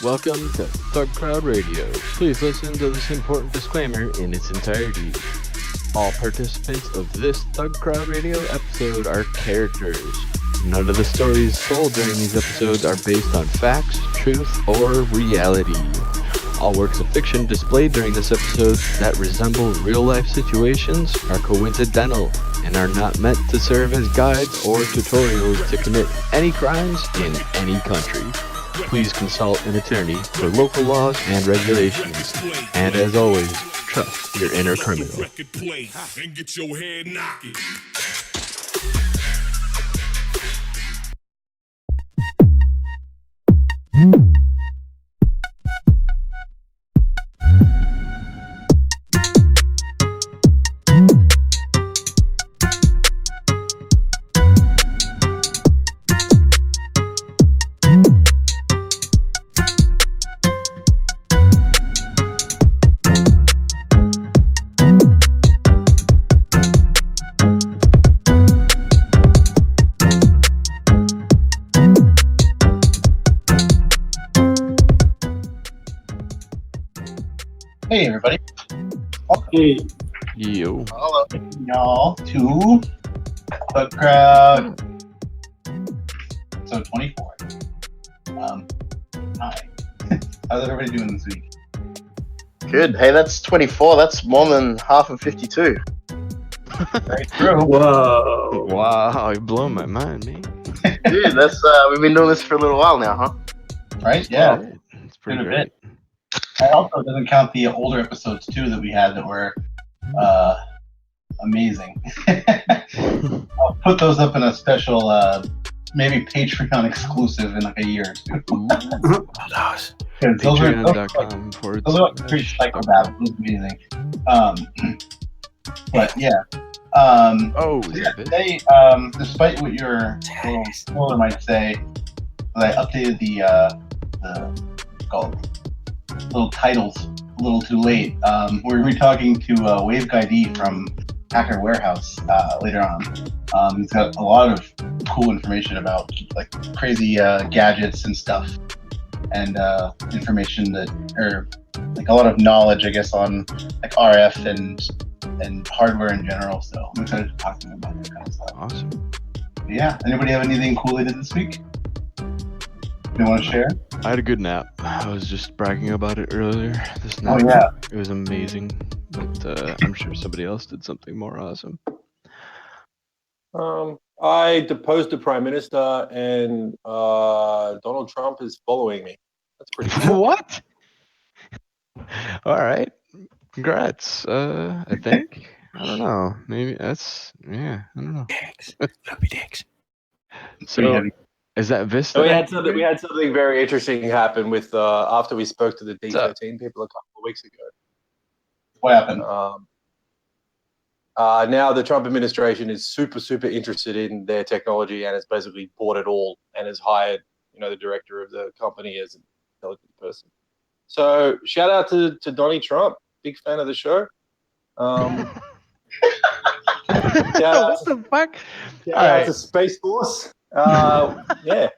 Welcome to Thugcrowd Radio. Please listen to this important disclaimer in its entirety. All participants of this Thugcrowd Radio episode are characters. None of the stories told during these episodes are based on facts, truth, or reality. All works of fiction displayed during this episode that resemble real-life situations are coincidental and are not meant to serve as guides or tutorials to commit any crimes in any country. Please consult an attorney for local laws and regulations. And as always, trust your inner criminal. Hey everybody. Hey. Yo. Hello y'all to Thugcrowd episode 24. Hi. How's everybody doing this week? Good. Hey, that's 24. That's more than half of 52. Very true. Whoa. Wow, you're blowing my mind, man. Dude, that's we've been doing this for a little while now, huh? Right? Yeah. It's pretty Been a great. That also doesn't count the older episodes too that we had that were amazing. I'll put those up in a special maybe Patreon exclusive in like a year or two. Because those are Patreon.com those are like pretty psychopath. It was amazing. But yeah. Today, despite what your little spoiler might say, I updated the called little titles a little too late. We're going to be talking to waveguyd from Hacker Warehouse later on. He's got a lot of cool information about like crazy gadgets and stuff, and information that, or like a lot of knowledge, I guess, on like RF and hardware in general. So I'm excited to talk to him about that kind of stuff. Awesome. But yeah, anybody have anything cool they did this week they want to share? I had a good nap. I was just bragging about it earlier. This nap. Oh yeah. It was amazing. But I'm sure somebody else did something more awesome. I deposed the Prime Minister, and Donald Trump is following me. That's pretty cool. What? All right. Congrats. I think. I don't know. Maybe that's, yeah, I don't know. Dicks. Floppy dicks. So, is that Vista? We had something very interesting happen with after we spoke to the D13 people a couple of weeks ago. What happened? Now the Trump administration is super interested in their technology and has basically bought it all and has hired, the director of the company as an intelligent person. So shout out to Donnie Trump, big fan of the show. What the fuck? Shout out to Space Force. Yeah.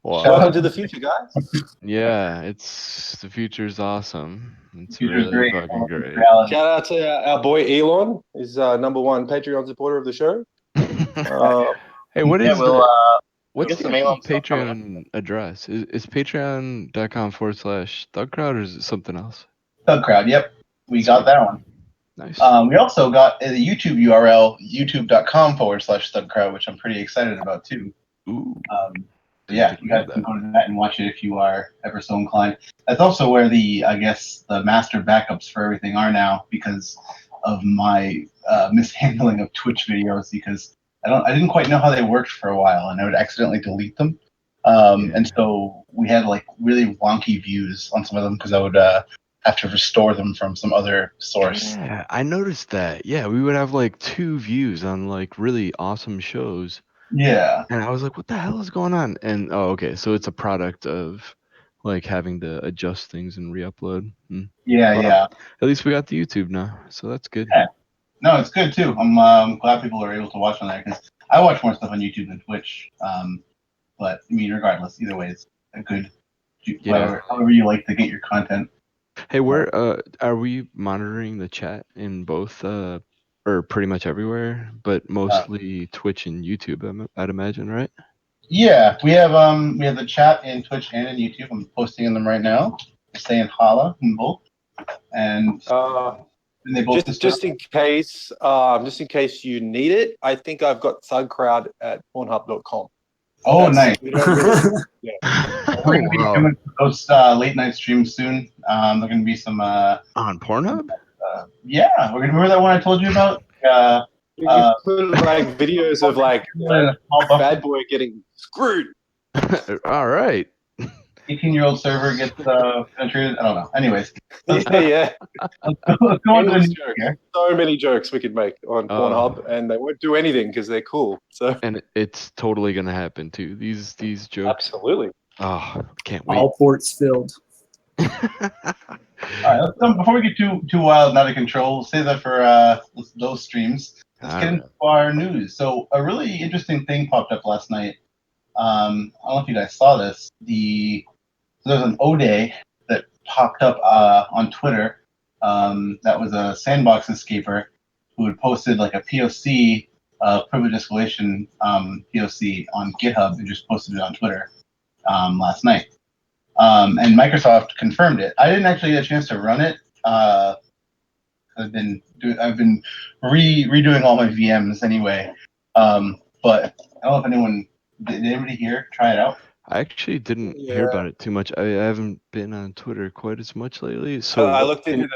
Wow. Welcome to the future, guys. Yeah, the future's awesome. It's Future's really great. fucking great. Shout out to our boy Elon, is number one Patreon supporter of the show. Hey, what is what's get the some actual Elon stuff coming Patreon address? Is patreon.com/Thugcrowd, or is it something else? Thugcrowd, yep. We got that one. Nice. We also got the YouTube URL, youtube.com/Thugcrowd, which I'm pretty excited about too. Ooh. So yeah, you guys can go to that and watch it if you are ever so inclined. That's also where the master backups for everything are now, because of my mishandling of Twitch videos, because I didn't quite know how they worked for a while, and I would accidentally delete them. And so we had like really wonky views on some of them because I would have to restore them from some other source. Yeah, I noticed that. Yeah, we would have like 2 views on like really awesome shows. Yeah. And I was like, what the hell is going on? And okay, so it's a product of like having to adjust things and re-upload. Yeah, Well, yeah. At least we got the YouTube now, so that's good. Yeah. No, it's good too. I'm glad people are able to watch on there, because I watch more stuff on YouTube than Twitch. But I mean, regardless, either way, it's a good whatever, however you like to get your content. Hey, where are we monitoring the chat in both or pretty much everywhere, but mostly Twitch and YouTube, I'd imagine, right? Yeah, we have the chat in Twitch and in YouTube. I'm posting in them right now. Saying holla in both, and they both just in case you need it, I think I've got Thugcrowd at Pornhub.com. Oh, nice. We don't really, yeah. We're going to be doing those late night streams soon. There's going to be some on Pornhub. Yeah, we're going to remember that one I told you about. You put like videos of like bad boy getting screwed. All right. 18-year-old server gets penetrated. I don't know. Anyways, yeah. Let's go on to the news here. So many jokes we could make on Pornhub, and they won't do anything because they're cool. So and it's totally gonna happen too. These jokes. Absolutely. Oh, can't wait. All ports filled. All right, before we get too wild and out of control, we'll save that for those streams. Let's get into our news. So a really interesting thing popped up last night. I don't know if you guys saw this. There's an O-Day that popped up on Twitter. That was a sandbox escaper who had posted like a POC, privilege escalation POC on GitHub and just posted it on Twitter last night. And Microsoft confirmed it. I didn't actually get a chance to run it. I've been redoing all my VMs anyway. But I don't know if did anybody here try it out? I actually didn't hear about it too much. I haven't been on Twitter quite as much lately. So I looked into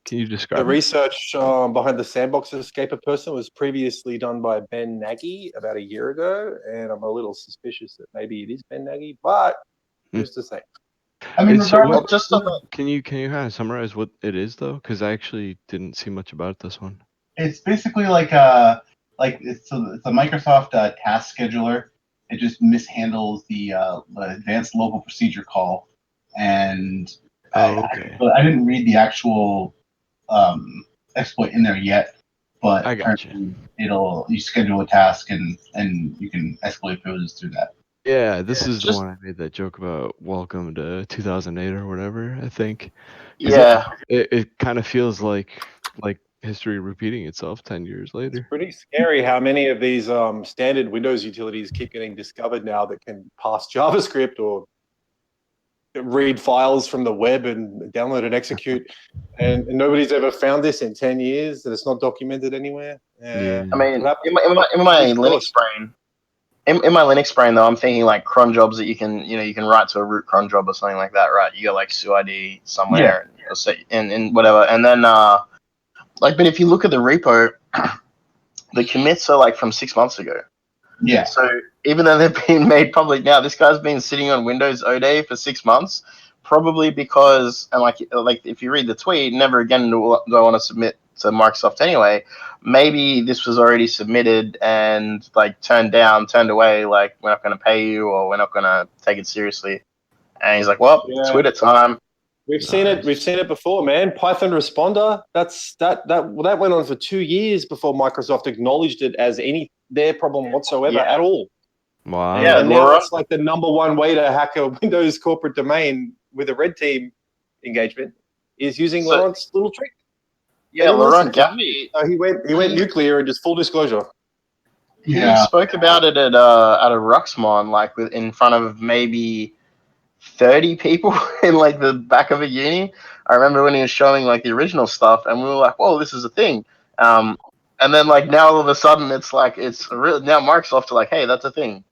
can you describe the research behind the sandbox escaper person was previously done by Ben Nagy about a year ago, and I'm a little suspicious that maybe it is Ben Nagy, but who's to say? I mean, can you kind of summarize what it is though? Because I actually didn't see much about this one. It's basically it's a Microsoft task scheduler. It just mishandles the advanced local procedure call, and I didn't read the actual exploit in there yet. But I got you. You schedule a task and you can escalate privileges through that. Yeah, this is the one I made that joke about. Welcome to 2008 or whatever. I think. Yeah. It kind of feels like history repeating itself 10 years later. It's pretty scary how many of these standard Windows utilities keep getting discovered now that can pass JavaScript or read files from the web and download and execute. And nobody's ever found this in 10 years, and it's not documented anywhere. I mean, in my Linux brain, in my Linux brain though, I'm thinking like cron jobs that you can write to a root cron job or something like that, right? You got like suid somewhere and whatever, and then but if you look at the repo, the commits are like from 6 months ago. Yeah. So even though they're being made public now, this guy's been sitting on Windows O-Day for 6 months, probably because, and like if you read the tweet, never again do I want to submit to Microsoft anyway. Maybe this was already submitted and like turned away, like we're not going to pay you or we're not going to take it seriously. And he's like, well, Twitter time. We've seen it before, man. Python responder. That went on for 2 years before Microsoft acknowledged it as their problem whatsoever at all. Wow. Yeah, and now it's like the number one way to hack a Windows corporate domain with a red team engagement is using Laurent's little trick. Yeah, Laurent Gaffney. He went nuclear and just full disclosure. He spoke about it at a Ruxmon, like in front of maybe 30 people in like the back of a uni. I remember when he was showing like the original stuff, and we were like, "Whoa, this is a thing." And then like now all of a sudden it's like now Microsoft are like, "Hey, that's a thing."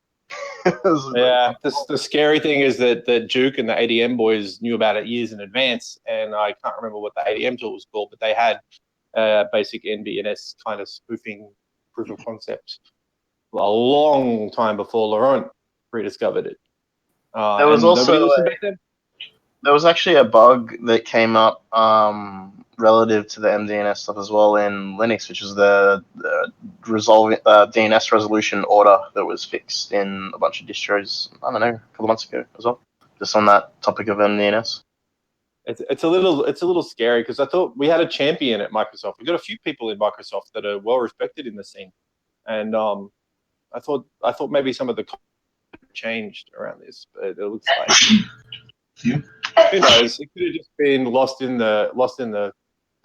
Yeah, the scary thing is that Duke and the ADM boys knew about it years in advance, and I can't remember what the ADM tool was called, but they had basic NBNS kind of spoofing proof of concept a long time before Laurent rediscovered it. There was also there was actually a bug that came up relative to the MDNS stuff as well in Linux, which is the resolving DNS resolution order that was fixed in a bunch of distros. I don't know, a couple months ago as well. Just on that topic of MDNS. It's a little scary because I thought we had a champion at Microsoft. We've got a few people in Microsoft that are well respected in the scene, and I thought maybe some of the changed around this, but it looks like You? Who knows? It could have just been lost in the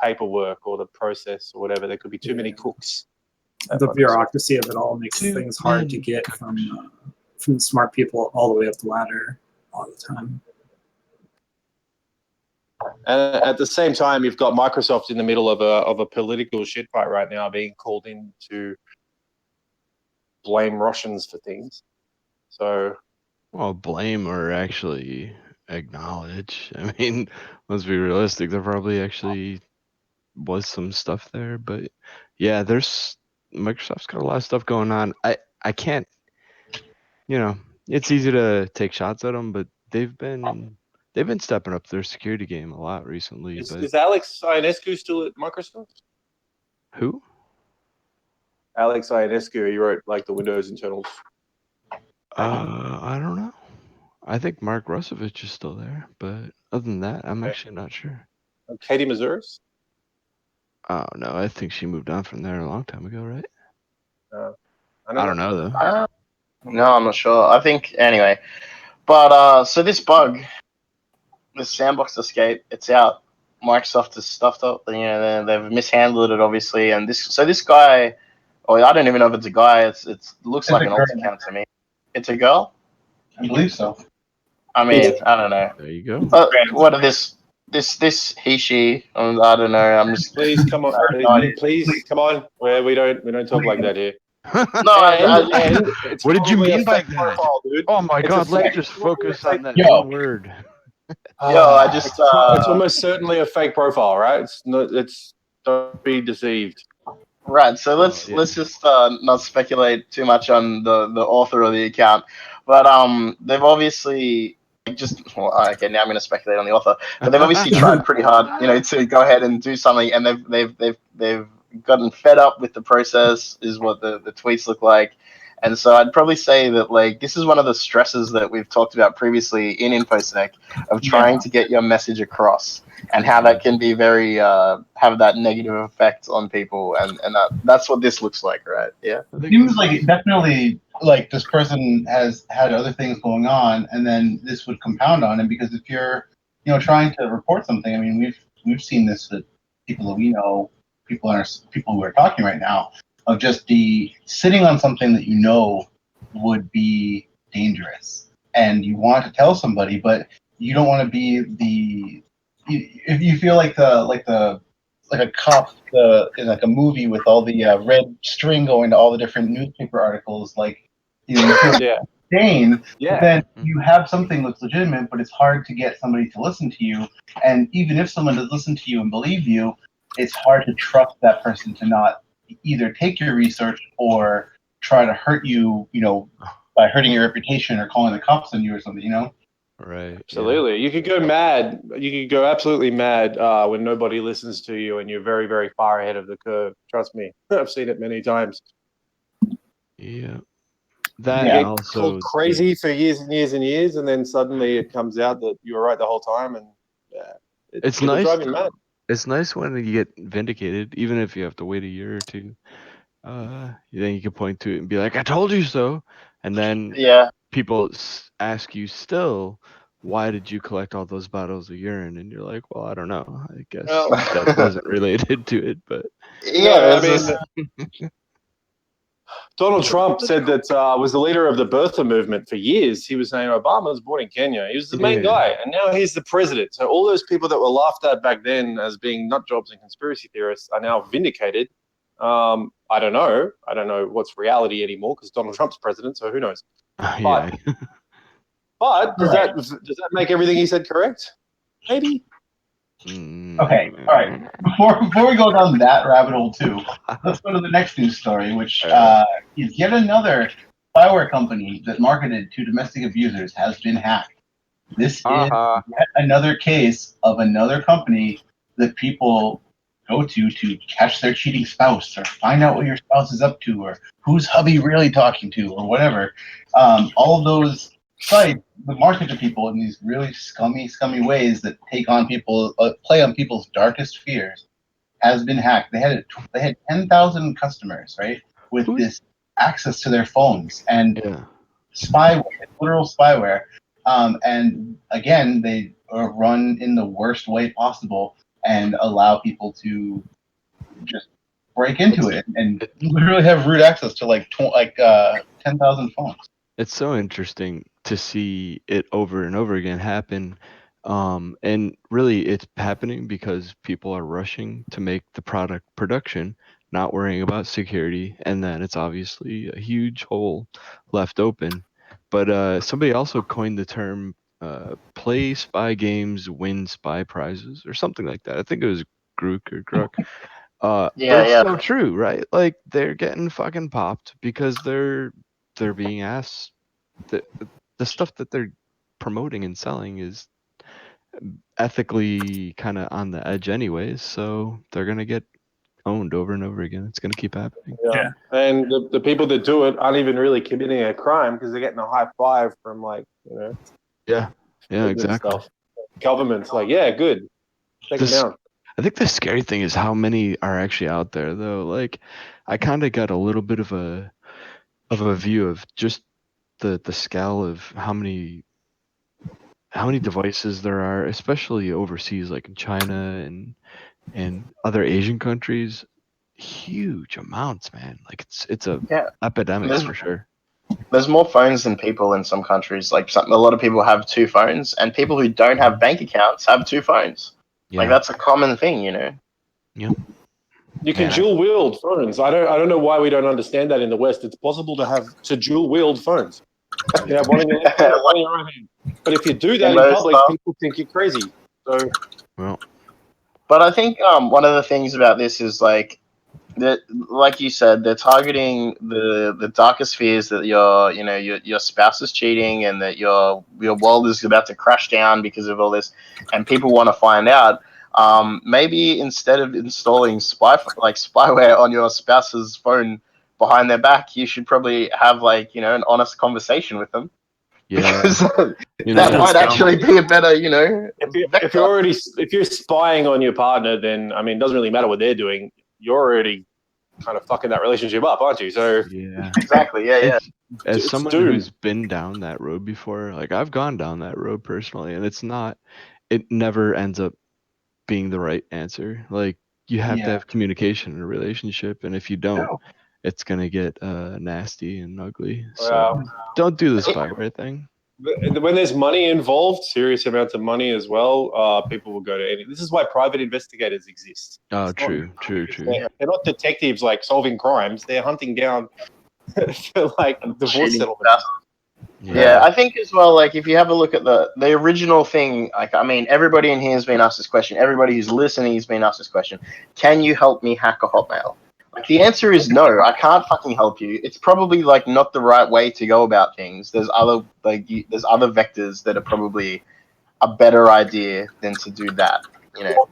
paperwork or the process or whatever. There could be too many cooks. The bureaucracy of it all makes Too things hard to many get cooks. from the smart people all the way up the ladder all the time. And at the same time, you've got Microsoft in the middle of a political shit fight right now, being called in to blame Russians for things. So, Well, blame or actually acknowledge. I mean, let's be realistic. There probably actually was some stuff there, but yeah, there's Microsoft's got a lot of stuff going on. I can't, it's easy to take shots at them, but they've been stepping up their security game a lot recently. But is Alex Ionescu still at Microsoft? who? Alex Ionescu, he wrote like the Windows internals. I don't know. I think Mark Rusovich is still there, but other than that, I'm actually not sure. Katie Mazuris? Oh no, I think she moved on from there a long time ago, right? I don't know though. No, I'm not sure. I think anyway. But so this bug, this sandbox escape, it's out. Microsoft has stuffed up. They've mishandled it obviously, and this guy, or I don't even know if it's a guy. It looks like an alt account to me. It's a girl. I believe so. I mean, I don't know. There you go. What are this he she? I don't know. I'm just Please come on. Please come on. We don't talk like that here. no. And it's What did you probably a mean by fake that? profile, dude. Oh my It's god, a let's fake- just focus on that Yo. one word. I just It's almost certainly a fake profile, right? Don't be deceived. right. So let's yeah. just not speculate too much on the author of the account, but they've obviously okay, now I'm going to speculate on the author, but they've obviously tried pretty hard, to go ahead and do something, and they've gotten fed up with the process, is what the tweets look like. And so I'd probably say that like this is one of the stresses that we've talked about previously in InfoSec of trying to get your message across, and how that can be very have that negative effect on people, and that's what this looks like, right? Yeah. Seems like definitely like this person has had other things going on, and then this would compound on it, because if you're trying to report something, I mean we've seen this with people that we know, people who are talking right now, of just the sitting on something that would be dangerous, and you want to tell somebody, but you don't want to be if you feel like a cop in like a movie with all the red string going to all the different newspaper articles, like you feel Yeah. pain. Yeah. Then you have something that's legitimate, but it's hard to get somebody to listen to you. And even if someone does listen to you and believe you, it's hard to trust that person to not either take your research or try to hurt you, by hurting your reputation or calling the cops on you or something, Right. Absolutely. You could go mad. You could go absolutely mad when nobody listens to you and you're very, very far ahead of the curve. Trust me. I've seen it many times. Yeah. That You and get also called crazy for years and years and years, and then suddenly it comes out that you were right the whole time, and it's it'll nice. drive you mad. It's nice when you get vindicated, even if you have to wait a year or two. Then you can point to it and be like, "I told you so," and then people ask you still, "Why did you collect all those bottles of urine?" And you're like, "Well, I don't know. I guess that wasn't related to it, but Yeah, I mean, Donald Trump said that was the leader of the birther movement for years. He was saying Obama was born in Kenya. He was the main guy, and now he's the president. So all those people that were laughed at back then as being nut jobs and conspiracy theorists are now vindicated. I don't know. I don't know what's reality anymore because Donald Trump's president. So who knows? yeah." But does that make everything he said correct? Maybe. Okay, all right. Before we go down that rabbit hole too, let's go to the next news story, which is yet another spyware company that marketed to domestic abusers has been hacked. This is yet another case of another company that people go to catch their cheating spouse, or find out what your spouse is up to, or who's hubby really talking to, or whatever. All of those sites that market to people in these really scummy ways that play on people's darkest fears has been hacked. They had 10,000 customers, right, with this access to their phones, and spyware, literal spyware, And again, they are run in the worst way possible and allow people to just break into it and literally have root access to like 10,000 phones. It's so interesting to see it over and over again happen. And really, it's happening because people are rushing to make the production, not worrying about security. And then it's obviously a huge hole left open. But somebody also coined the term play spy games, win spy prizes, or something like that. I think it was Grook or Gruck. But Yeah, it's yeah. so true, right? Like they're getting fucking popped because they're being asked the stuff that they're promoting and selling is ethically kind of on the edge anyways, so they're gonna get owned over and over again. It's gonna keep happening. Yeah. And the people that do it aren't even really committing a crime because they're getting a high five from Yeah, exactly. stuff. Governments like, yeah, good. Take them down. I think the scary thing is how many are actually out there though. Like I kind of got a little bit of a view of just the scale of how many devices there are, especially overseas, like in China and other Asian countries. Huge amounts, man. Like it's a Yeah. epidemic for sure. There's more phones than people in some countries. Like a lot of people have 2 phones, and people who don't have bank accounts have 2 phones. Yeah. Like that's a common thing, you know. You can Man, dual wield phones. I don't know why we don't understand that in the West. It's possible to dual wield phones. You have one in your left hand, one in your right hand. But if you do that in most public, stuff. people think you're crazy. So well, But I think one of the things about this is like that, like you said, they're targeting the darkest fears that your spouse is cheating and that your world is about to crash down because of all this, and people want to find out. Maybe instead of installing spyware on your spouse's phone behind their back, you should probably have an honest conversation with them. yeah. Because You that know, might actually be a better, if you're spying on your partner, then I mean, it doesn't really matter what they're doing. You're already kind of fucking that relationship up, aren't you? So yeah. Exactly. Yeah. As It's someone doomed. who's been down that road before, like I've gone down that road personally, and it never ends up being the right answer. Like you have to Yeah. have communication in a relationship, and if you don't, it's gonna get nasty and ugly. So don't do the spyware thing. When there's money involved, serious amounts of money as well, people will go to any. This is why private investigators exist. Oh, It's not- true. They're not detectives like solving crimes. They're hunting down for like divorce Shitty settlement. stuff. Yeah, I think as well, like if you have a look at the original thing, like I mean, everybody in here has been asked this question. Everybody who's listening has been asked this question. Can you help me hack a Hotmail? Like the answer is no. I can't fucking help you. It's probably like not the right way to go about things. There's other vectors that are probably a better idea than to do that. You know.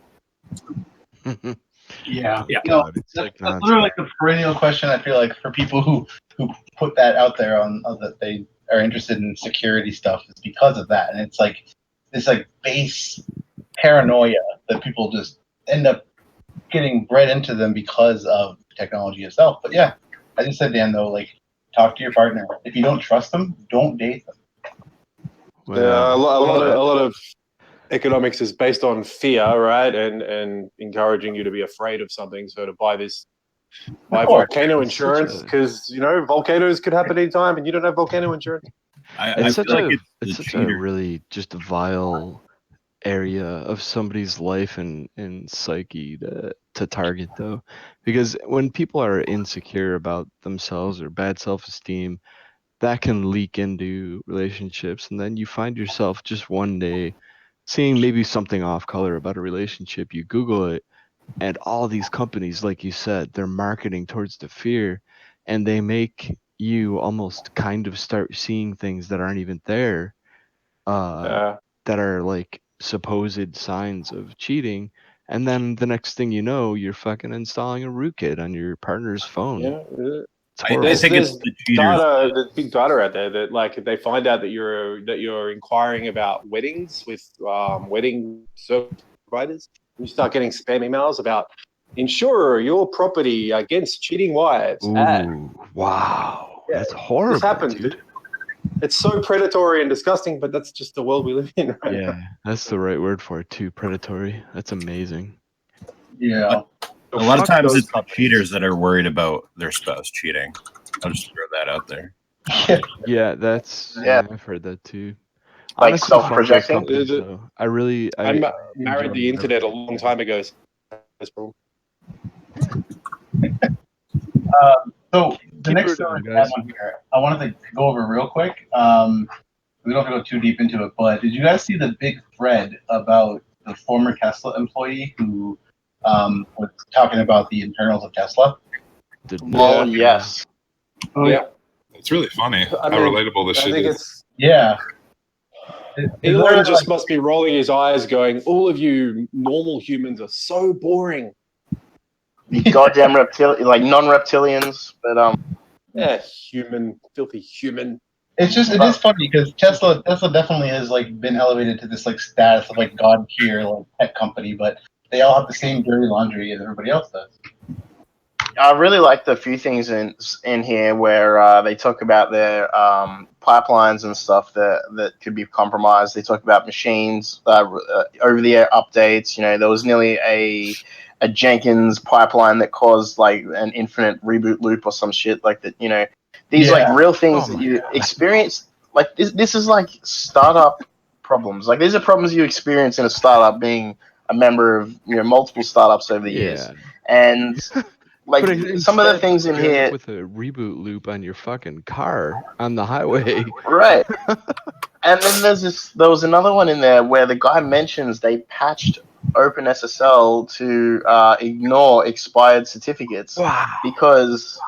Yeah. Yeah. You know, God, it's like that's literally like the perennial question. I feel like for people who put that out there on that they are interested in security stuff, is because of that, and it's like this like base paranoia that people just end up getting bred into them because of technology itself. But yeah, as you said, Dan, though, like talk to your partner. If you don't trust them, don't date them. Yeah, a lot of economics is based on fear, right? And encouraging you to be afraid of something. So to buy volcano insurance because volcanoes could happen anytime, and you don't have volcano insurance. It's such it's a really just vile area of somebody's life and psyche to target though, because when people are insecure about themselves or bad self-esteem, that can leak into relationships, and then you find yourself just one day seeing maybe something off color about a relationship. You Google it, and all these companies, like you said, they're marketing towards the fear, and they make you almost kind of start seeing things that aren't even there, that are like supposed signs of cheating. And then the next thing you know, you're fucking installing a rootkit on your partner's phone. Yeah, It's horrible. I think there's it's the cheaters. there's big data out there that like if they find out that you're inquiring about weddings with wedding service providers, you start getting spam emails about insure your property against cheating wives. Ooh, wow. Yeah, That's horrible, this happened. dude. It's so predatory and disgusting, but that's just the world we live in, right? Yeah, that's the right word for it too. Predatory. That's amazing. Yeah. A lot of Fuck times those it's the companies. cheaters that are worried about their spouse cheating. I'll just throw that out there. Yeah, that's Yeah. I've heard that too. Like Honestly, fuck those self-projecting? companies though. I really I enjoy married the whatever internet a they long do. time ago. So that's problem. So the Keep next it story down, I have guys. on here, I wanted to go over real quick. We don't have to go too deep into it, but did you guys see the big thread about the former Tesla employee who was talking about the internals of Tesla? Did Well, not. yes. Oh Yeah, It's really funny I how mean, relatable this I shit think is. it's Yeah. Is there, Elon just like, must be rolling his eyes, going, "All of you normal humans are so boring." The goddamn like non-reptilians, but Yeah, human, filthy human. it is funny because Tesla definitely has like been elevated to this like status of like god tier like tech company, but they all have the same dirty laundry as everybody else does. I really like the few things in here where they talk about their pipelines and stuff that could be compromised. They talk about machines, over-the-air updates. You know, there was nearly a Jenkins pipeline that caused like an infinite reboot loop or some shit like that. You know, these like Yeah. real things Oh that my you God. experience. Like this is like startup problems. Like these are problems you experience in a startup, being a member of multiple startups over the years, Yeah. and like But some of the instead, things in you end up here, with a reboot loop on your fucking car on the highway. right? And then there was another one in there where the guy mentions they patched OpenSSL to ignore expired certificates Wow. because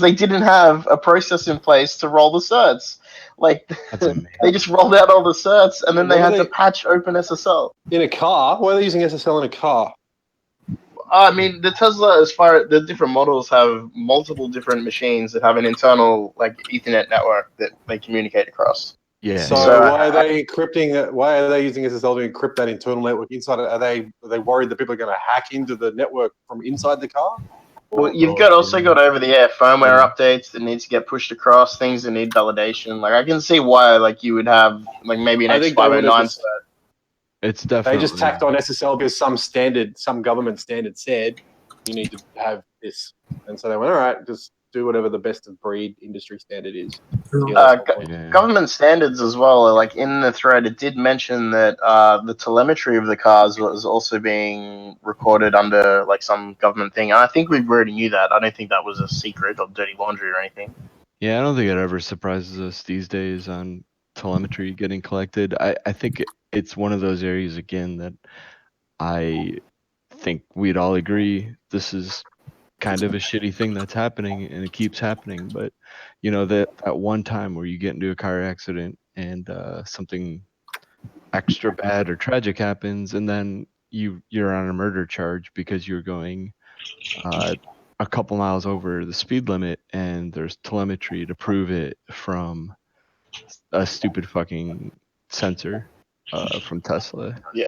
they didn't have a process in place to roll the certs. Like That's amazing. they just rolled out all the certs and then they What had are to they- patch OpenSSL. In a car? Why are they using SSL in a car? I mean, the Tesla, as far the different models have multiple different machines that have an internal like Ethernet network that they communicate across. Yeah. So, So, why are they encrypting it? Why are they using SSL to encrypt that internal network inside it? Are they worried that people are going to hack into the network from inside the car? well, you've also got over-the-air firmware updates that need to get pushed across, things that need validation. Like I can see why, like you would have like maybe an I think they would have X509 just, It's they definitely. just tacked on SSL because some government standard said you need to have this, and so they went, all right, just do whatever the best of breed industry standard is. Yeah. Government standards as well. Like in the thread, it did mention that the telemetry of the cars was also being recorded under like some government thing. And I think we already knew that. I don't think that was a secret or dirty laundry or anything. Yeah, I don't think it ever surprises us these days on telemetry getting collected. I think it's one of those areas again that I think we'd all agree this is kind of a shitty thing that's happening and it keeps happening. But you know, that one time where you get into a car accident and something extra bad or tragic happens, and then you're on a murder charge because you're going a couple miles over the speed limit, and there's telemetry to prove it from a stupid fucking sensor from Tesla. Yeah.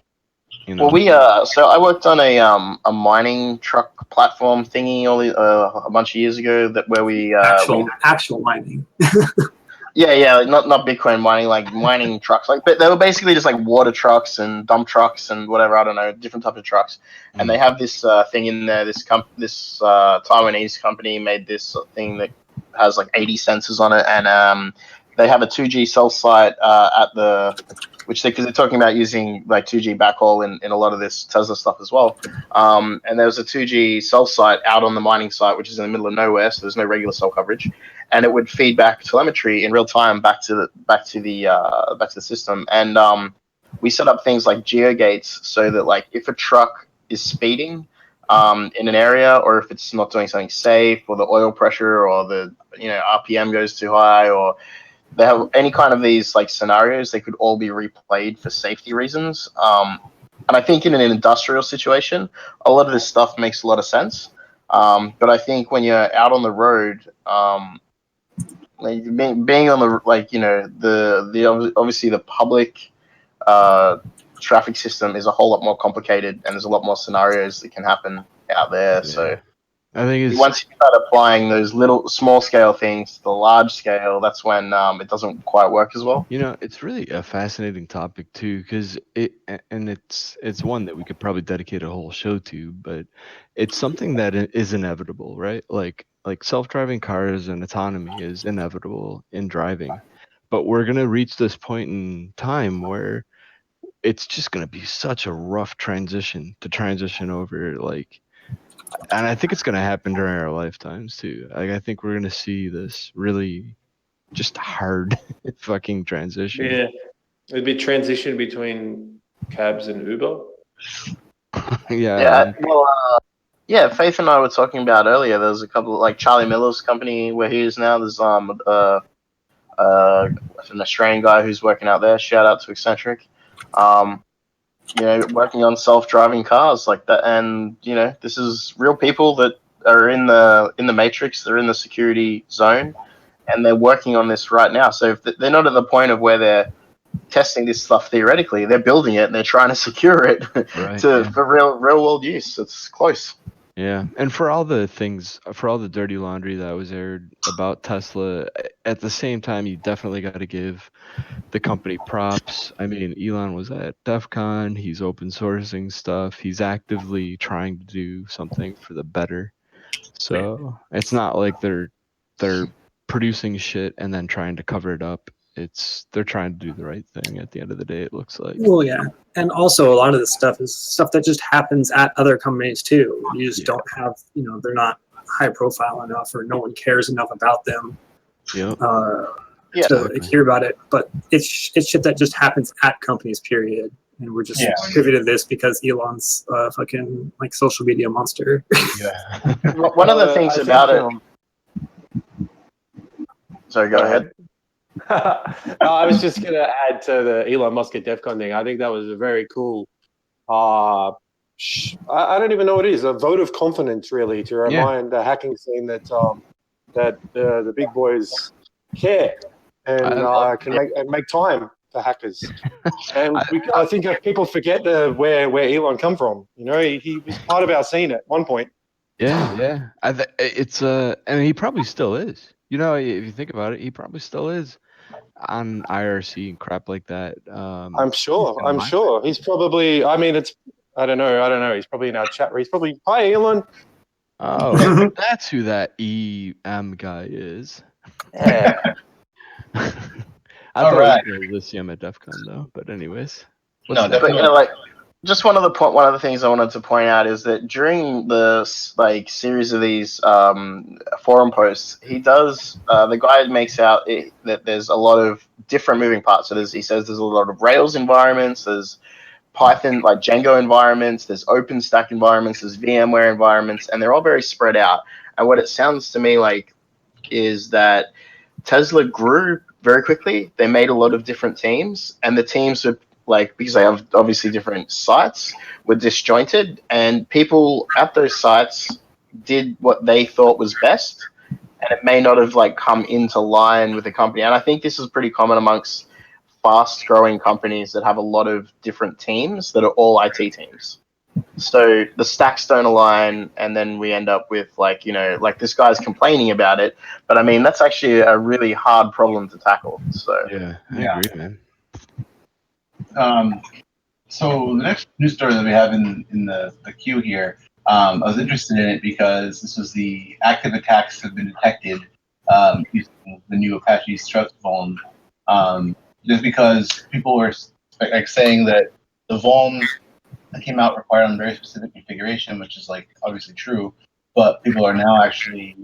You know? Well, so I worked on a mining truck platform thingy a bunch of years ago where we actual mining. yeah, like not Bitcoin mining, like mining trucks. Like, but they were basically just like water trucks and dump trucks and whatever. I don't know, different type of trucks. And they have this thing in there. This Taiwanese company made this thing that has like 80 sensors on it, and they have a 2G cell site because they're talking about using like 2G backhaul in a lot of this Tesla stuff as well. And there's a 2G cell site out on the mining site, which is in the middle of nowhere, so there's no regular cell coverage, and it would feed back telemetry in real time back to the system. And we set up things like geogates so that like if a truck is speeding in an area, or if it's not doing something safe, or the oil pressure or the RPM goes too high, or they have any kind of these like scenarios, they could all be replayed for safety reasons. And I think in an industrial situation, a lot of this stuff makes a lot of sense. But I think when you're out on the road, like being on the obviously the public traffic system is a whole lot more complicated, and there's a lot more scenarios that can happen out there. Yeah. So I think it's Once you start applying those little small scale things to the large scale, that's when it doesn't quite work as well. it's really a fascinating topic too, because it's one that we could probably dedicate a whole show to, but it's something that is inevitable, right? Like self-driving cars and autonomy is inevitable in driving, but we're gonna reach this point in time where it's just gonna be such a rough transition over, like, and I think it's gonna happen during our lifetimes too. Like, I think we're gonna see this really just hard fucking transition. Yeah, it'd be transition between cabs and Uber. Yeah. Well, yeah. Faith and I were talking about earlier. There's a couple like Charlie Miller's company where he is now. There's an Australian guy who's working out there. Shout out to Eccentric. Working on self-driving cars like that, and this is real people that are in the matrix. They're in the security zone, and they're working on this right now. So if they're not at the point of where they're testing this stuff theoretically, they're building it and they're trying to secure it Right, for real world use. It's close. Yeah, and for all the dirty laundry that was aired about Tesla, at the same time, you definitely got to give the company props. I mean, Elon was at DEF CON. He's open sourcing stuff. He's actively trying to do something for the better. So it's not like they're producing shit and then trying to cover it up. They're trying to do the right thing at the end of the day, it looks like. Well, yeah, and also a lot of this stuff is stuff that just happens at other companies too. You just don't have, they're not high profile enough, or no one cares enough about them Yep. to hear about it. But it's shit that just happens at companies, period. And we're just pivoted to this because Elon's fucking like social media monster. Yeah. One of the things about it. Sorry, go ahead. No, I was just going to add to the Elon Musk at DEF CON thing. I think that was a very cool, I don't even know what it is, a vote of confidence, really, to remind the hacking scene that the big boys care and can make time for hackers. And I think if people forget where Elon come from. He was part of our scene at one point. Yeah. And he probably still is. If you think about it, he probably still is on IRC and crap like that. I'm sure. He's probably, I don't know. He's probably in our chat. He's probably, hi, Elon. Oh, that's who that EM guy is. Yeah. I All thought right. it was Lithium at DEF CON, though. But anyways. No, But just one of the things I wanted to point out is that during the series of these forum posts, he does the guy makes out that there's a lot of different moving parts. So he says there's a lot of Rails environments, there's Python like Django environments, there's OpenStack environments, there's VMware environments, and they're all very spread out. And what it sounds to me like is that Tesla grew very quickly. They made a lot of different teams, and the teams were because they have obviously different sites, were disjointed, and people at those sites did what they thought was best, and it may not have come into line with the company. And I think this is pretty common amongst fast growing companies that have a lot of different teams that are all IT teams. So the stacks don't align, and then we end up with this guy's complaining about it, but I mean that's actually a really hard problem to tackle. So Yeah, I agree, man. So the next news story that we have in the queue here, I was interested in it because this was the active attacks have been detected using the new Apache Struts vuln. Just because people were saying that the vuln that came out required on very specific configuration, which is obviously true, but people are now actually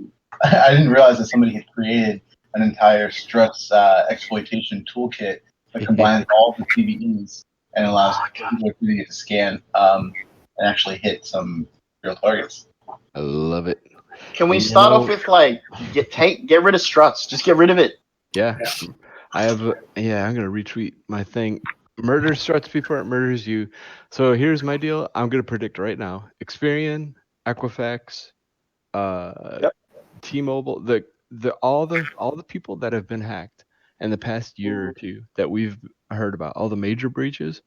I didn't realize that somebody had created an entire Struts exploitation toolkit that combines all the CVEs and allows people to scan and actually hit some real targets. I love it. Can we start off with get rid of Struts? Just get rid of it. Yeah. I'm gonna retweet my thing. Murder Struts before it murders you. So here's my deal. I'm gonna predict right now. Experian, Equifax, T-Mobile, all the people that have been hacked in the past year or two that we've heard about, all the major breaches,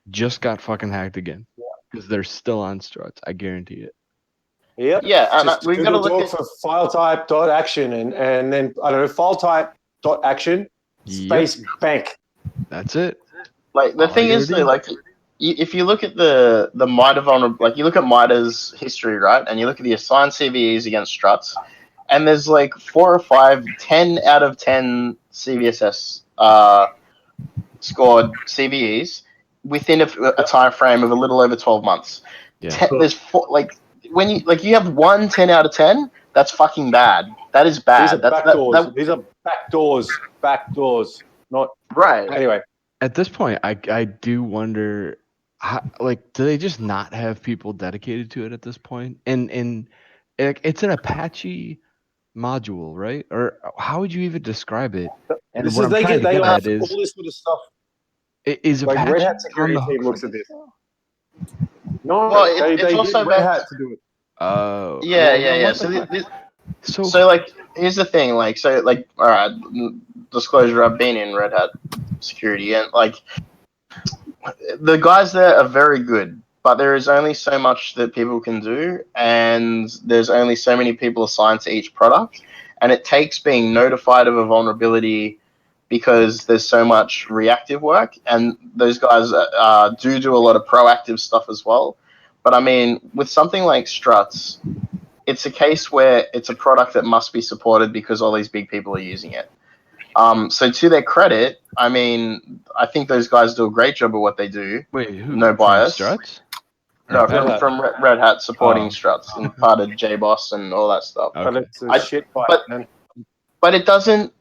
just got fucking hacked again because they're still on Struts. I guarantee it. Yep. Yeah, and Just we've got to Google look dog at. for file type dot action and then I don't know file type dot action space bank. That's it. Like the All thing you is, gotta though, do. like if you look at the MITRE vulnerable, like you look at MITRE's history, right, and you look at the assigned CVEs against struts, and there's like 4 or 5, 10 out of 10 CVSS scored CVEs within a time frame of a little over 12 months. Yeah. There's when you have 1 10 out of 10, that's fucking bad. That is bad. These are That's backdoors. These are backdoors. Not right. anyway. At this point, I do wonder, how, like, do they just not have people dedicated to it at this point? And it's an Apache module, right? Or how would you even describe it? And This what is I'm trying to they get ask at is, all this sort of stuff. is Like Apache Red Hat on security the team hook looks for at this? this. No, Well, they it's get also Red about Hat to do it. Oh, yeah, well, yeah, then yeah. what the fuck? So like here's the thing, like all right, disclosure, I've been in Red Hat security, and like the guys there are very good, but there is only so much that people can do, and there's only so many people assigned to each product, and it takes being notified of a vulnerability because there's so much reactive work, and those guys do a lot of proactive stuff as well. But I mean, with something like Struts, it's a case where it's a product that must be supported because all these big people are using it. So to their credit, I mean, I think those guys do a great job of what they do. Wait, who? No From bias. Struts? Or No, Apache? from Red Hat supporting Oh. Struts and part of JBoss and all that stuff. Okay. But it's a I- shit fight, but- man. But it doesn't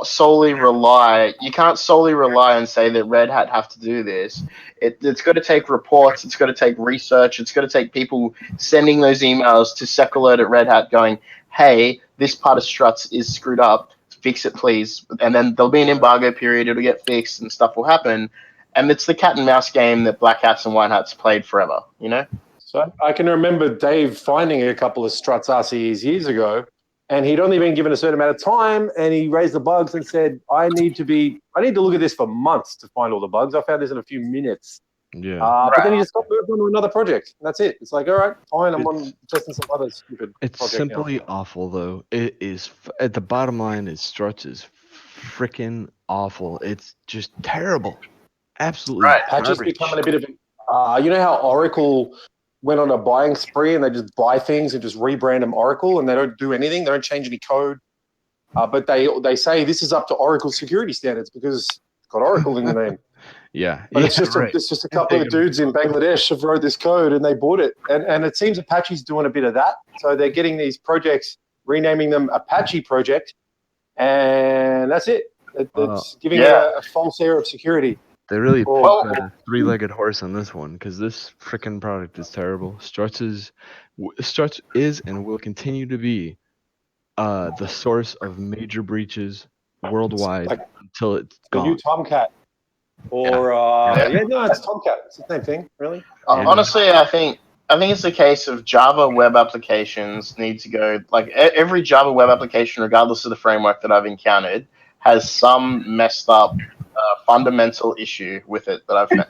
solely rely. You can't solely rely and say that Red Hat have to do this. It's got to take reports. It's got to take research. It's got to take people sending those emails to SecAlert at Red Hat, going, "Hey, this part of Struts is screwed up. Fix it, please." And then there'll be an embargo period. It'll get fixed, and stuff will happen. And it's the cat and mouse game that black hats and white hats played forever. You know. So I can remember Dave finding a couple of Struts RCEs years ago, and he'd only been given a certain amount of time, and he raised the bugs and said, I need to look at this for months to find all the bugs. I found this in a few minutes. Yeah. But then he just got moved on to another project. And that's it. It's like, all right, fine, I'm on testing some other stupid It's project simply now. awful, though. It is. At the bottom line, is Struts is freaking awful. It's just terrible. Absolutely. Right. Patch is garbage. becoming a bit of you know how Oracle went on a buying spree and they just buy things and just rebrand them Oracle and they don't do anything. They don't change any code. But they say this is up to Oracle security standards because it's got Oracle in the name. Yeah. But yeah, it's just right. a couple of dudes in Bangladesh have wrote this code and they bought it. And it seems Apache's doing a bit of that. So they're getting these projects, renaming them Apache project, and that's it. It's giving it a false air of security. They really Oh. put a three-legged horse on this one because this freaking product is terrible. Struts is and will continue to be the source of major breaches worldwide Like until it's the new gone. Tomcat. Or it's Tomcat. It's the same thing, really. Honestly, I think it's a case of Java web applications need to go, like every Java web application, regardless of the framework that I've encountered, has some messed up fundamental issue with it that I've seen.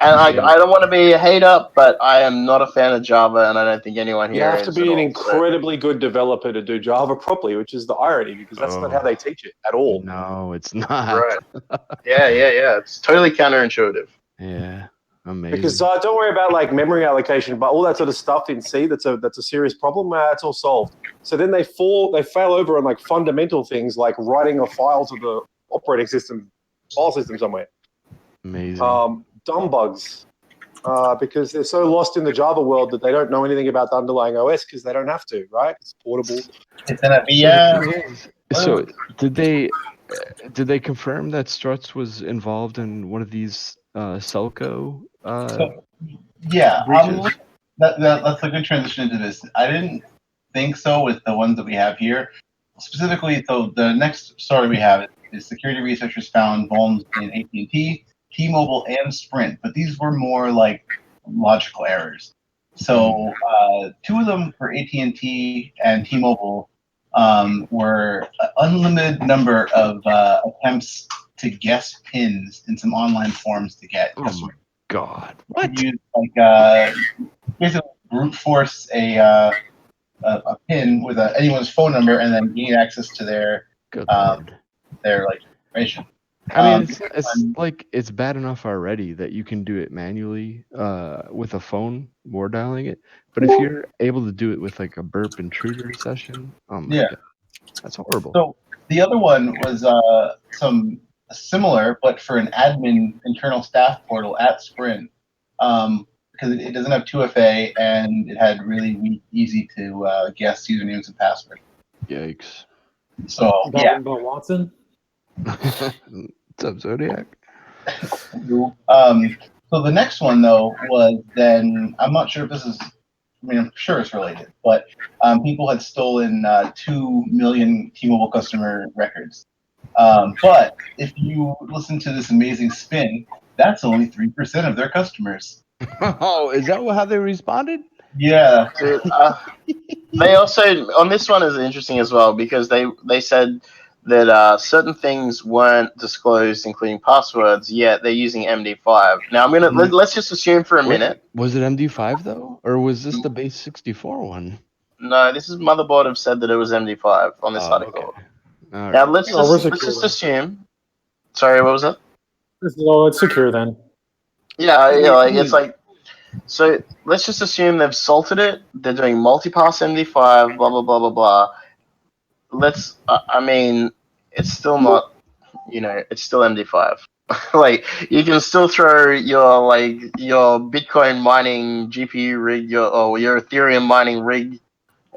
And I don't want to be a hater, but I am not a fan of Java, and I don't think anyone You here have is to be at an all, incredibly good developer to do Java properly, which is the irony because that's not how they teach it at all. No, it's So, not. right. Yeah. It's totally counterintuitive. Yeah, amazing. Because don't worry about like memory allocation, but all that sort of stuff in C that's a serious problem. It's all solved. So then they fail over on like fundamental things like writing a file to the operating system, file system somewhere. Amazing. Dumb bugs, because they're so lost in the Java world that they don't know anything about the underlying OS because they don't have to, right? It's portable. It's an VM. So did they confirm that Struts was involved in one of these Celco Yeah, breaches? that's a good transition into this. I didn't think so with the ones that we have here. Specifically, so the next story we have is security researchers found vulns in AT&T, T-Mobile, and Sprint, but these were more like logical errors. So two of them for AT&T and T-Mobile were an unlimited number of attempts to guess pins in some online forums to get Oh my God! What? Use like basically brute force a pin with anyone's phone number and then gain access to their Good lord. like information. I mean, This it's one- like it's bad enough already that you can do it manually with a phone, war dialing it. But if you're able to do it with like a burp intruder session, oh my Yeah. god, that's horrible. So the other one was some similar, but for an admin internal staff portal at Sprint, because it doesn't have 2FA and it had really weak, easy to guess usernames and passwords. Yikes. So yeah. About Watson? What's up, Zodiac? So the next one though was then I'm not sure if this is. I mean, I'm sure it's related, but people had stolen 2 million T-Mobile customer records. But if you listen to this amazing spin, that's only 3% of their customers. Oh, is that how they responded? Yeah. Dude, they also on this one is interesting as well because they said that certain things weren't disclosed, including passwords. Yet they're using MD5. Now I'm gonna let's just assume for a minute. Was it MD5 though, or was this the base 64 one? No, this is Motherboard have said that it was MD5 on this article. Okay. All Now right. let's just assume. Sorry, what was that? It's secure then. Yeah, like it's like. So let's just assume they've salted it. They're doing multipass MD5, blah blah blah blah blah. I mean, it's still not, it's still MD5. Like you can still throw your Bitcoin mining GPU rig, your Ethereum mining rig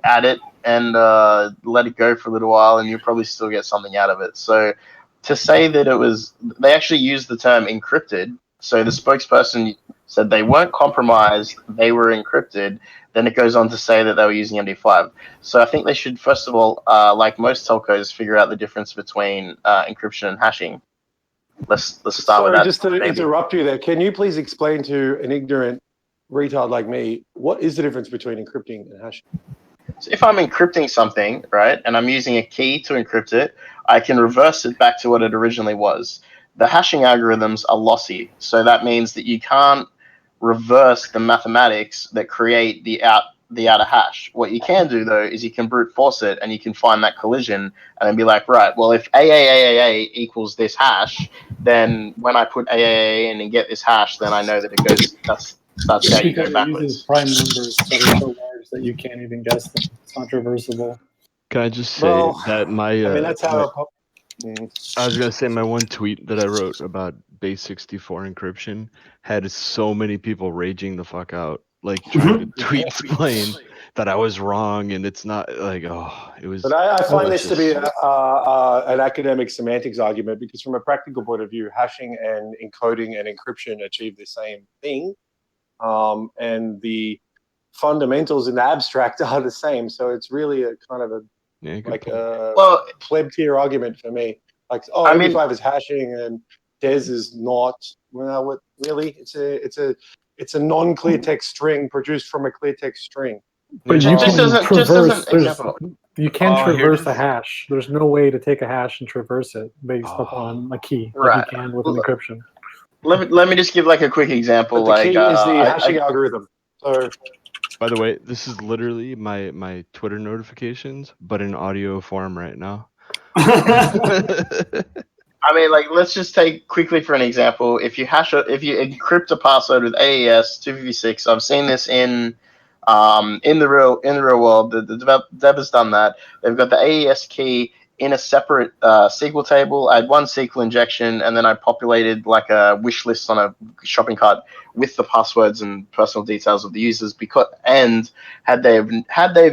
at it and let it go for a little while, and you'll probably still get something out of it. So to say that they actually used the term encrypted. So the spokesperson said they weren't compromised, they were encrypted. Then it goes on to say that they were using MD5. So I think they should, first of all, like most telcos, figure out the difference between encryption and hashing. Let's start with that. Just to interrupt you there, can you please explain to an ignorant retard like me what is the difference between encrypting and hashing? So if I'm encrypting something, right, and I'm using a key to encrypt it, I can reverse it back to what it originally was. The hashing algorithms are lossy, so that means that you can't reverse the mathematics that create the outer hash. What you can do though is you can brute force it, and you can find that collision, and then be like, right, well, if AAAAA equals this hash, then when I put AAA in and get this hash, then I know that it goes. That's how you go Because it backwards. uses prime numbers that are so large that you can't even guess them. It's not reversible. Can I just say that my I mean, that's how. I was gonna say my one tweet that I wrote about base 64 encryption had so many people raging the fuck out, like trying to tweet explain that I was wrong, and it's not like it was. But I find this to be an academic semantics argument because, from a practical point of view, hashing and encoding and encryption achieve the same thing, and the fundamentals in the abstract are the same. So it's really a kind of a pleb tier argument for me. Like, MD5 is hashing and DES is not. Well, what really? It's a non-clear text string produced from a clear text string. But you can traverse. You can Oh, traverse a hash. There's no way to take a hash and traverse it based upon a key, like you can with an encryption. Let me just give like a quick example. But the key is the hashing algorithm. So, by the way, this is literally my Twitter notifications, but in audio form right now. I mean, like, let's just take quickly for an example. If you encrypt a password with AES 256, I've seen this in the real world. The dev has done that. They've got the AES key in a separate SQL table. I had one SQL injection, and then I populated like a wish list on a shopping cart with the passwords and personal details of the users. And had they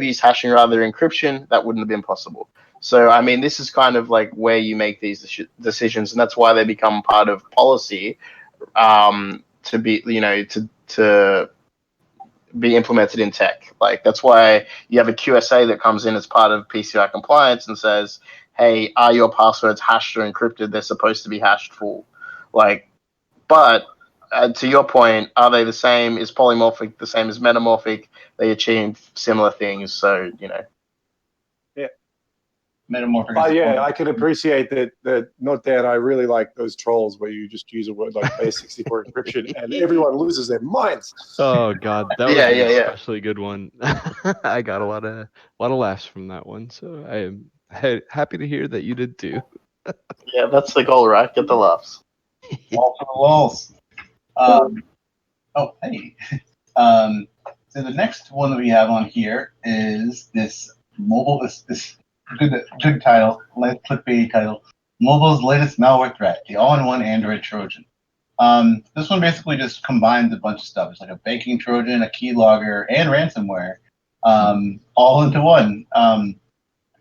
used hashing rather than encryption, that wouldn't have been possible. So, I mean, this is kind of like where you make these decisions, and that's why they become part of policy to be, to be implemented in tech. Like, that's why you have a QSA that comes in as part of PCI compliance and says, hey, are your passwords hashed or encrypted? They're supposed to be hashed full. Like, but to your point, are they the same? Is polymorphic the same as metamorphic? They achieve similar things. So, Yeah. metamorphic. But yeah, I can appreciate that Not Dan, I really like those trolls where you just use a word like base64 encryption and everyone loses their minds. Oh god, that was Yeah, an yeah, yeah. especially good one. I got a lot of laughs from that one, so I am happy to hear that you did too. Yeah, that's the goal, right? Get the laughs. Wall for the walls. Oh, hey. So the next one that we have on here is this mobile. This good title, nice clickbaity title. Mobile's latest malware threat: the all-in-one Android Trojan. This one basically just combines a bunch of stuff. It's like a banking Trojan, a keylogger, and ransomware, all into one.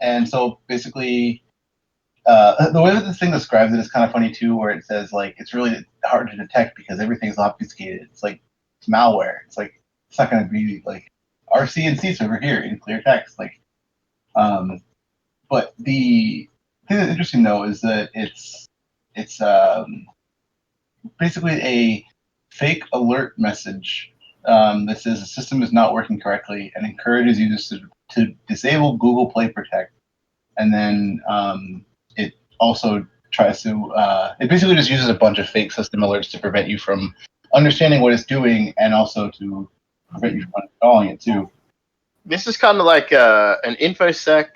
And so basically, the way that this thing describes it is kind of funny too, where it says like it's really hard to detect because everything's obfuscated. It's like it's malware. It's like it's not going to be like RC and C over here in clear text. Like, but the thing that's interesting though is that it's basically a fake alert message that says the system is not working correctly and encourages users to disable Google Play Protect, and then it also tries to it basically just uses a bunch of fake system alerts to prevent you from understanding what it's doing and also to prevent you from installing it too. This is kind of like an InfoSec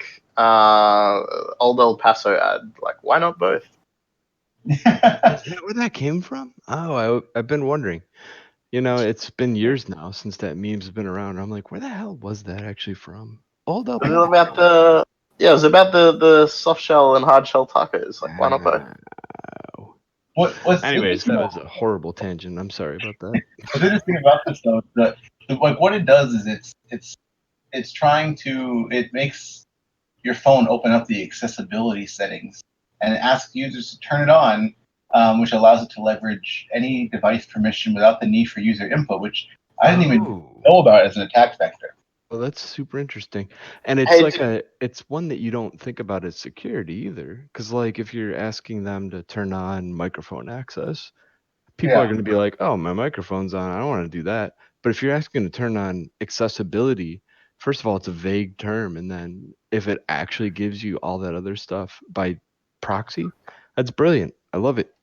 Old El Paso ad. Like, why not both? Is that where that came from? Oh, I've been wondering. You know, it's been years now since that meme's been around. I'm like, where the hell was that actually from? Old up. It was about it was about the soft shell and hard shell tacos. Like, why not both? What's Anyways, that interesting was a horrible tangent. I'm sorry about that. What's interesting about this though is that like what it does is it's trying to it makes your phone open up the accessibility settings and it asks users to turn it on, which allows it to leverage any device permission without the need for user input, which I didn't even know about as an attack vector. Well, that's super interesting, and it's Hey, like it's one that you don't think about as security either, because like if you're asking them to turn on microphone access, people are going to be like, "Oh, my microphone's on. I don't want to do that." But if you're asking to turn on accessibility, first of all, it's a vague term, and then if it actually gives you all that other stuff by proxy, that's brilliant. I love it.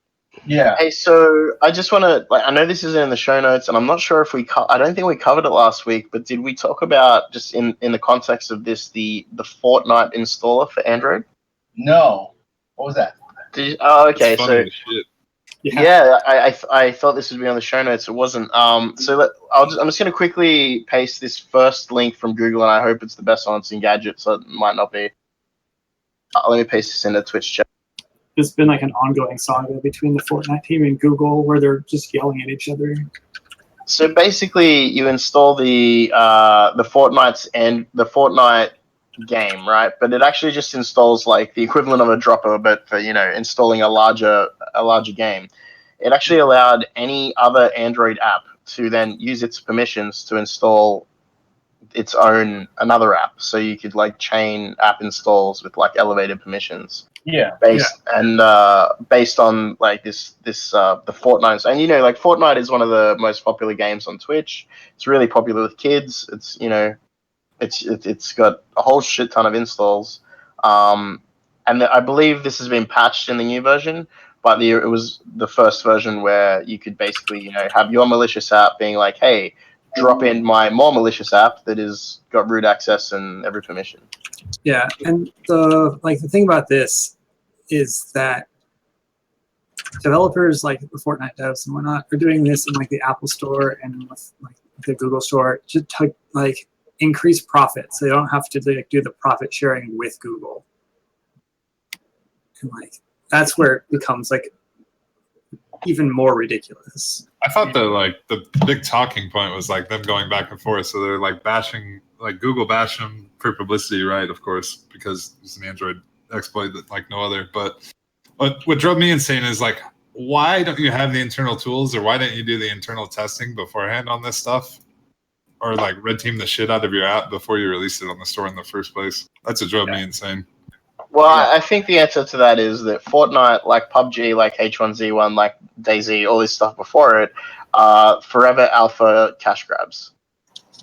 Yeah. Hey, so I just want to I know this isn't in the show notes, and I'm not sure if I don't think we covered it last week, but did we talk about just in the context of this the Fortnite installer for Android? No. What was that? Okay, It's funny as shit. Yeah, I thought this would be on the show notes. It wasn't. I'm just going to quickly paste this first link from Google, and I hope it's the best on Gadget, so it might not be. Let me paste this in the Twitch chat. There's been like an ongoing saga between the Fortnite team and Google where they're just yelling at each other. So basically, you install the Fortnite game, right? But it actually just installs like the equivalent of a dropper, but for installing a larger game. It actually allowed any other Android app to then use its permissions to install its own another app. So you could like chain app installs with like elevated permissions. Yeah. Based on like the Fortnite, and like Fortnite is one of the most popular games on Twitch. It's really popular with kids. It's it's got a whole shit ton of installs, and I believe this has been patched in the new version. But it was the first version where you could basically have your malicious app being like, hey, drop in my more malicious app that is got root access and every permission. Yeah, and the thing about this is that developers like the Fortnite devs and whatnot are doing this in like the Apple Store and with like the Google Store to like increase profits. They don't have to like do the profit sharing with Google, and like that's where it becomes like even more ridiculous. I thought the big talking point was like them going back and forth. So they're like bashing, like Google bash them for publicity, right? Of course, because it's an Android exploit that like no other. But what drove me insane is like, why don't you have the internal tools, or why don't you do the internal testing beforehand on this stuff, or like red team the shit out of your app before you release it on the store in the first place? That's what drove me insane. Well, I think the answer to that is that Fortnite, like PUBG, like H1Z1, like DayZ, all this stuff before it, forever alpha cash grabs.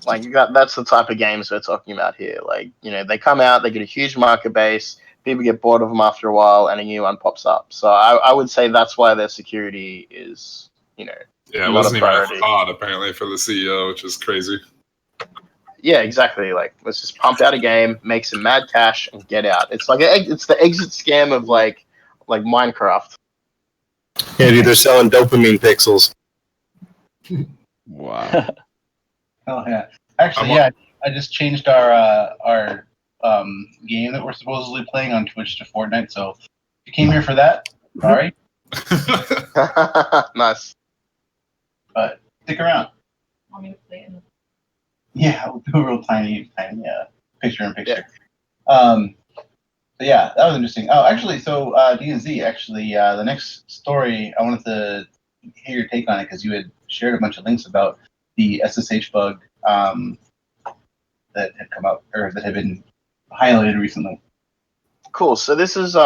Like that's the type of games we're talking about here. Like they come out, they get a huge market base, people get bored of them after a while, and a new one pops up. So I would say that's why their security is, Yeah, it not wasn't a even a priority. thought apparently for the CEO, which is crazy. Yeah, exactly. Like, let's just pump out a game, make some mad cash, and get out. It's like it's the exit scam of like Minecraft. Yeah, dude, they're selling dopamine pixels. Wow. Oh yeah. Actually, yeah. I just changed our game that we're supposedly playing on Twitch to Fortnite. So if you came here for that, sorry, Nice. but stick around. Want me to play it? Yeah, we'll do a real tiny picture-in-picture. But yeah, that was interesting. Oh, actually, so D&Z, the next story, I wanted to hear your take on it because you had shared a bunch of links about the SSH bug that had come up or that had been highlighted recently. Cool. So this is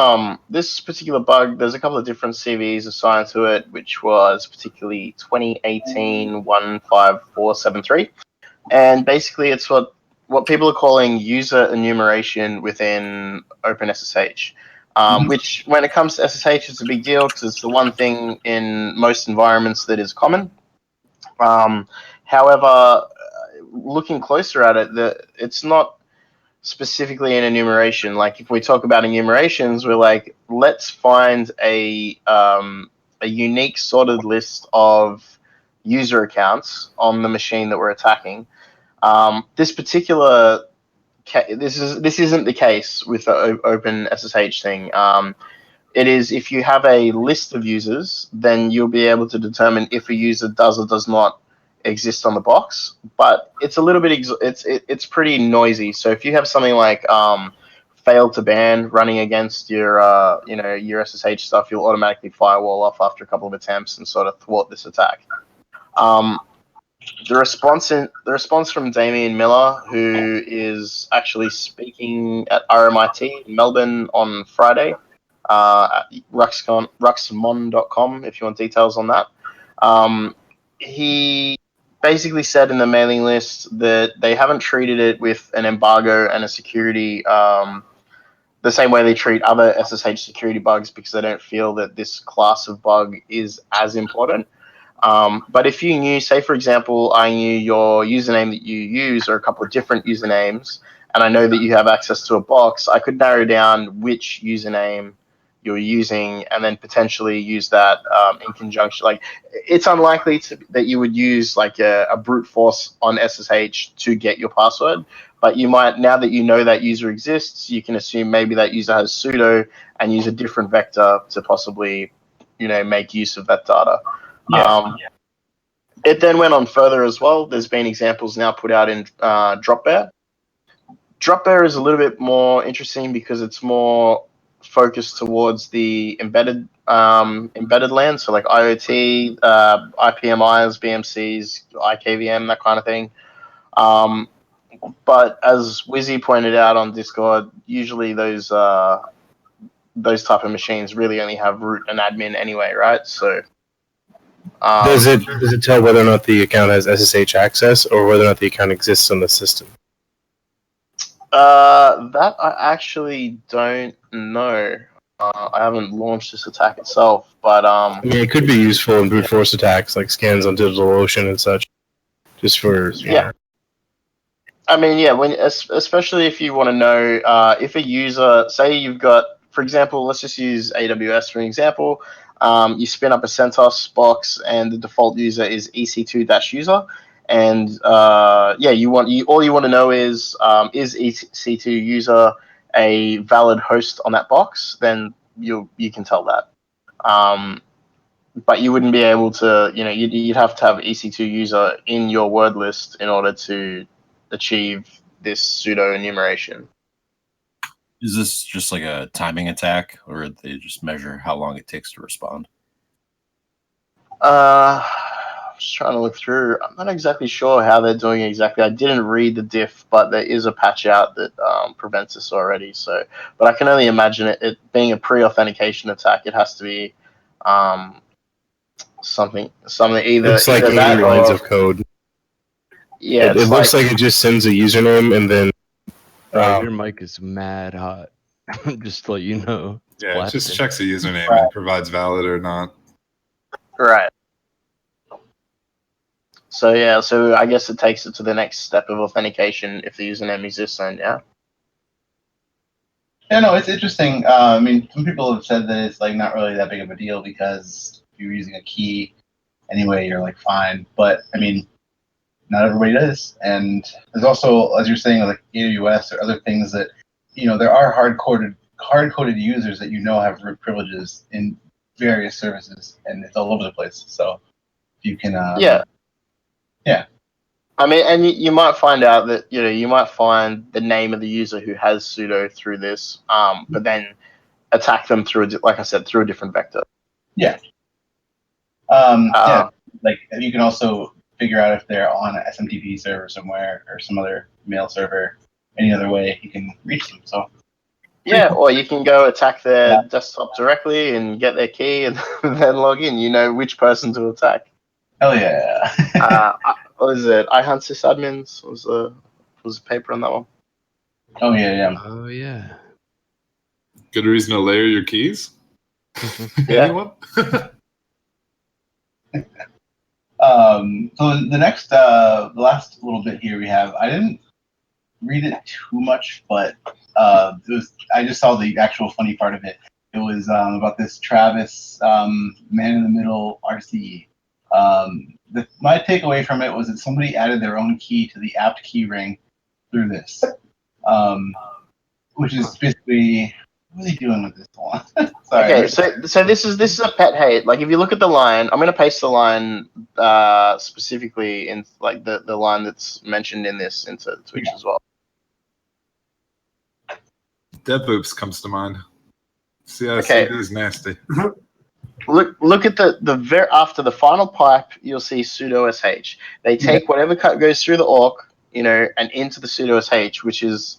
this particular bug. There's a couple of different CVs assigned to it, which was particularly 2018 15473, and basically it's what people are calling user enumeration within OpenSSH. Which, when it comes to SSH, it's a big deal because it's the one thing in most environments that is common. However, looking closer at it, it's not specifically an enumeration. Like, if we talk about enumerations, we're like, let's find a unique sorted list of user accounts on the machine that we're attacking. This particular this isn't the case with the Open SSH thing. It is, if you have a list of users, then you'll be able to determine if a user does or does not exist on the box. But it's a little bit it's pretty noisy. So if you have something like failed to ban running against your your SSH stuff, you'll automatically firewall off after a couple of attempts and sort of thwart this attack. The response from Damien Miller, who is actually speaking at RMIT in Melbourne on Friday, at ruxmon.com if you want details on that. He basically said in the mailing list that they haven't treated it with an embargo and a security the same way they treat other SSH security bugs, because they don't feel that this class of bug is as important. But if you knew, say for example, I knew your username that you use or a couple of different usernames, and I know that you have access to a box, I could narrow down which username you're using and then potentially use that in conjunction. Like, it's unlikely that you would use like a brute force on SSH to get your password, but you might, now that you know that user exists, you can assume maybe that user has sudo and use a different vector to possibly, make use of that data. It then went on further as well. There's been examples now put out in Dropbear. Dropbear is a little bit more interesting because it's more focused towards the embedded land, so like IoT, IPMIs, BMCs, IKVM, that kind of thing. But as Wizzy pointed out on Discord, usually those type of machines really only have root and admin anyway, right? So does it tell whether or not the account has SSH access or whether or not the account exists on the system? That I actually don't know. I haven't launched this attack itself, but I mean, it could be useful in brute force attacks like scans on DigitalOcean and such, just for yeah. I mean, yeah, especially if you want to know if a user, say you've got, for example, let's just use AWS for an example. You spin up a CentOS box and the default user is EC2-user. And all you want to know is EC2 user a valid host on that box? Then you can tell that. But you wouldn't be able to, you'd have to have EC2 user in your word list in order to achieve this pseudo enumeration. Is this just like a timing attack, or they just measure how long it takes to respond? Just trying to look through. I'm not exactly sure how they're doing it exactly. I didn't read the diff, but there is a patch out that prevents this already. So, but I can only imagine it being a pre-authentication attack. It has to be something either. It's like 80 lines of code. Yeah, it looks like it just sends a username and then. Your mic is mad hot. Just to let you know. It's Yeah, it just blasted. checks a username and provides valid or not. Right. So yeah, so I guess it takes it to the next step of authentication if the username exists, and yeah. Yeah, no, it's interesting. I mean, some people have said that it's like not really that big of a deal because if you're using a key anyway, you're like fine. But I mean, not everybody does. And there's also, as you're saying, like AWS or other things that, there are hard-coded users that have root privileges in various services, and it's all over the place. So you can, Yeah. Yeah. I mean, and you might find out that you might find the name of the user who has sudo through this, but then attack them through, like I said, through a different vector. Yeah. Like you can also figure out if they're on an SMTP server somewhere or some other mail server. Any other way you can reach them. So Yeah, or you can go attack their desktop directly and get their key and then log in. You know which person to attack. Hell yeah. What is it? iHunt sysadmins was a paper on that one. Oh yeah. Oh yeah. Good reason to layer your keys? Yeah. Anyone? So the next, the last little bit here we have, I didn't read it too much, but I just saw the actual funny part of it. It was about this Travis man in the middle RCE. My takeaway from it was that somebody added their own key to the apt key ring through this, which is basically, what are they doing with this one? Sorry. Okay, so this is a pet hate. Like if you look at the line, I'm gonna paste the line specifically in like the line that's mentioned in this into Twitch as well. DevOps comes to mind. CICD Okay. is nasty. Look at the very after the final pipe, you'll see sudo sh. They take whatever cut goes through the awk, and into the sudo sh, which is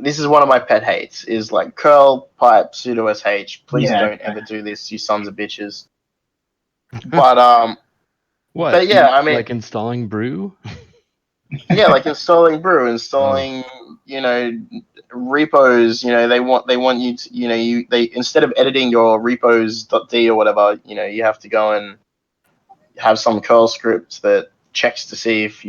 this is one of my pet hates. Is like curl pipe sudo sh. Please don't ever do this, you sons of bitches. But What? But yeah, I mean, like installing brew? yeah, like installing brew, installing repos. They want you to they instead of editing your repos.d or whatever, you have to go and have some curl script that checks to see if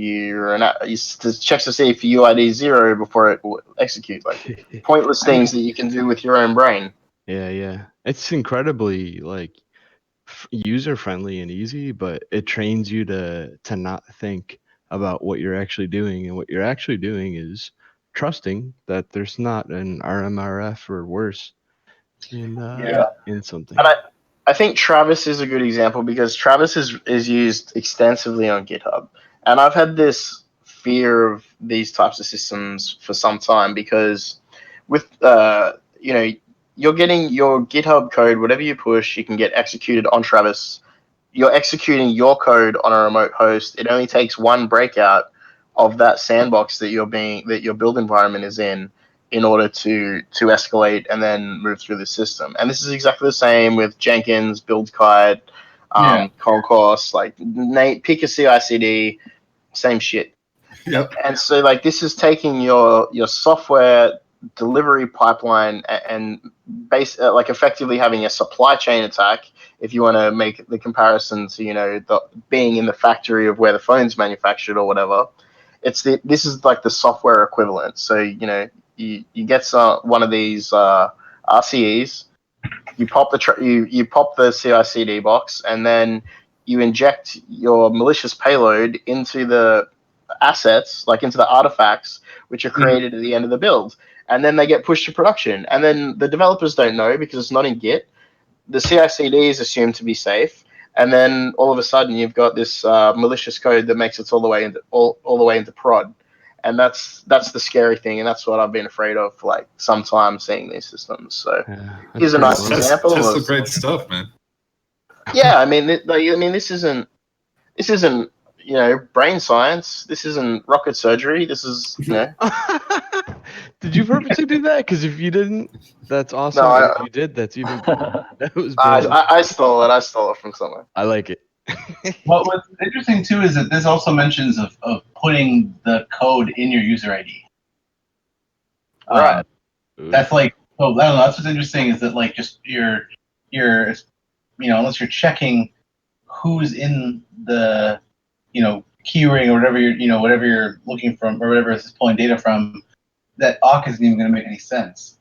checks to see if UID is 0 before it will execute. Like pointless things that you can do with your own brain. Yeah. It's incredibly like user friendly and easy, but it trains you to not think about what you're actually doing, and what you're actually doing is trusting that there's not an RMRF or worse in something. And I think Travis is a good example because Travis is used extensively on GitHub. And I've had this fear of these types of systems for some time because with, you're getting your GitHub code, whatever you push, you can get executed on Travis. You're executing your code on a remote host. It only takes one breakout of that sandbox that your build environment is in order to escalate and then move through the system. And this is exactly the same with Jenkins, BuildKite, Concourse, like pick a CI/CD, same shit. Yep. And so like this is taking your software delivery pipeline and like effectively having a supply chain attack. If you want to make the comparison to being in the factory of where the phone's manufactured or whatever, this is like the software equivalent. So you get one of these RCEs, you pop you pop the CI/CD box, and then you inject your malicious payload into the assets, like into the artifacts, which are created at the end of the build, and then they get pushed to production. And then the developers don't know because it's not in Git. The CI/CD is assumed to be safe, and then all of a sudden you've got this malicious code that makes it all the way into prod. And that's the scary thing, and that's what I've been afraid of for like some time seeing these systems. So here's a nice example. That's great stuff, man. Yeah, I mean, this isn't brain science. This isn't rocket surgery. This is Did you purposely do that? Because if you didn't, that's awesome. No, if you did, that's even better. That was I stole it. I stole it from somewhere. I like it. What's interesting too is that this also mentions of putting the code in your user ID. Right. That's like, I don't know. That's what's interesting is that like just you're unless you're checking who's in the keyring or whatever you're looking from or whatever it's pulling data from, that awk isn't even going to make any sense.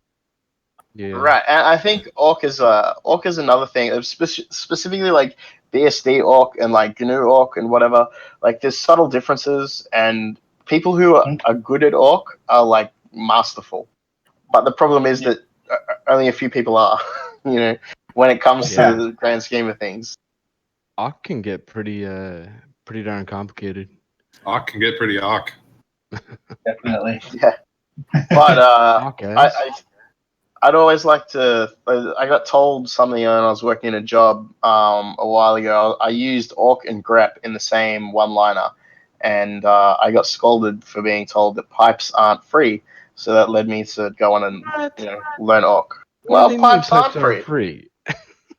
Yeah. Right, and I think Orc is another thing, specifically like BSD Orc and like GNU Orc and whatever. Like there's subtle differences, and people who are good at Orc are like masterful. But the problem is that only a few people are, when it comes to the grand scheme of things. Awk can get pretty darn complicated. Awk can get pretty awk. Definitely. Yeah, but I'd always like to. I got told something when I was working in a job a while ago. I used awk and grep in the same one-liner, and I got scolded for being told that pipes aren't free. So that led me to go on and learn awk. Well, pipes aren't free.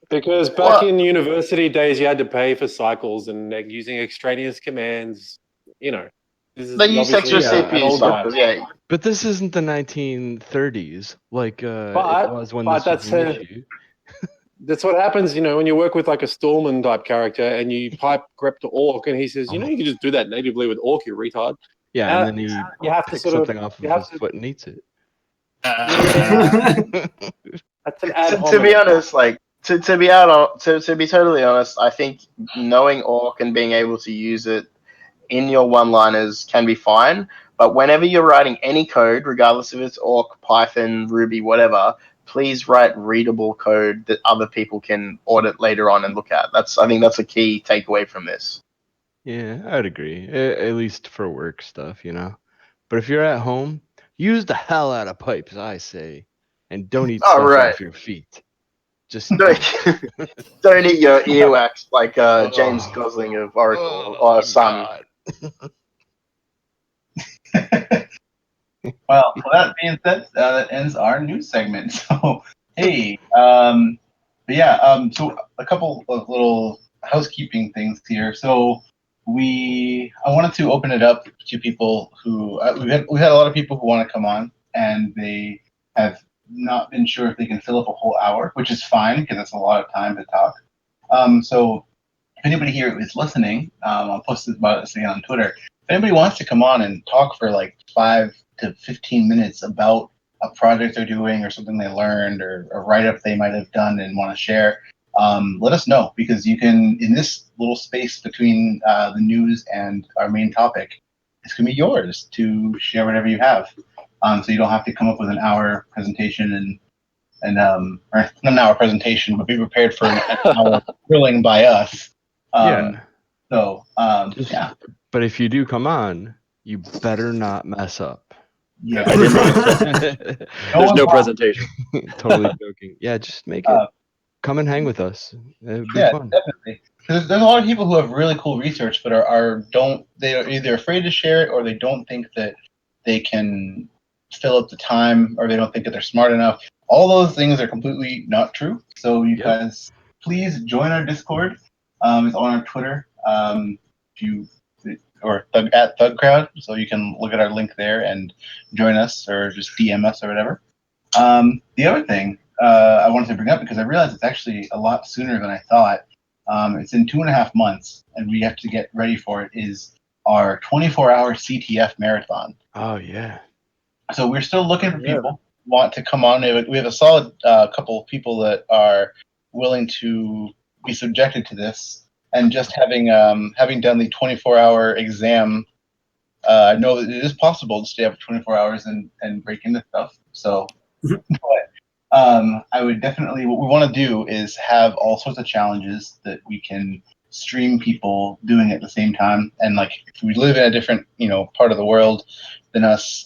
Because back in university days, you had to pay for cycles and using extraneous commands. This is they use extra CPU cycles, yeah. But this isn't the 1930s, like it was when this was an issue. That's what happens, when you work with like a Stallman type character and you pipe grep to Orc, and he says, you can just do that natively with Orc, you retard. Yeah, and then he you have to picks sort something of, off of his foot and eats it. That's an ad to be honest, like to be totally honest, I think knowing Orc and being able to use it in your one-liners can be fine. But whenever you're writing any code, regardless if it's Orc, Python, Ruby, whatever, please write readable code that other people can audit later on and look at. I think that's a key takeaway from this. Yeah, I'd agree. At least for work stuff, But if you're at home, use the hell out of pipes, I say, and don't eat stuff off your feet. Just don't eat your earwax like James Gosling of Oracle or Sun. Well, with that being said, that ends our news segment. So, hey, so a couple of little housekeeping things here. So, I wanted to open it up to people who we've had a lot of people who want to come on, and they have not been sure if they can fill up a whole hour, which is fine because that's a lot of time to talk. So, if anybody here is listening, I'll post about this again on Twitter. If anybody wants to come on and talk for like 5 to 15 minutes about a project they're doing or something they learned or a write-up they might have done and want to share, let us know, because you can, in this little space between the news and our main topic, it's going to be yours to share whatever you have. So you don't have to come up with an hour presentation or not an hour presentation, but be prepared for an hour grilling by us. So, But if you do come on, you better not mess up. Yeah. There's no presentation. Totally joking. Yeah, just make it. Come and hang with us. It'd be fun. Definitely. There's a lot of people who have really cool research, but they're either afraid to share it, or they don't think that they can fill up the time, or they don't think that they're smart enough. All those things are completely not true. So you guys, please join our Discord. It's on our Twitter. At Thugcrowd, so you can look at our link there and join us, or just DM us or whatever. The other thing I wanted to bring up, because I realized it's actually a lot sooner than I thought. It's in 2.5 months, and we have to get ready for it. Is our 24-hour CTF marathon. Oh yeah. So we're still looking for people who want to come on. We have a solid couple of people that are willing to be subjected to this. And just having done the 24-hour exam, I know that it is possible to stay up for 24 hours and break into stuff. So, but I would definitely, what we want to do is have all sorts of challenges that we can stream people doing at the same time. And like, if we live in a different, part of the world than us,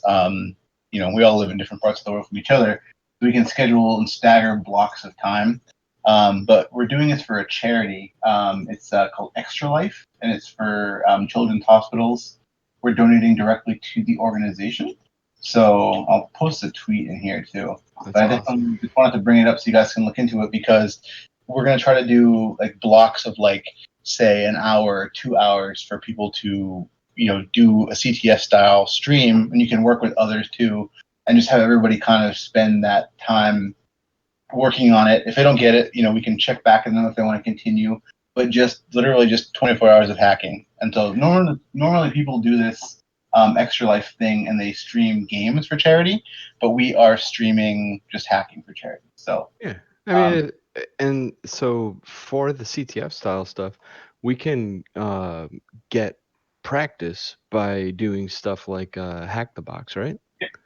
we all live in different parts of the world from each other. We can schedule and stagger blocks of time. But we're doing this for a charity. It's called Extra Life, and it's for children's hospitals. We're donating directly to the organization. So I'll post a tweet in here too. But I definitely just wanted to bring it up so you guys can look into it, because we're going to try to do like blocks of like, say, an hour or 2 hours for people to, do a CTF style stream, and you can work with others too. and just have everybody kind of spend that time working on it. If they don't get it, we can check back and then if they want to continue. But just literally just 24 hours of hacking. And so normally people do this Extra Life thing and they stream games for charity, but we are streaming just hacking for charity. So yeah, I mean, and so for the CTF style stuff, we can get practice by doing stuff like Hack the Box, right?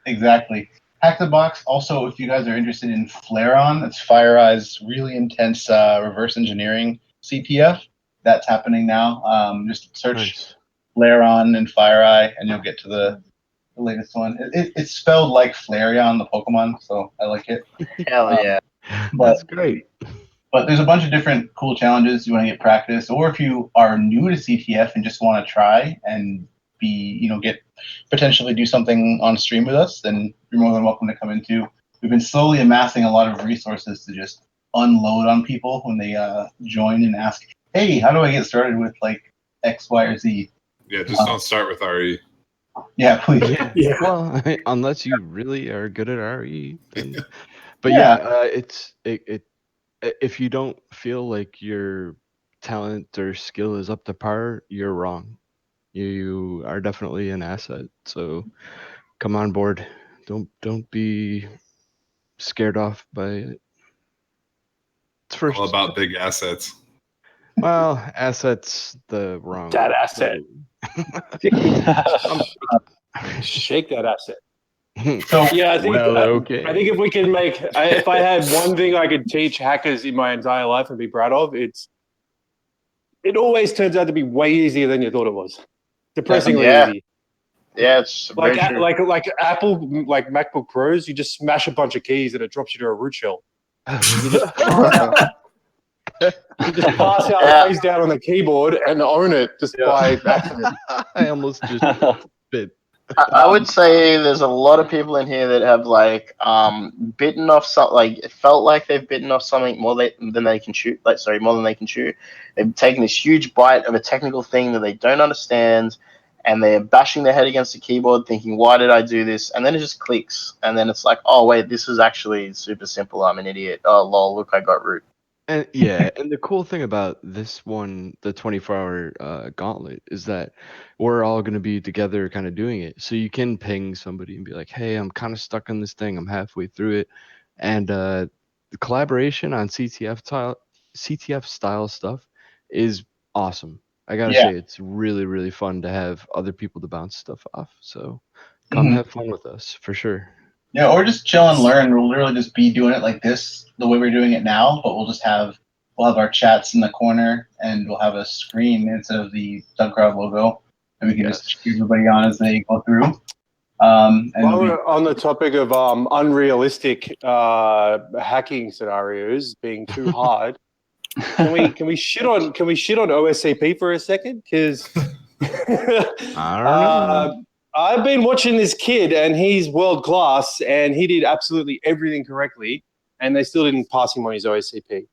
exactly. Hack the Box. Also, if you guys are interested in Flare-On, that's FireEye's really intense reverse engineering CTF. That's happening now. Just search Nice. Flare-On and FireEye, and you'll get to the latest one. It's spelled like Flareon, the Pokemon, so I like it. Hell yeah. That's great. But there's a bunch of different cool challenges you want to get practice, or if you are new to CTF and just want to try and get potentially do something on stream with us, then you're more than welcome to come into. We've been slowly amassing a lot of resources to just unload on people when they join and ask, hey, how do I get started with like X, Y, or Z? Yeah, just don't start with RE. Yeah, please. Yeah. Well, unless you really are good at RE. Then... But Yeah. if you don't feel like your talent or skill is up to par, you're wrong. You are definitely an asset. So come on board. Don't be scared off by it. It's first. All about big assets. Well, assets the wrong. That asset. So- Shake that asset. So Yeah, I think. Well, okay. I think if we can if I had one thing I could teach hackers in my entire life and be proud of, it always turns out to be way easier than you thought it was. Depressingly Yeah. easy. Yeah, it's very true. Like Apple, like MacBook Pros, you just smash a bunch of keys and it drops you to a root shell. You just pass out face down on the keyboard and own it just by accident. I almost just bit. I would say there's a lot of people in here that have bitten off it felt like they've bitten off something more than they can chew. More than they can chew. They've taken this huge bite of a technical thing that they don't understand, and they're bashing their head against the keyboard, thinking, "Why did I do this?" And then it just clicks, and then it's like, "Oh wait, this is actually super simple. I'm an idiot. Oh lol, look, I got root." And and the cool thing about this one, the 24-hour gauntlet, is that we're all going to be together kind of doing it. So you can ping somebody and be like, hey, I'm kind of stuck on this thing. I'm halfway through it. And the collaboration on CTF style stuff is awesome. I got to say, it's really, really fun to have other people to bounce stuff off. So come have fun with us for sure. Yeah, or just chill and learn. We'll literally just be doing it like this, the way we're doing it now, but we'll have our chats in the corner, and we'll have a screen instead of the Thugcrowd logo, and we can just cheer everybody on as they go through. While we're on the topic of unrealistic hacking scenarios being too hard, can we shit on OSCP for a second? Because I don't know. I've been watching this kid, and he's world class, and he did absolutely everything correctly, and they still didn't pass him on his OSCP.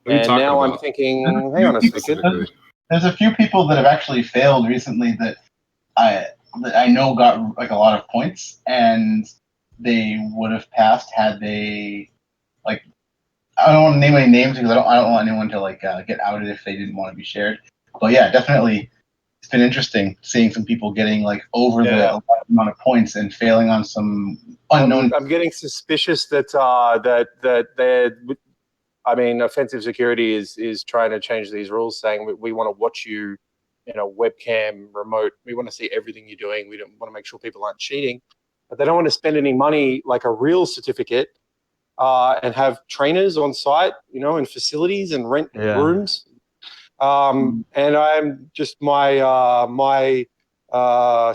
And now I'm thinking, hang on a second. There's a few people that have actually failed recently that I know got like a lot of points, and they would have passed had they I don't want to name any names because I don't want anyone to get outed if they didn't want to be shared. But yeah, definitely. It's been interesting seeing some people getting over the amount of points and failing on some unknown. I'm getting suspicious that offensive security is trying to change these rules, saying we want to watch you in a webcam remote. We want to see everything you're doing. We don't want to make sure people aren't cheating, but they don't want to spend any money like a real certificate and have trainers on site, in facilities and rent rooms. And I'm just my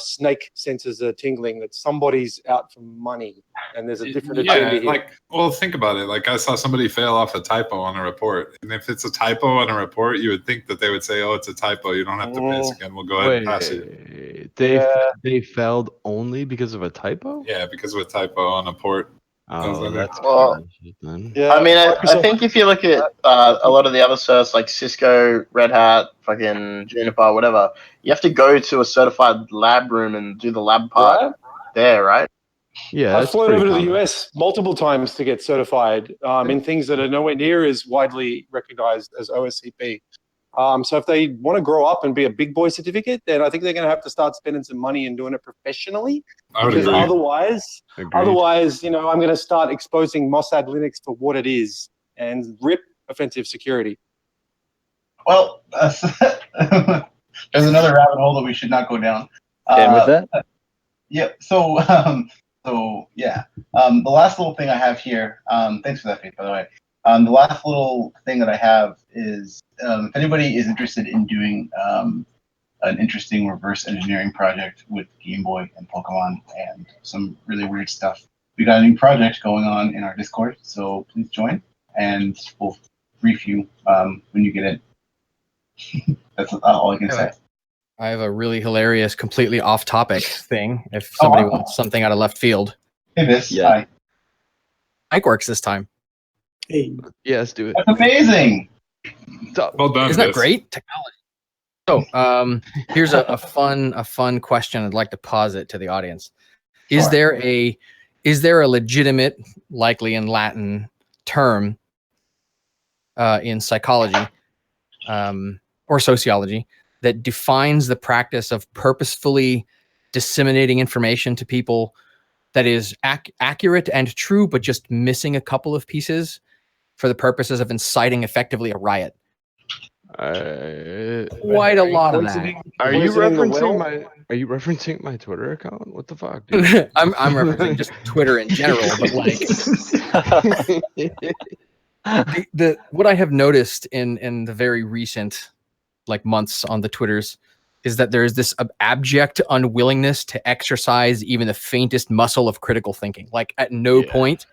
snake senses are tingling that somebody's out for money, and there's a different agenda here. Think about it. I saw somebody fail off a typo on a report, and if it's a typo on a report, you would think that they would say, "Oh, it's a typo. You don't have to pay us again. We'll go ahead and pass it." They failed only because of a typo? Yeah, because of a typo on a port. Oh, that's then. Yeah, I mean, I think if you look at a lot of the other certs like Cisco, Red Hat, fucking Juniper, whatever, you have to go to a certified lab room and do the lab part there, right? Yeah, I've that's flown pretty over to the common. US multiple times to get certified in things that are nowhere near as widely recognized as OSCP. So if they want to grow up and be a big boy certificate, then I think they're going to have to start spending some money and doing it professionally. I would Because agree. otherwise, I'm going to start exposing Mossad Linux for what it is and rip offensive security. Well, there's another rabbit hole that we should not go down. And with that, Yeah. So, the last little thing I have here. Thanks for that, Faith, by the way. The last little thing that I have is if anybody is interested in doing an interesting reverse engineering project with Game Boy and Pokemon and some really weird stuff, we got a new project going on in our Discord. So please join, and we'll brief you when you get in. That's all I can say. I have a really hilarious, completely off-topic thing. If somebody wants something out of left field, Hey, this. Yeah. Hi. Mike works this time. Hey, Yeah, let's do it. That's amazing. Well done. Isn't that Gus. great? Technology. So, here's a fun question I'd like to posit to the audience. Is Sure. there a legitimate, likely in Latin, term in psychology or sociology that defines the practice of purposefully disseminating information to people that is accurate and true, but just missing a couple of pieces for the purposes of inciting effectively a riot? Quite a lot of that. Are you Poisoning the well? referencing my Twitter account? What the fuck, dude? I'm referencing just Twitter in general, but like the what I have noticed in the very recent like months on the Twitters is that there is this abject unwillingness to exercise even the faintest muscle of critical thinking. Like at no point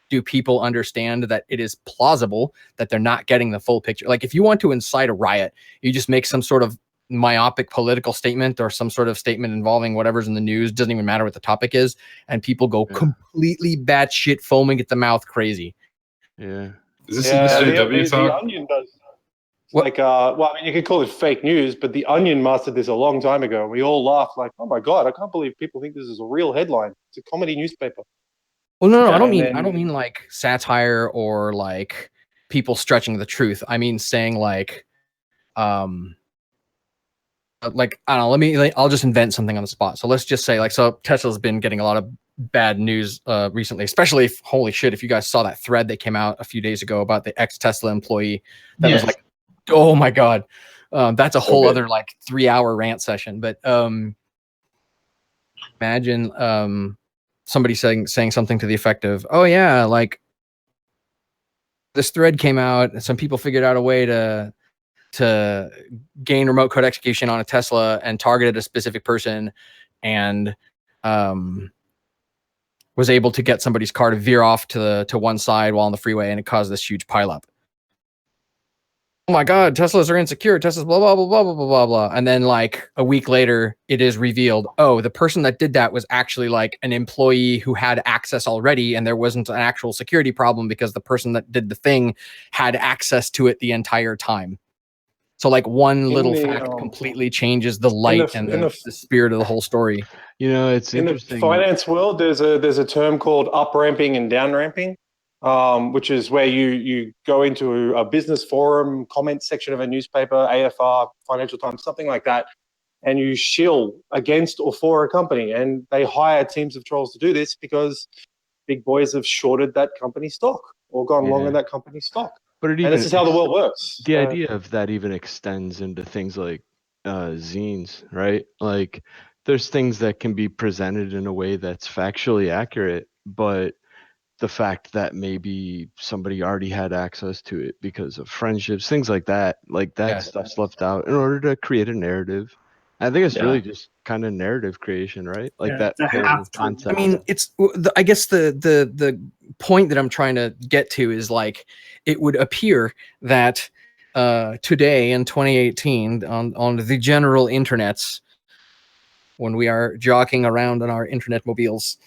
do people understand that it is plausible that they're not getting the full picture. Like if you want to incite a riot, you just make some sort of myopic political statement or some sort of statement involving whatever's in the news. Doesn't even matter what the topic is. And people go completely batshit, foaming at the mouth crazy. Yeah. Is this some SJW the talk? Onion does. What? Like, you could call it fake news, but the Onion mastered this a long time ago. We all laughed like, "Oh my god, I can't believe people think this is a real headline. It's a comedy newspaper." Well, no, I don't And mean like satire or like people stretching the truth. I mean saying like I don't know, I'll just invent something on the spot. So let's just say so Tesla's been getting a lot of bad news recently, especially holy shit, if you guys saw that thread that came out a few days ago about the ex-Tesla employee that was like, oh my god, that's a whole other like 3-hour rant session. But imagine somebody saying something to the effect of, oh yeah, like this thread came out and some people figured out a way to gain remote code execution on a Tesla and targeted a specific person and was able to get somebody's car to veer off to one side while on the freeway, and it caused this huge pileup. Oh my god, Teslas are insecure. Teslas blah blah blah blah blah blah blah. And then like a week later, it is revealed, oh, the person that did that was actually like an employee who had access already, and there wasn't an actual security problem because the person that did the thing had access to it the entire time. So like one little fact completely changes the light and the spirit of the whole story. You know, it's interesting. In the finance world, there's a term called up ramping and down ramping. Which is where you go into a business forum, comment section of a newspaper, AFR, Financial Times, something like that, and you shill against or for a company. And they hire teams of trolls to do this because big boys have shorted that company's stock or gone long in that company's stock. But and this is how the world works. The idea of that even extends into things like zines, right? Like there's things that can be presented in a way that's factually accurate, but the fact that maybe somebody already had access to it because of friendships, things like that stuff's left out in order to create a narrative. I think it's really just kind of narrative creation, right? Like that whole concept. I mean, it's I guess the point that I'm trying to get to is like it would appear that today in 2018 on the general internets, when we are jogging around on our internet mobiles,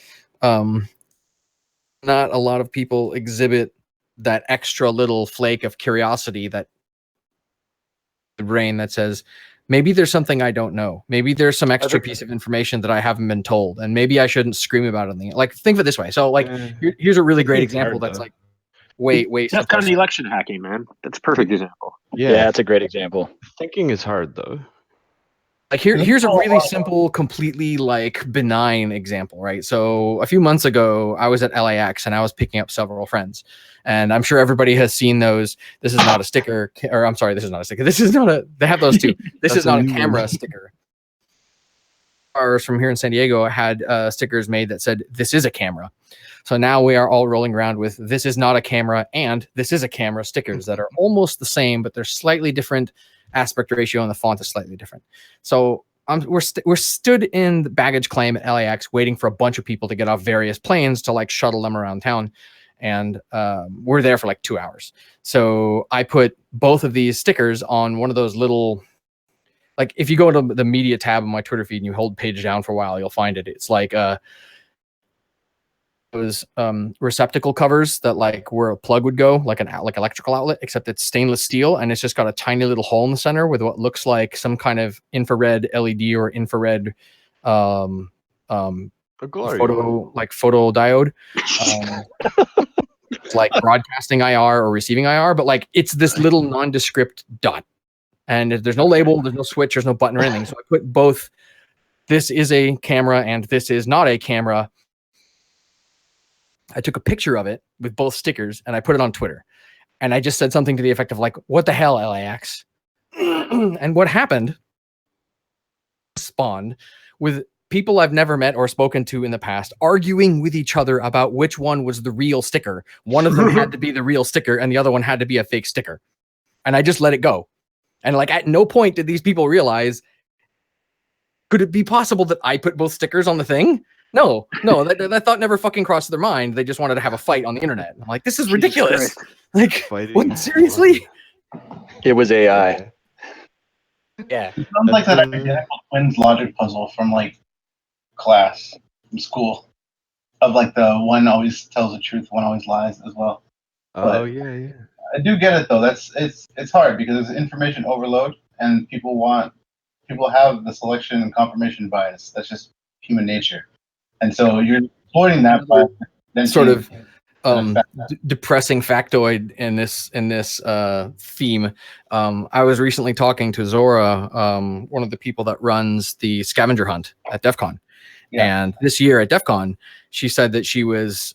not a lot of people exhibit that extra little flake of curiosity that the brain that says maybe there's something I don't know. Maybe there's some extra piece of information that I haven't been told, and maybe I shouldn't scream about it. Like, think of it this way. So, like, here's a really great example that's like way That's kind of the election hacking, man. That's a perfect example. Yeah, that's a great example. Thinking is hard, though. Like here's a really simple, completely like benign example, right? So a few months ago, I was at LAX and I was picking up several friends, and I'm sure everybody has seen those. This is not a sticker, or I'm sorry, this is not a sticker. This is not a. They have those too. This is not a camera sticker. Ours from here in San Diego had stickers made that said "This is a camera." So now we are all rolling around with "This is not a camera" and "This is a camera" stickers that are almost the same, but they're slightly different. Aspect ratio and the font is slightly different. So we're stood in the baggage claim at LAX waiting for a bunch of people to get off various planes to like shuttle them around town. And we're there for like 2 hours. So I put both of these stickers on one of those little, like if you go to the media tab on my Twitter feed and you hold the page down for a while, you'll find it. It's like those receptacle covers that like where a plug would go, like like electrical outlet, except it's stainless steel and it's just got a tiny little hole in the center with what looks like some kind of infrared LED or infrared photo diode, like broadcasting IR or receiving IR, but like it's this little nondescript dot, and there's no label, there's no switch, there's no button or anything. So I put both "This is a camera" and "This is not a camera." I took a picture of it with both stickers and I put it on Twitter. And I just said something to the effect of like, "What the hell, LAX?" And what happened spawned with people I've never met or spoken to in the past arguing with each other about which one was the real sticker. One of them had to be the real sticker and the other one had to be a fake sticker. And I just let it go. And like at no point did these people realize, could it be possible that I put both stickers on the thing? No, that thought never fucking crossed their mind. They just wanted to have a fight on the internet. I'm like, this is ridiculous. Like, what? Seriously? It was AI. Yeah. It sounds like that identical twins logic puzzle from like class, from school, of like the one always tells the truth, one always lies as well. Oh yeah. I do get it though. It's hard because there's information overload and people have the selection and confirmation bias. That's just human nature. And so you're exploiting that by then sort of depressing factoid in this theme. I was recently talking to Zora, one of the people that runs the scavenger hunt at DEF CON. Yeah. And this year at DEF CON, she said that she was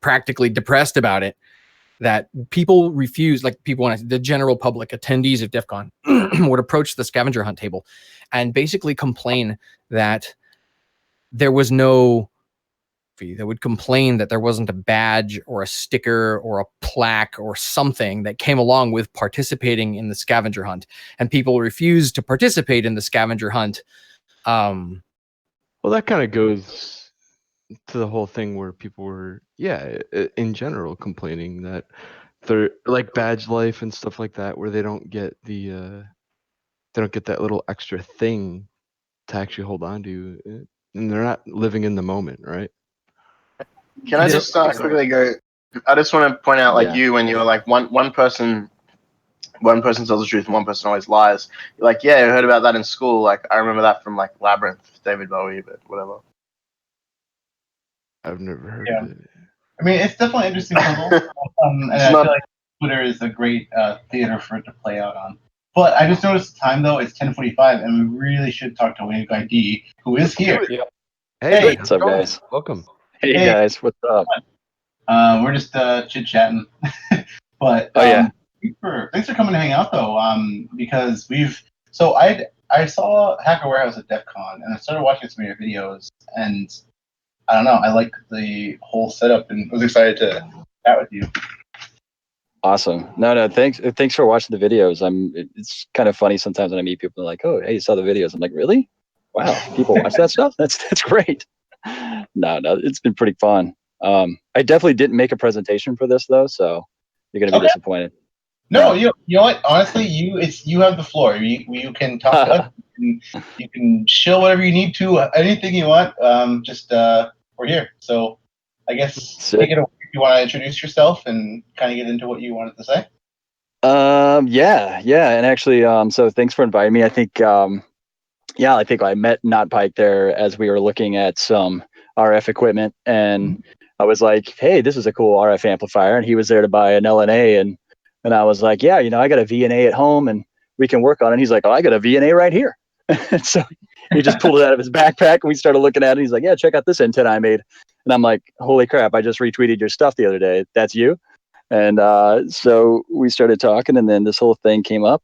practically depressed about it, that people refuse, like people, the general public, attendees of DEF CON would approach the scavenger hunt table and basically complain that there was no fee. They would complain that there wasn't a badge or a sticker or a plaque or something that came along with participating in the scavenger hunt. And people refused to participate in the scavenger hunt. Well, that kind of goes to the whole thing where people were, in general, complaining that they're like badge life and stuff like that, where they don't get that little extra thing to actually hold on to. And they're not living in the moment, right? Can I just quickly go? I just want to point out, like you, when you were like one person tells the truth and one person always lies. You're like, yeah, I heard about that in school. Like I remember that from like Labyrinth, David Bowie, but whatever. I've never heard of it. I mean, it's definitely an interesting puzzle, and I feel like Twitter is a great theater for it to play out on. But I just noticed the time, though, it's 10:45, and we really should talk to waveguyd D, who is here. Yep. Hey, what's up, guys? Welcome. Hey, guys, what's up? We're just chit-chatting. But thanks for coming to hang out, though, because I saw Hacker Warehouse at DEF CON, and I started watching some of your videos, and I don't know, I like the whole setup, and was excited to chat with you. Awesome. No, thanks for watching the videos. It's kind of funny sometimes when I meet people, they're like, "Oh, hey, you saw the videos." I'm like, "Really? Wow, people watch that stuff? That's great." No, it's been pretty fun. I definitely didn't make a presentation for this though, so you're gonna be disappointed. No, you know what? Honestly, you have the floor. You can talk to us. You can shill whatever you need to, anything you want. We're here. So I guess take it away if you want to introduce yourself and kind of get into what you wanted to say. Yeah, and actually, so thanks for inviting me. I think, I think I met Not Pike there as we were looking at some RF equipment, and I was like, "Hey, this is a cool RF amplifier," and he was there to buy an LNA, and I was like, "Yeah, I got a VNA at home, and we can work on it." And he's like, "Oh, I got a VNA right here," and so he just pulled it out of his backpack, and we started looking at it. He's like, "Yeah, check out this antenna I made," and I'm like, "Holy crap! I just retweeted your stuff the other day. That's you." And so we started talking, and then this whole thing came up.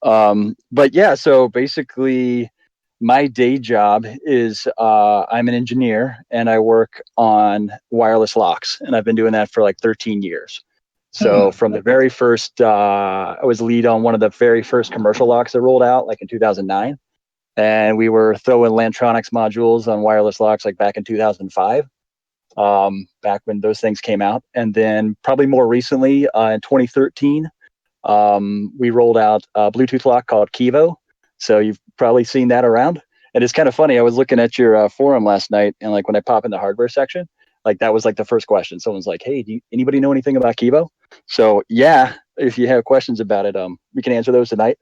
But yeah, so basically, my day job is I'm an engineer, and I work on wireless locks, and I've been doing that for like 13 years. So from the very first, I was lead on one of the very first commercial locks that rolled out, like in 2009, and we were throwing Lantronix modules on wireless locks like back in 2005. Back when those things came out. And then probably more recently, in 2013, we rolled out a Bluetooth lock called Kivo. So you've probably seen that around. And it's kind of funny. I was looking at your forum last night, and like when I pop in the hardware section, like that was like the first question. Someone's like, "Hey, anybody know anything about Kivo?" So yeah, if you have questions about it, we can answer those tonight.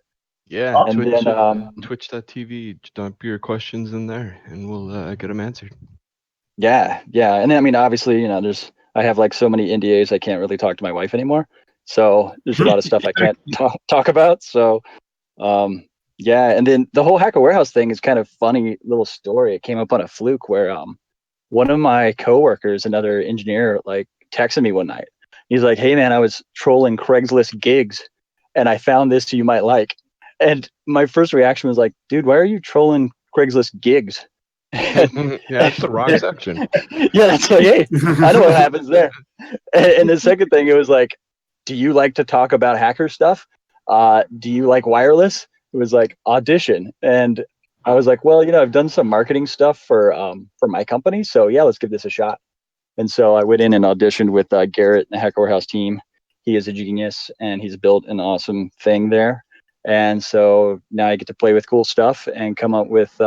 Yeah, And then Twitch.tv. Dump your questions in there, and we'll get them answered. Yeah. And then, I mean, obviously, I have like so many NDAs, I can't really talk to my wife anymore. So there's a lot of stuff I can't talk about. So, yeah. And then the whole Hacker Warehouse thing is kind of funny little story. It came up on a fluke where, one of my coworkers, another engineer, like texted me one night. He's like, "Hey man, I was trolling Craigslist gigs and I found this you might like." And my first reaction was like, "Dude, why are you trolling Craigslist gigs?" Yeah, that's the wrong section. Yeah, it's like, hey, I know what happens there. And the second thing, it was like, "Do you like to talk about hacker stuff? Do you like wireless?" It was like audition, and I was like, "Well, I've done some marketing stuff for my company, so yeah, let's give this a shot." And so I went in and auditioned with Garrett and the Hacker Warehouse team. He is a genius, and he's built an awesome thing there. And so now I get to play with cool stuff and come up with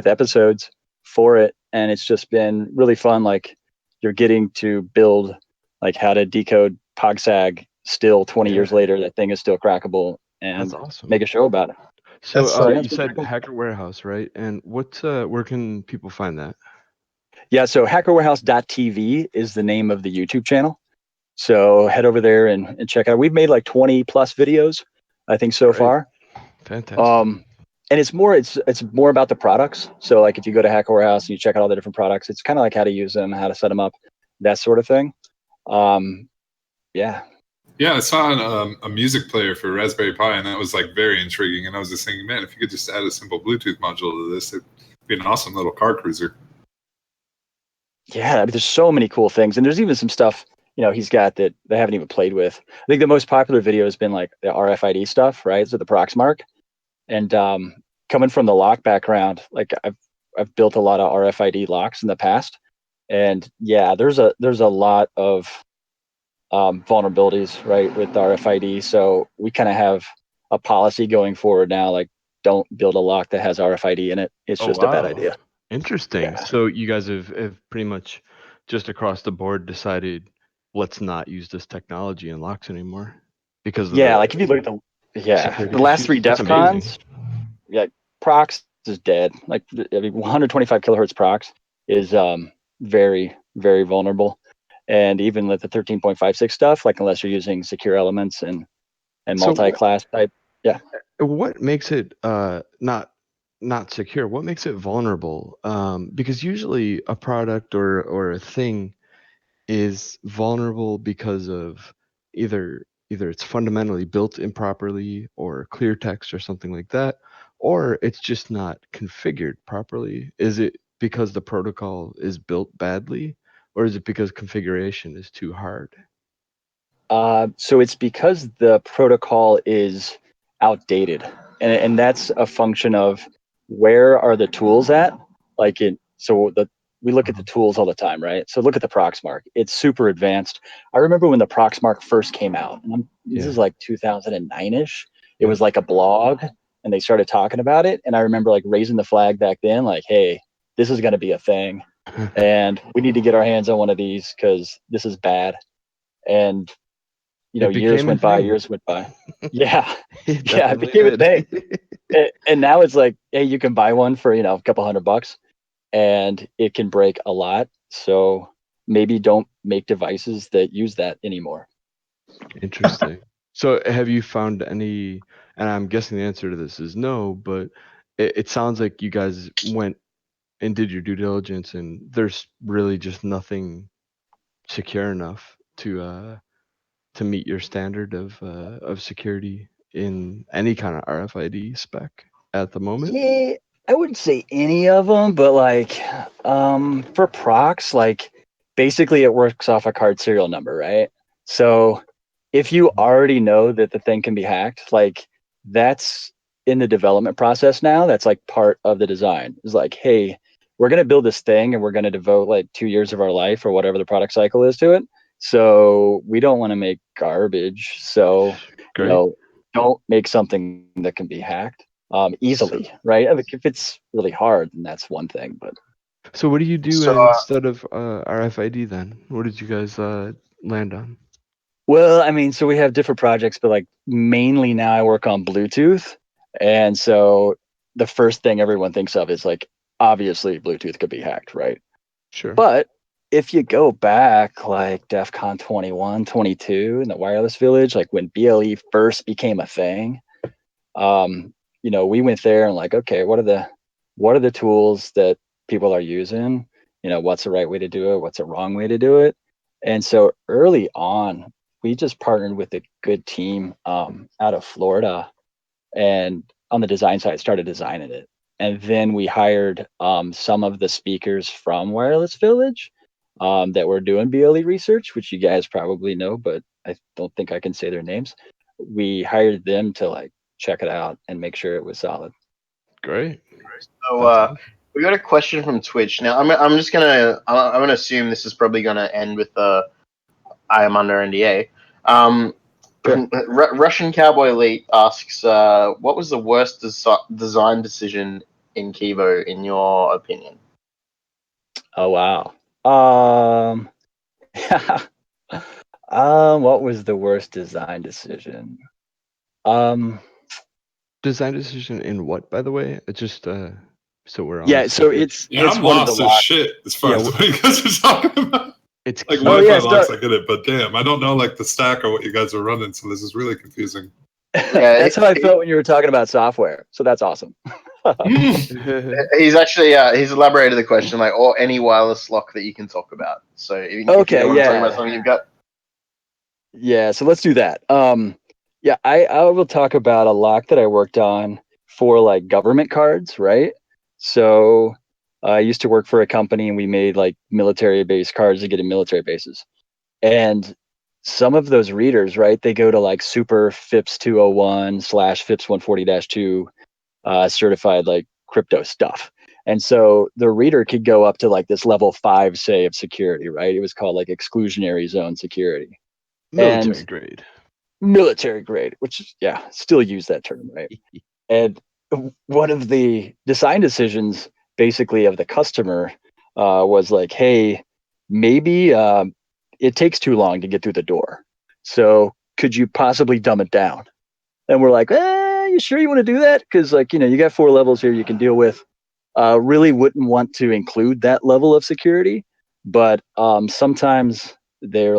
episodes for it, and it's just been really fun. Like you're getting to build like how to decode PogSag still 20 years later. That thing is still crackable, and That's awesome. make a show about it. So you said Hacker Warehouse, right? And where can people find that? Yeah, so hackerwarehouse.tv is the name of the YouTube channel. So head over there and check out. We've made like 20 plus videos, I think, so far. Fantastic. And it's more about the products. So like if you go to Hacker Warehouse and you check out all the different products, it's kind of like how to use them, how to set them up, that sort of thing. Yeah. Yeah, I saw a music player for Raspberry Pi, and that was like very intriguing. And I was just thinking, man, if you could just add a simple Bluetooth module to this, it'd be an awesome little car cruiser. Yeah, I mean, there's so many cool things, and there's even some stuff he's got that they haven't even played with. I think the most popular video has been like the RFID stuff, right? So the Proxmark. And coming from the lock background, like I've built a lot of RFID locks in the past, and yeah, there's a lot of vulnerabilities, right, with RFID. So we kind of have a policy going forward now, like don't build a lock that has RFID in it. It's just a bad idea. Interesting. Yeah. So you guys have pretty much just across the board decided let's not use this technology in locks anymore because of like if you look at the last three DEF CONs, Prox is dead. Like 125 kilohertz Prox is very, very vulnerable. And even with the 13.56 stuff, like unless you're using secure elements and multi-class type. Yeah. What makes it not secure? What makes it vulnerable? Because usually a product or a thing is vulnerable because of either it's fundamentally built improperly or clear text or something like that, or it's just not configured properly. Is it because the protocol is built badly, or is it because configuration is too hard? So it's because the protocol is outdated, and that's a function of where are the tools at. We look at the tools all the time, right? So look at the Proxmark. It's super advanced. I remember when the Proxmark first came out, and this is like 2009-ish. It was like a blog, and they started talking about it. And I remember like raising the flag back then, like, hey, this is going to be a thing, and we need to get our hands on one of these because this is bad. And became a thing. years went by. Yeah. It Yeah, it definitely became a did. thing. And now it's like, hey, you can buy one for, a couple $100 and it can break a lot. So maybe don't make devices that use that anymore. Interesting. So have you found any, and I'm guessing the answer to this is no, but it sounds like you guys went and did your due diligence and there's really just nothing secure enough to meet your standard of security in any kind of RFID spec at the moment. Yeah, I wouldn't say any of them, but for procs, basically it works off a card serial number, right? So if you already know that the thing can be hacked, that's in the development process now. That's part of the design. It's like, hey, we're going to build this thing and we're going to devote 2 years of our life or whatever the product cycle is to it. So we don't want to make garbage. So, Great. don't make something that can be hacked easily, right? I mean, if it's really hard, then that's one thing. But So what do you do So, instead of RFID then? What did you guys land on? well, I mean, so we have different projects, but mainly now I work on Bluetooth, and so the first thing everyone thinks of is obviously Bluetooth could be hacked, right? Sure. But if you go back DEF CON 21, 22 in the wireless village, when BLE first became a thing, we went there and okay, what are the tools that people are using? What's the right way to do it? What's the wrong way to do it? And so early on, we just partnered with a good team out of Florida, and on the design side, started designing it. And then we hired some of the speakers from Wireless Village that were doing BLE research, which you guys probably know, but I don't think I can say their names. We hired them to check it out and make sure it was solid. Great. So we got a question from Twitch. Now I'm just gonna assume this is probably gonna end with I am under NDA. Sure. Russian Cowboy Elite asks, what was the worst design decision in Kivo in your opinion? Oh wow. What was the worst design decision? Design decision in what, by the way? It just so we're on. Yeah, so it's I'm one of lost the as locks. shit as far as what you guys are talking about. It's Wi-Fi locks, I get it, but damn, I don't know the stack or what you guys are running, so this is really confusing. Yeah, That's how I felt when you were talking about software. So that's awesome. He's actually he's elaborated the question or any wireless lock that you can talk about. So if you don't want to talk about something you've got. Yeah, so let's do that. Yeah, I will talk about a lock that I worked on for government cards, right? So I used to work for a company and we made military base cards to get in military bases. And some of those readers, right, they go to super FIPS 201 / FIPS 140-2 certified crypto stuff. And so the reader could go up to this level 5, say, of security, right? It was called exclusionary zone security. Military grade, which is, still use that term, right? And one of the design decisions basically of the customer was hey, maybe it takes too long to get through the door. So could you possibly dumb it down? And we're you sure you want to do that? Because you got 4 levels here you can deal with. Really wouldn't want to include that level of security, but sometimes they're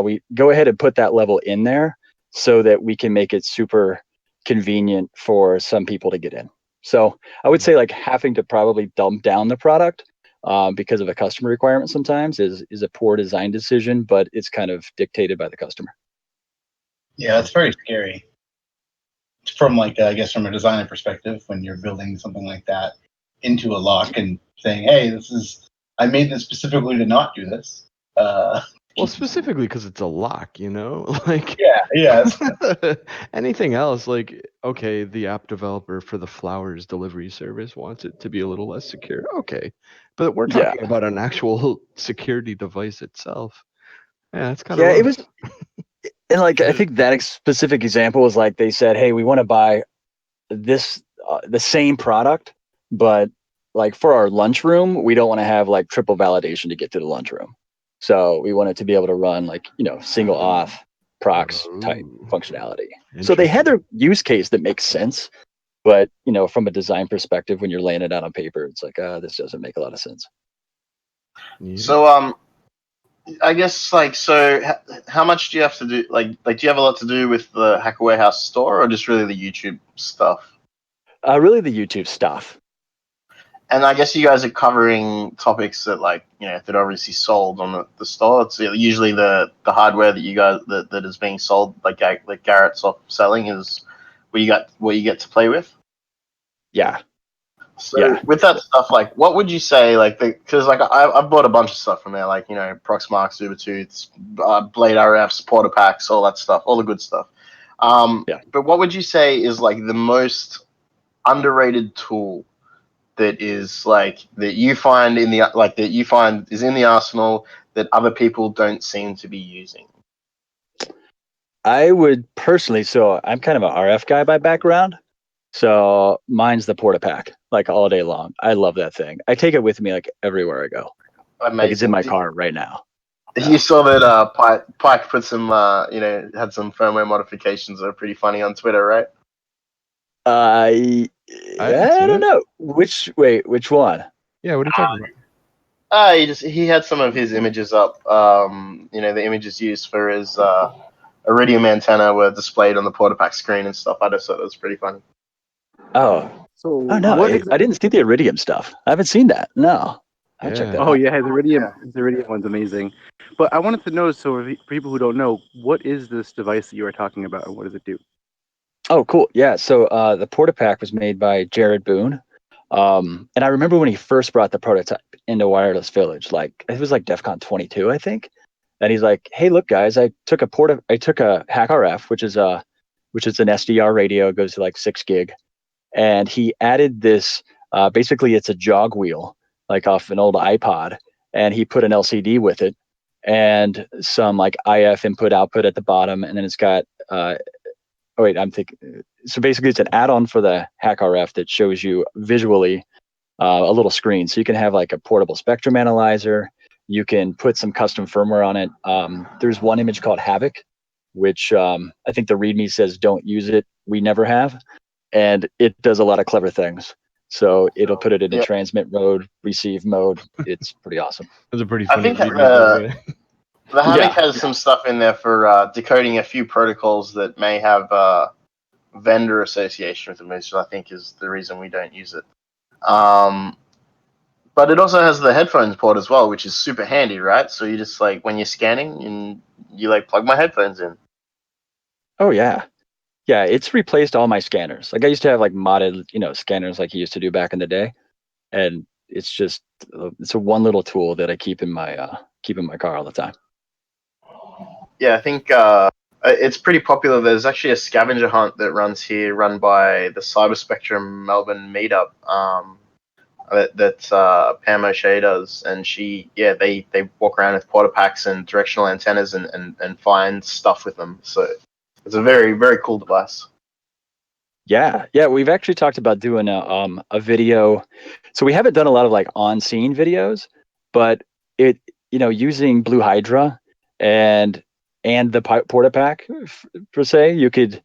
we go ahead and put that level in there so that we can make it super convenient for some people to get in. So I would say having to probably dumb down the product because of a customer requirement sometimes is a poor design decision, but it's kind of dictated by the customer. Yeah, it's very scary. From I guess from a designer perspective, when you're building something like that into a lock and saying, "Hey, I made this specifically to not do this." Well, specifically because it's a lock, Yeah. Anything else, okay, the app developer for the flowers delivery service wants it to be a little less secure. Okay, but we're talking about an actual security device itself. Yeah, it's kind of it was. And I think that specific example was they said, hey, we want to buy this, the same product, but for our lunchroom, we don't want to have triple validation to get to the lunchroom. So we want it to be able to run single auth procs type Ooh. functionality. So they had their use case that makes sense, but from a design perspective, when you're laying it out on paper, it's like, this doesn't make a lot of sense. So I guess how much do you have to do? Like, do you have a lot to do with the Hacker Warehouse store, or just really the YouTube stuff? Really, the YouTube stuff. And I guess you guys are covering topics that, that are obviously sold on the store. It's usually the hardware that you guys that is being sold, like Garrett's selling, is what you get to play with. Yeah. So with that stuff, what would you say, because I've bought a bunch of stuff from there, Proxmarks, Ubertooths, Blade RFs, Porta Packs, all that stuff, all the good stuff. But what would you say is the most underrated tool that is that you find is in the arsenal that other people don't seem to be using? I would personally, so I'm kind of an RF guy by background. So mine's the Porta Pack, all day long. I love that thing. I take it with me everywhere I go. Amazing. It's in my car right now. You saw that Pike put some, had some firmware modifications that are pretty funny on Twitter, right? I don't know. Which one? Yeah, what are you talking about? He had some of his images up. The images used for his Iridium antenna were displayed on the Porta Pack screen and stuff. I just thought it was pretty funny. No, I didn't see the Iridium stuff. I haven't seen that. No, I'll check that out. Oh yeah, the Iridium one's amazing. But I wanted to know, so for people who don't know, what is this device that you are talking about, and what does it do? Oh, cool. Yeah. So the Porta Pack was made by Jared Boone. And I remember when he first brought the prototype into Wireless Village, it was DEF CON 22, I think. And he's like, "Hey, look, guys, I took a Hack RF, which is an SDR radio, goes to 6 gig, and he added this. Basically, it's a jog wheel, off an old iPod, and he put an LCD with it, and some IF input output at the bottom, and then it's got so basically it's an add-on for the Hack RF that shows you visually a little screen. So you can have a portable spectrum analyzer. You can put some custom firmware on it. There's one image called Havoc, which I think the README says don't use it. We never have. And it does a lot of clever things. So it'll put it into transmit mode, receive mode. It's pretty awesome. Those are pretty I funny. think the Havoc has some stuff in there for decoding a few protocols that may have vendor association with them, which I think is the reason we don't use it. But it also has the headphones port as well, which is super handy, right? So you just when you're scanning, and you plug my headphones in. Oh yeah. Yeah, it's replaced all my scanners. I used to have modded, scanners like you used to do back in the day. And it's a one little tool that I keep in my car all the time. Yeah, I think it's pretty popular. There's actually a scavenger hunt that runs here, run by the Cyber Spectrum Melbourne meetup. That Pam O'Shea does, and they walk around with Porta Packs and directional antennas and find stuff with them. So it's a very, very cool device. Yeah, we've actually talked about doing a video. So we haven't done a lot of on scene videos, but using Blue Hydra and the Porta Pack per se, you could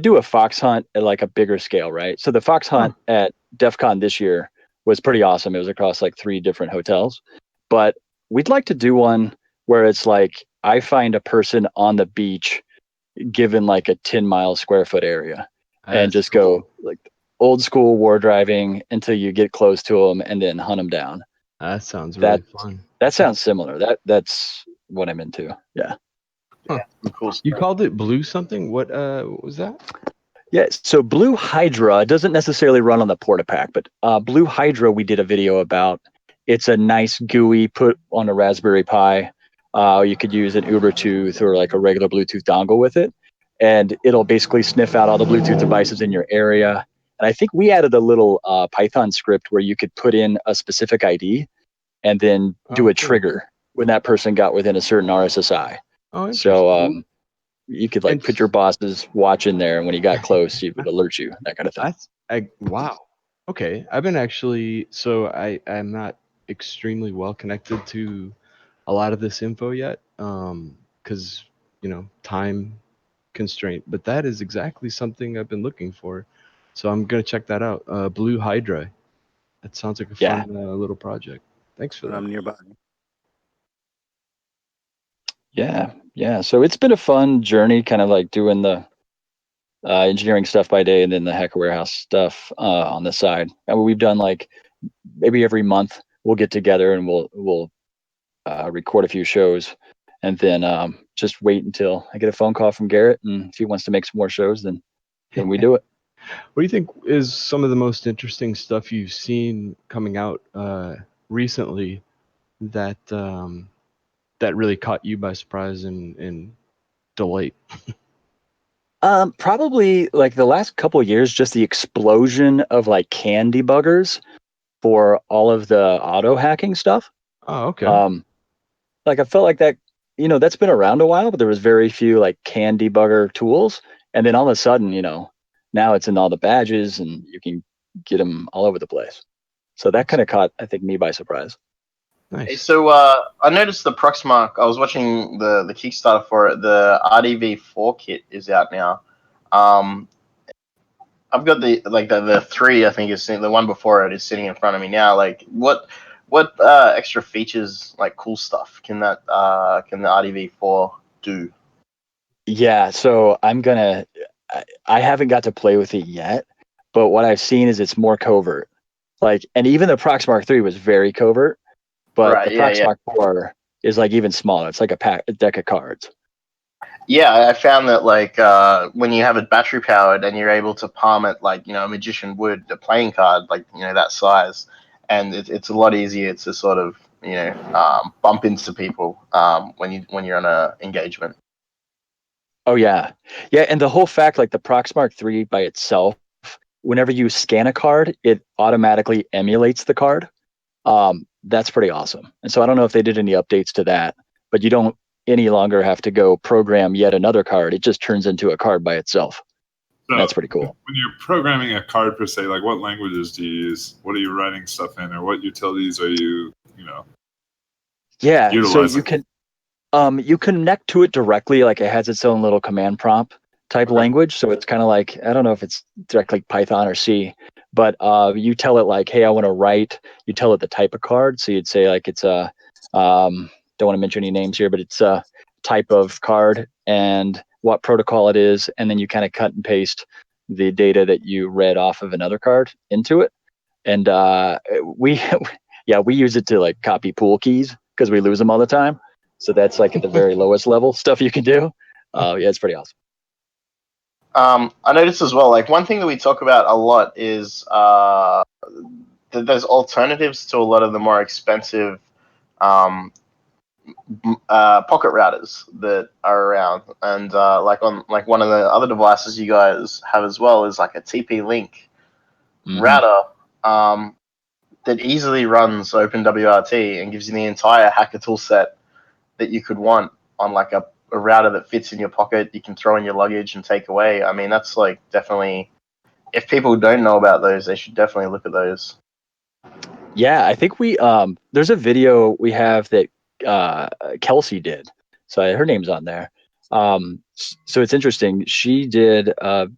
do a fox hunt at a bigger scale, right? So the fox hunt at DEF CON this year was pretty awesome. It was across 3 different hotels, but we'd like to do one where it's I find a person on the beach given a 10-mile square foot area. And just go old school war driving until you get close to them and then hunt them down. That sounds really fun. That sounds similar. That's what I'm into. Yeah. Huh. Cool. You called it Blue something? What was that? Yeah. So Blue Hydra doesn't necessarily run on the Porta Pack, but Blue Hydra we did a video about. It's a nice GUI put on a Raspberry Pi. You could use an Ubertooth or a regular Bluetooth dongle with it. And it'll basically sniff out all the Bluetooth devices in your area. And I think we added a little Python script where you could put in a specific ID and then do a trigger when that person got within a certain RSSI. So you could put your boss's watch in there, and when he got close, he would alert you, that kind of thing. Wow. Okay. I've been I'm not extremely well connected to a lot of this info yet. Because time constraint. But that is exactly something I've been looking for. So I'm gonna check that out. Blue Hydra. That sounds like a Yeah. fun little project. Thanks for that. I'm nearby. Yeah. So it's been a fun journey, kind of like doing the engineering stuff by day and then the Hacker Warehouse stuff on the side. And we've done like maybe every month we'll get together and we'll record a few shows, and then just wait until I get a phone call from Garrett, and if he wants to make some more shows, then we do it. What do you think is some of the most interesting stuff you've seen coming out recently that that really caught you by surprise and delight? Probably like the last couple of years, just the explosion of like CAN debuggers for all of the auto hacking stuff. Oh, okay. Like I felt like that, that's been around a while, but there was very few like CAN debugger tools. And then all of a sudden, now it's in all the badges and you can get them all over the place. So that kind of caught, I think, me by surprise. Nice. Hey, so I noticed the Proxmark. I was watching the Kickstarter for it. The RDV4 kit is out now. I've got the 3. I think is the one before it is sitting in front of me now. Like what extra features, like cool stuff, can the RDV4 do? Yeah, so I haven't got to play with it yet, but what I've seen is it's more covert. Like, and even the Proxmark 3 was very covert, but Right, the yeah, Proxmark 4 is like even smaller. It's like a deck of cards. Yeah, I found that like when you have it battery powered and you're able to palm it like a magician would a playing card, like that size, and it's a lot easier to sort of bump into people when you're on a engagement. Oh yeah, and the whole fact, like the Proxmark 3 by itself, whenever you scan a card, it automatically emulates the card. That's pretty awesome. And so I don't know if they did any updates to that, but you don't any longer have to go program yet another card. It just turns into a card by itself. So that's pretty cool. When you're programming a card per se, like what languages do you use? What are you writing stuff in, or what utilities are you Yeah, utilizing? So you connect to it directly, like it has its own little command prompt type language. So it's kind of like, I don't know if it's directly Python or C, but you tell it like, hey, I want to write. You tell it the type of card. So you'd say like it's a don't want to mention any names here, but it's a type of card and what protocol it is, and then you kind of cut and paste the data that you read off of another card into it. And we use it to like copy pool keys because we lose them all the time. So that's like at the very lowest level stuff you can do. Yeah, it's pretty awesome. I noticed as well, like one thing that we talk about a lot is that there's alternatives to a lot of the more expensive pocket routers that are around, and like on like one of the other devices you guys have as well is like a TP-Link router that easily runs OpenWRT and gives you the entire hacker tool set that you could want on like a router that fits in your pocket. You can throw in your luggage and take away. I mean, that's like definitely, if people don't know about those, they should definitely look at those. Yeah, I think we there's a video we have that Kelsey did. So her name's on there. So it's interesting. She did a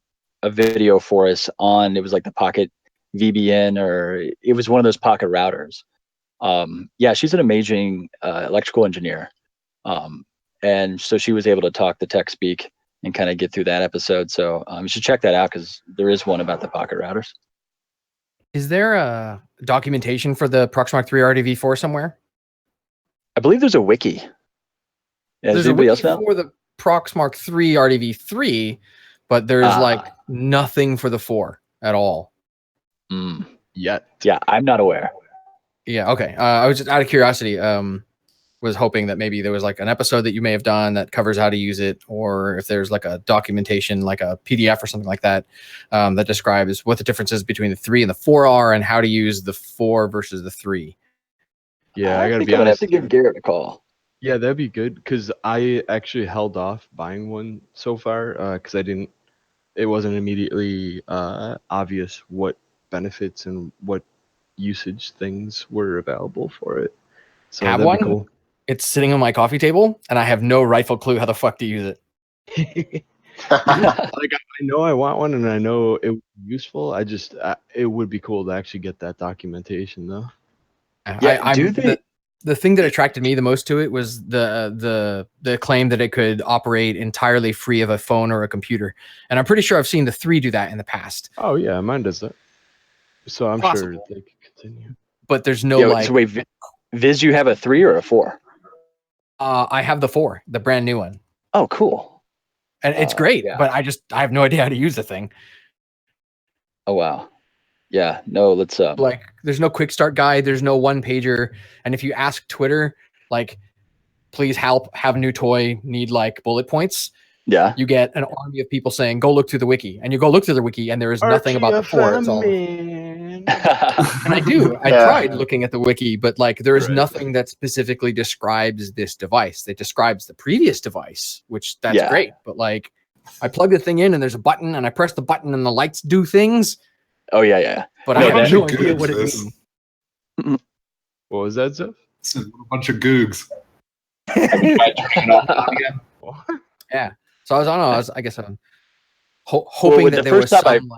video for us on, it was like the Pocket VBN, or it was one of those pocket routers. Yeah, she's an amazing electrical engineer. And so she was able to talk the tech speak and kind of get through that episode. So you should check that out because there is one about the pocket routers. Is there a documentation for the Proxmark 3 RDV4 somewhere? I believe there's a wiki. Yeah, there's a wiki for the Proxmark 3 RDV3, but there's like nothing for the 4 at all. Yet. Yeah, I'm not aware. Yeah, okay. I was just out of curiosity. Was hoping that maybe there was like an episode that you may have done that covers how to use it, or if there's like a documentation, like a PDF or something like that, that describes what the differences between the 3 and the 4 are and how to use the 4 versus the 3. Yeah, I gotta be honest. I'm gonna have to give Garrett a call. Yeah, that'd be good because I actually held off buying one so far because it wasn't immediately obvious what benefits and what usage things were available for it. So have that'd one? be cool. It's sitting on my coffee table, and I have no rightful clue how the fuck to use it. Like I know I want one, and I know it would be useful. It would be cool to actually get that documentation, though. The thing that attracted me the most to it was the claim that it could operate entirely free of a phone or a computer, and I'm pretty sure I've seen the 3 do that in the past. Oh yeah, mine does that. So I'm sure they can continue. But there's no So wait, Viz, you have a 3 or a 4? I have the 4, the brand new one. Oh, cool. And it's great, but I have no idea how to use the thing. Oh wow. Yeah, no, let's like there's no quick start guide, there's no one pager, and if you ask Twitter like please help, have a new toy, need like bullet points, you get an army of people saying go look through the wiki, and you go look through the wiki and there is nothing about the 4. It's all and I tried looking at the wiki, but like there is nothing that specifically describes this device. It describes the previous device, which that's great, but like I plug the thing in and there's a button and I press the button and the lights do things. Oh yeah. But I have no idea what it means. What was that, Zeph? It's a bunch of googs. Yeah. So I was hoping that there was some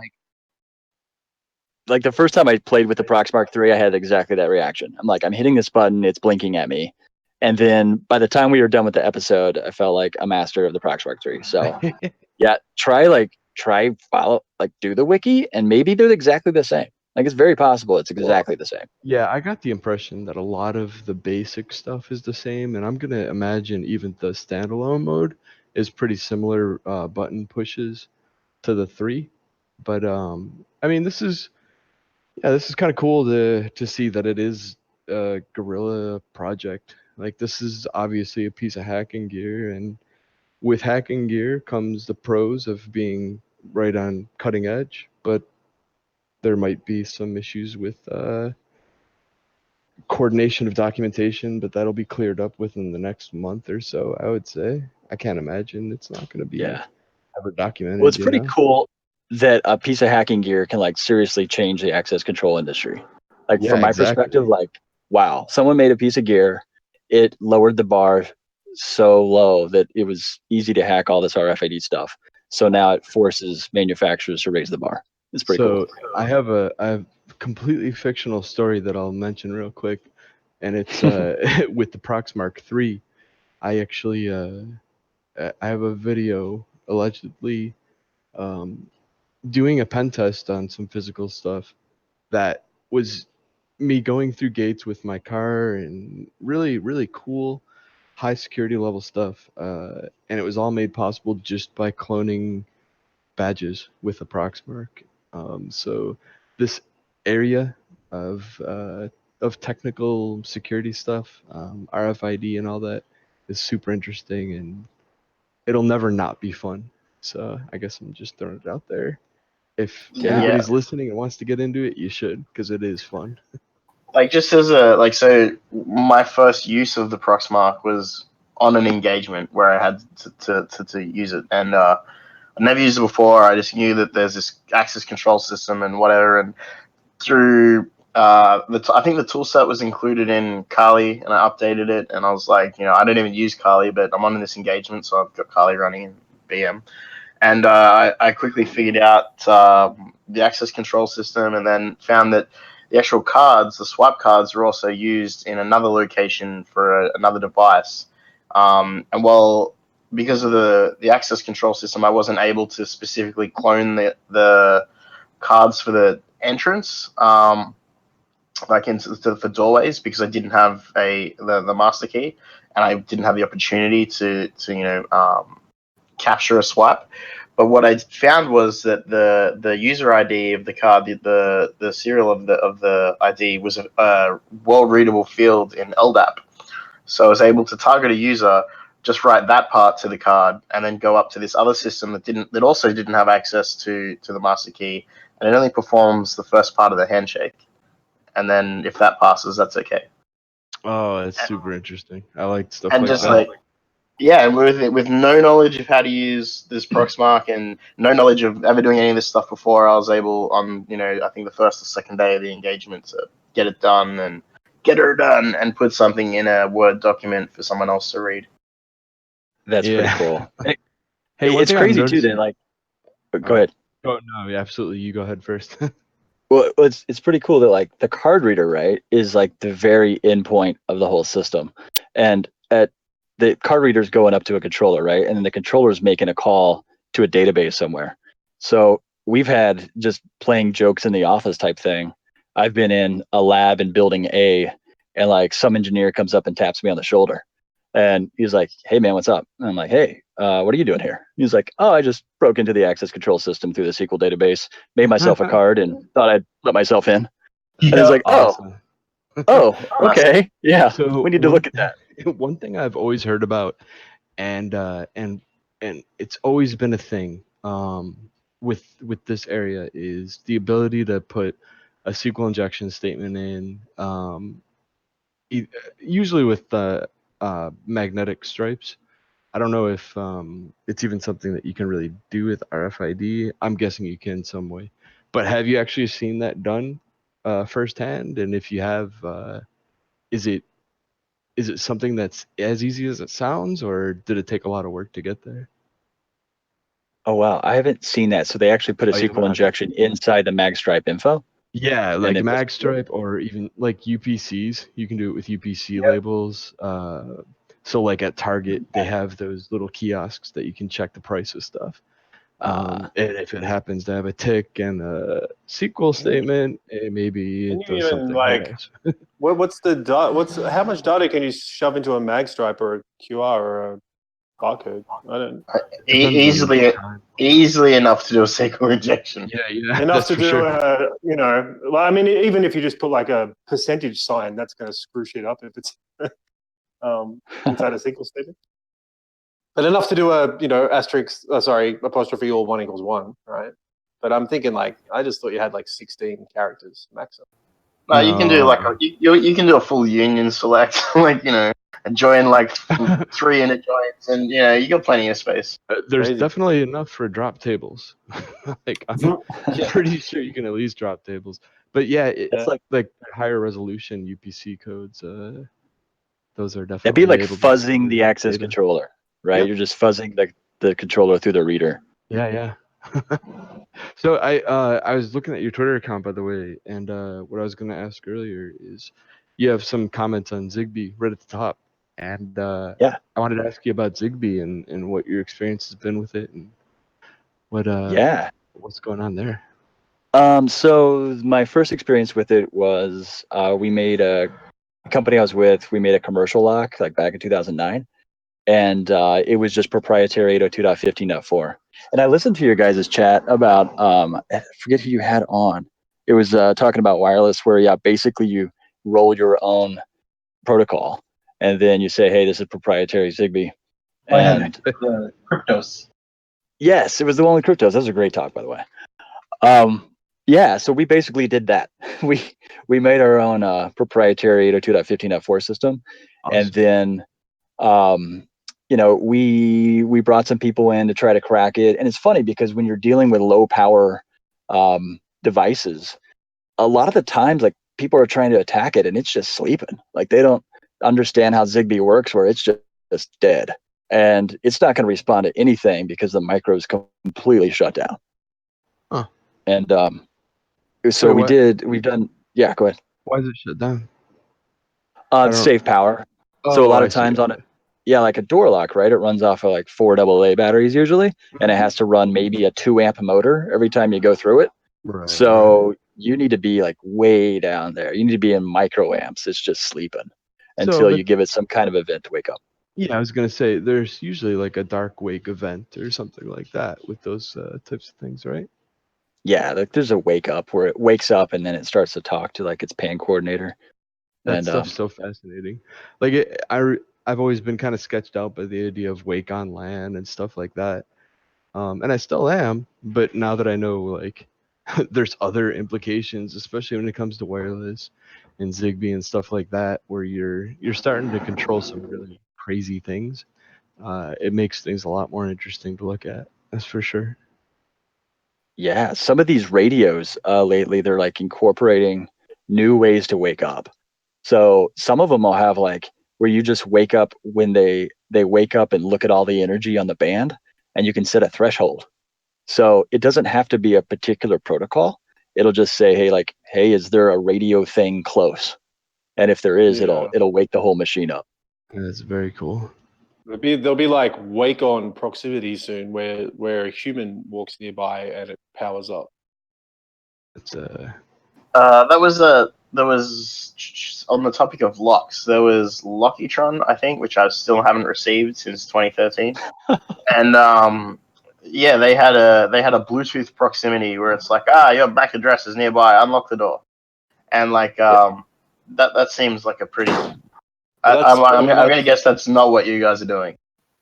like the first time I played with the Proxmark 3, I had exactly that reaction. I'm like, I'm hitting this button, it's blinking at me. And then by the time we were done with the episode, I felt like a master of the Proxmark 3. So yeah, follow, like do the wiki, and maybe they're exactly the same. Like it's very possible it's exactly the same. Yeah, I got the impression that a lot of the basic stuff is the same, and I'm gonna imagine even the standalone mode is pretty similar button pushes to the 3. But I mean, this is kind of cool to see that it is a guerrilla project. Like this is obviously a piece of hacking gear, and with hacking gear comes the pros of being right on cutting edge, but there might be some issues with coordination of documentation, but that'll be cleared up within the next month or so, I would say. I can't imagine it's not going to be ever documented. Well, it's pretty cool that a piece of hacking gear can like seriously change the access control industry. Like from my perspective, like, wow, someone made a piece of gear. It lowered the bar so low that it was easy to hack all this RFID stuff. So now it forces manufacturers to raise the bar. It's pretty cool. I have a completely fictional story that I'll mention real quick, and it's with the Proxmark 3. I actually I have a video allegedly doing a pen test on some physical stuff that was me going through gates with my car and really, really cool high security level stuff. And it was all made possible just by cloning badges with a Proxmark. So this area of technical security stuff, RFID and all that is super interesting, and it'll never not be fun. So I guess I'm just throwing it out there. If anybody's listening and wants to get into it, you should, because it is fun. Like just as so my first use of the Proxmark was on an engagement where I had to use it, and I never used it before. I just knew that there's this access control system and whatever, and through I think the tool set was included in Kali, and I updated it, and I was like, I don't even use Kali, but I'm on this engagement, so I've got Kali running in BM. And I quickly figured out the access control system, and then found that the actual cards, the swipe cards, are also used in another location for another device. And well, because of the access control system, I wasn't able to specifically clone the cards for the entrance, like for doorways, because I didn't have the master key, and I didn't have the opportunity to capture a swipe. But what I found was that the user ID of the card, the serial of the ID, was a well readable field in LDAP. So I was able to target a user, just write that part to the card, and then go up to this other system that also didn't have access to the master key, and it only performs the first part of the handshake. And then if that passes, that's okay. Oh, that's super interesting. I like stuff and like just that. With no knowledge of how to use this Proxmark and no knowledge of ever doing any of this stuff before, I was able on I think the first or second day of the engagement to get it done and get her done, and put something in a Word document for someone else to read. That's pretty Yeah. cool. Hey, one It's thing I've crazy too. noticed. That like, go ahead. Oh no, yeah, absolutely. You go ahead first. Well, it's pretty cool that like the card reader, right, is like the very end point of the whole system, and at the card reader's going up to a controller, right, and then the controller's making a call to a database somewhere. So we've had just playing jokes in the office type thing. I've been in a lab in building A, and like some engineer comes up and taps me on the shoulder, and he's like, "Hey man, what's up?" And I'm like, "Hey, what are you doing here?" He's like, "Oh, I just broke into the access control system through the SQL database, made myself a card, and thought I'd let myself in." And it's like, Awesome. okay, yeah, So we need to look at that. one thing I've always heard about, and it's always been a thing with this area, is the ability to put a SQL injection statement in, usually with the magnetic stripes. I don't know if it's even something that you can really do with RFID. I'm guessing you can some way. But have you actually seen that done firsthand? And if you have, is it something that's as easy as it sounds, or did it take a lot of work to get there? Oh wow, I haven't seen that. So they actually put a Oh, you haven't? SQL Okay. injection inside the magstripe info. Yeah, And like then magstripe, or even like UPCs. You can do it with UPC labels. So like at Target, they have those little kiosks that you can check the price of stuff. And if it happens to have a tick and a SQL statement, maybe Can it you does even something like nice. what's the how much data can you shove into a mag stripe or a QR or a barcode? I don't. Easily enough to do a SQL injection. Yeah, Enough that's to for do, sure. well, I mean, even if you just put like a percentage sign, that's going to screw shit up if it's inside a SQL statement. But enough to do a, asterisk, apostrophe or 1 = 1, right? But I'm thinking like, I just thought you had like 16 characters maximum. No, you can do like you can do a full union select, like join like 3 inner joins, and you got plenty of space. There's Crazy. definitely enough for drop tables. Like I'm pretty sure you can at least drop tables. But yeah, it's like higher resolution UPC codes. Those are That'd be definitely like able to fuzzing the store access data. controller, right? Yep. You're just fuzzing the controller through the reader. Yeah. So I was looking at your Twitter account, by the way, and what I was going to ask earlier is, you have some comments on Zigbee right at the top, and Yeah, I wanted to ask you about Zigbee and what your experience has been with it, and what's going on there. So my first experience with it was we made a company I was with. We made a commercial lock like back in 2009, and it was just proprietary 802.15.4. And I listened to your guys' chat about I forget who you had on. It was talking about wireless, where basically you roll your own protocol, and then you say, "Hey, this is proprietary Zigbee." And the cryptos. yes, it was the one with cryptos. That was a great talk, by the way. Yeah, so we basically did that. We made our own proprietary 802.15.4 system, and then we brought some people in to try to crack it. And it's funny because when you're dealing with low power devices, a lot of the times like people are trying to attack it and it's just sleeping. Like they don't understand how Zigbee works, where it's just dead. And it's not going to respond to anything because the micro is completely shut down. Huh. And so we've done. Yeah, go ahead. Why is it shut down? Save power. So a lot of times on it, like a door lock, right? It runs off of like 4 AA batteries usually, and it has to run maybe a 2 amp motor every time you go through it. Right. So you need to be like way down there. You need to be in microamps. It's just sleeping until you give it some kind of event to wake up. Yeah, I was gonna say there's usually like a dark wake event or something like that with those types of things, right? Yeah, like there's a wake up where it wakes up and then it starts to talk to like its PAN coordinator. That stuff's so fascinating. Like I've always been kind of sketched out by the idea of wake on LAN and stuff like that, and I still am. But now that I know like there's other implications, especially when it comes to wireless and Zigbee and stuff like that, where you're starting to control some really crazy things. It makes things a lot more interesting to look at. That's for sure. Yeah, some of these radios lately, they're like incorporating new ways to wake up. So some of them will have like where you just wake up when they wake up and look at all the energy on the band, and you can set a threshold. So it doesn't have to be a particular protocol. It'll just say, hey, is there a radio thing close? And if there is, Yeah. it'll wake the whole machine up. That's very cool. There'll be like wake on proximity soon, where a human walks nearby and it powers up. It's There was on the topic of locks. There was Lockytron, I think, which I still haven't received since 2013, and yeah, they had a Bluetooth proximity where it's like, your back address is nearby, unlock the door, and like that seems like a pretty. I'm gonna guess that's not what you guys are doing.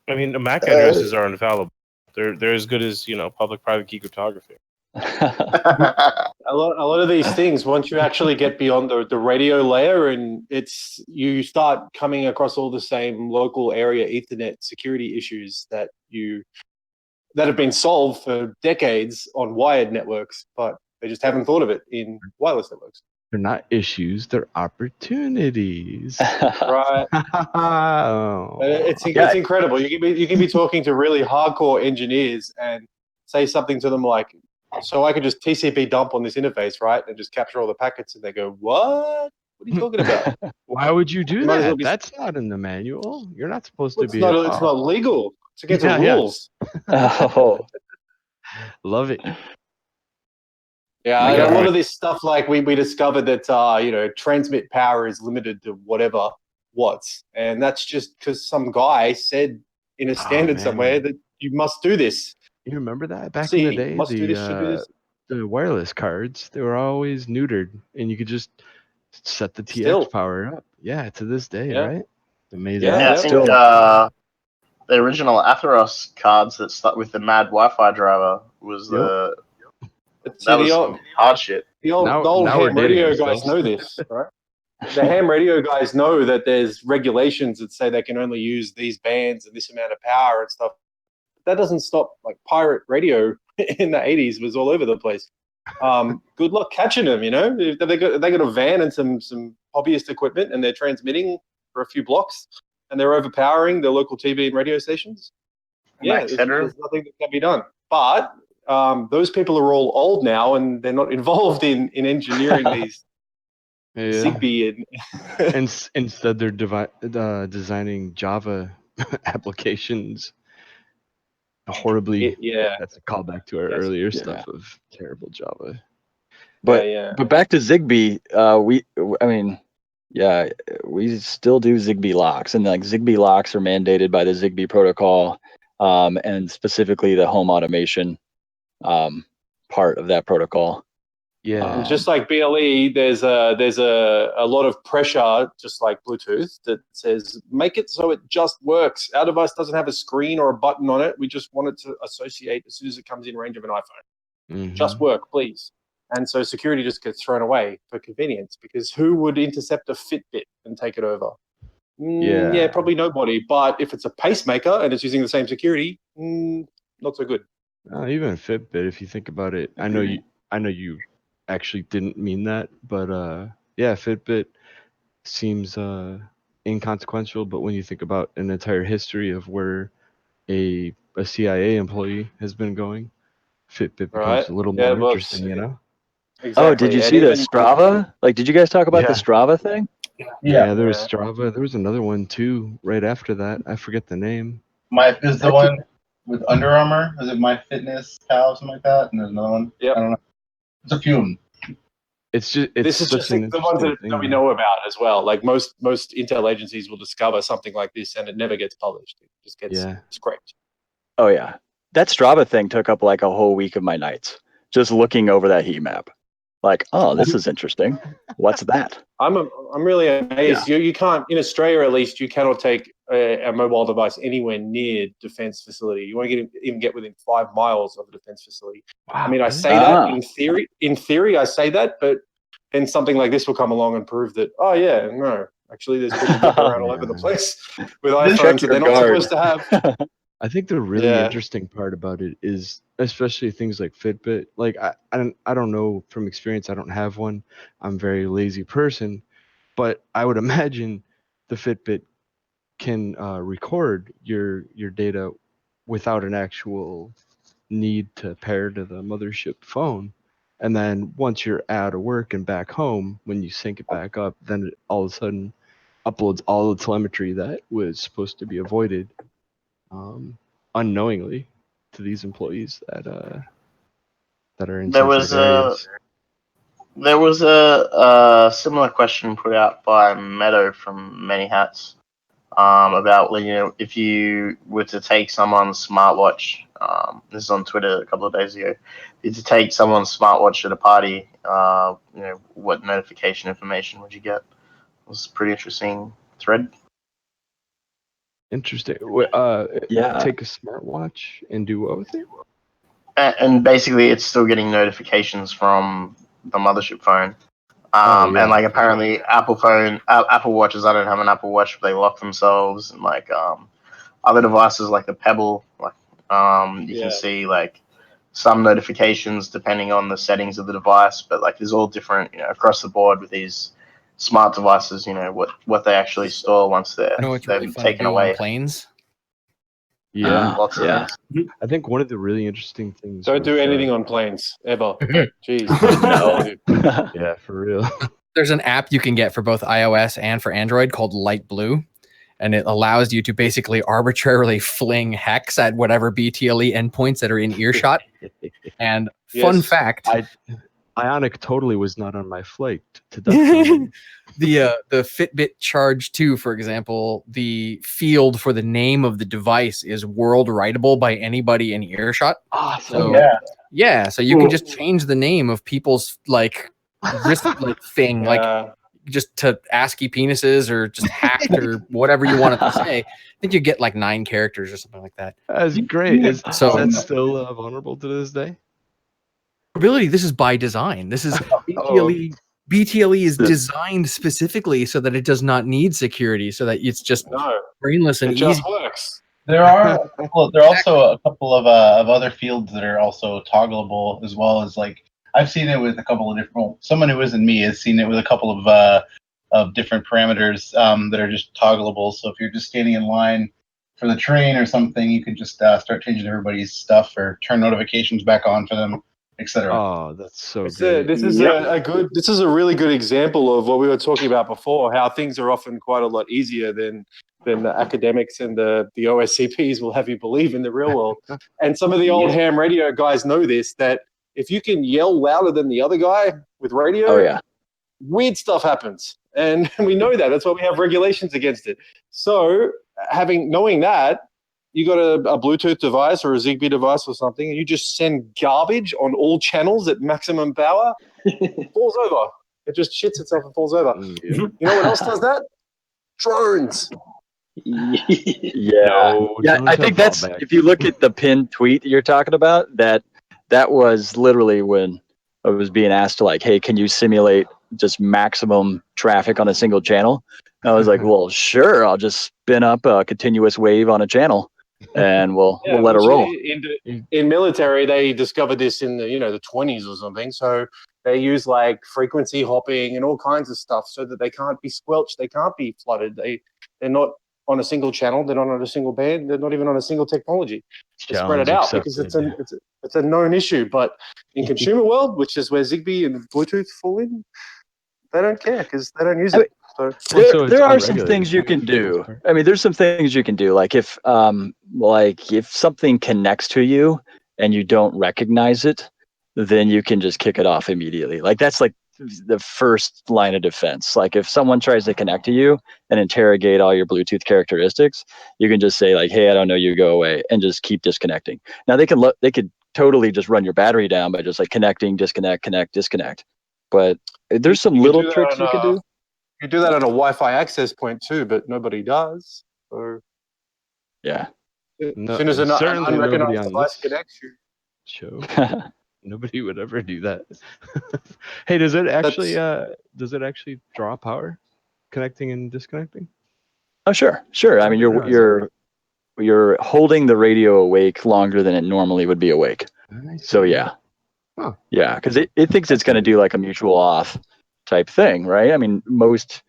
I mean, the MAC addresses are infallible. They're as good as public-private key cryptography. A lot of these things, once you actually get beyond the radio layer, and you start coming across all the same local area Ethernet security issues that have been solved for decades on wired networks, but they just haven't thought of it in wireless networks. They're not issues; they're opportunities. Right. It's incredible. You can be talking to really hardcore engineers and say something to them like, so I could just TCP dump on this interface, right? And just capture all the packets, and they go, what? What are you talking about? Why would you do Might as that? well be- That's not in the manual. You're not supposed to It's be. not legal. It's against the rules. Oh. Love it. Yeah, a lot of this stuff, like we discovered that transmit power is limited to whatever watts, and that's just because some guy said in a standard somewhere that you must do this. You remember that back in the day? Must do this, should do this. The wireless cards, they were always neutered, and you could just set the TX Still. power up. Yeah, to this day, Yeah. right? Amazing. Yeah, I think the original Atheros cards that start with the Mad Wi-Fi driver was that was some hard shit. The old ham radio guys know this, right? The ham radio guys know that there's regulations that say they can only use these bands and this amount of power and stuff. That doesn't stop, like, pirate radio in the 80s was all over the place. Good luck catching them, If they got a van and some hobbyist equipment and they're transmitting for a few blocks and they're overpowering the local TV and radio stations. Yeah, there's nothing that can be done. But those people are all old now and they're not involved in engineering these Zigbee and instead they're designing Java applications horribly. That's a callback to our earlier stuff of terrible Java. But back to Zigbee, we still do Zigbee locks, and like Zigbee locks are mandated by the Zigbee protocol, and specifically the home automation part of that protocol. Yeah. Just like BLE, there's a lot of pressure, just like Bluetooth, that says make it so it just works. Out of Us doesn't have a screen or a button on it. We just want it to associate as soon as it comes in range of an iPhone. Mm-hmm. Just work, please. And so security just gets thrown away for convenience, because who would intercept a Fitbit and take it over? Yeah, probably nobody. But if it's a pacemaker and it's using the same security, not so good. Even Fitbit, if you think about it, I know you actually didn't mean that, but Fitbit seems inconsequential. But when you think about an entire history of where a CIA employee has been going, Fitbit becomes a little more interesting, Exactly. Oh, did you see the Strava? Like, did you guys talk about the Strava thing? Yeah, there was Strava. There was another one too right after that. I forget the name. Is the one with Under Armour? Is it MyFitnessPal or something like that? And there's another one. Yep. I don't know. There's a few of them. This is just the ones that we know about as well. Like most intel agencies will discover something like this and it never gets published. It just gets scraped. Oh yeah, that Strava thing took up like a whole week of my nights just looking over that heat map. Like, oh, this is interesting. What's that? I'm really amazed. Yeah. You can't, in Australia at least, you cannot take a mobile device anywhere near defense facility. You won't even get within 5 miles of a defense facility. Wow. I mean, I say that in theory. In theory, I say that, but then something like this will come along and prove that. Oh yeah, no, actually, there's people walking around all over the place with iPhones that they're not supposed to have. I think the really interesting part about it is, especially things like Fitbit. Like I don't know from experience. I don't have one. I'm a very lazy person, but I would imagine the Fitbit can record your data without an actual need to pair to the mothership phone. And then once you're out of work and back home, when you sync it back up, then it all of a sudden uploads all the telemetry that was supposed to be avoided unknowingly to these employees that are in sensitive areas. There was a similar question put out by Meadow from Many Hats about if you were to take someone's smartwatch. This is on Twitter a couple of days ago. If you to take someone's smartwatch at a party, what notification information would you get? It was a pretty interesting thread. Interesting. Yeah. Take a smartwatch and do what with it? And basically, it's still getting notifications from the mothership phone. Yeah. And like apparently, Apple Watches. I don't have an Apple Watch, but they lock themselves. And like other devices, like the Pebble, like you can see like some notifications depending on the settings of the device. But like there's all different, across the board with these smart devices. What they actually store once they're really taken away. On planes. Yeah, lots of things. I think one of the really interesting things. Don't do with, anything on planes ever. Jeez. No. Yeah, for real. There's an app you can get for both iOS and for Android called Light Blue, and it allows you to basically arbitrarily fling hex at whatever BTLE endpoints that are in earshot. And fun fact, Ionic totally was not on my flight to Dublin. the Fitbit Charge 2, for example, the field for the name of the device is world writable by anybody in earshot. Awesome. So so you can just change the name of people's like wrist like thing, like just to ASCII penises or just hacked or whatever you want it to say. I think you get like 9 characters or something like that. That's great. Is So that still vulnerable to this day? Ability. This is by design. This is BTLE. BTLE is designed specifically so that it does not need security, so that it's just brainless and it easy. just works. There are also a couple of other fields that are also toggleable, as well as like I've seen it with a couple of different. Well, someone who isn't me has seen it with a couple of different parameters that are just toggleable. So if you're just standing in line for the train or something, you could just start changing everybody's stuff or turn notifications back on for them, etc. Oh, that's so great. This is a really good example of what we were talking about before, how things are often quite a lot easier than the academics and the OSCPs will have you believe in the real world. And some of the old ham radio guys know this, that if you can yell louder than the other guy with radio, weird stuff happens. And we know that. That's why we have regulations against it. So knowing that, you got a Bluetooth device or a Zigbee device or something, and you just send garbage on all channels at maximum power, falls over. It just shits itself and falls over. You know what else does that? Drones. I think that's, if you look at the pinned tweet that you're talking about, that was literally when I was being asked to like, hey, can you simulate just maximum traffic on a single channel? I was like, well, sure, I'll just spin up a continuous wave on a channel and we'll let it roll. In military, they discovered this in the 20s or something. So they use like frequency hopping and all kinds of stuff so that they can't be squelched, they can't be flooded. They're not on a single channel, they're not on a single band, they're not even on a single technology. They spread it out because it's a known issue. But in consumer world, which is where Zigbee and Bluetooth fall in, they don't care because they don't use it. There are some things you can do. I mean, there's some things you can do. Like if something connects to you and you don't recognize it, then you can just kick it off immediately. Like that's like the first line of defense. Like if someone tries to connect to you and interrogate all your Bluetooth characteristics, you can just say like, "Hey, I don't know you, go away," and just keep disconnecting. Now they could totally just run your battery down by just like connecting, disconnect, connect, disconnect. But there's some little tricks you can do. You do that on a Wi-Fi access point too, but nobody does. Or as soon as an unrecognized device connects you. Show. Nobody would ever do that. Hey, does it actually draw power, connecting and disconnecting? Oh, sure. I mean, you're holding the radio awake longer than it normally would be awake. So because it thinks it's going to do like a mutual off type thing, right? I mean, most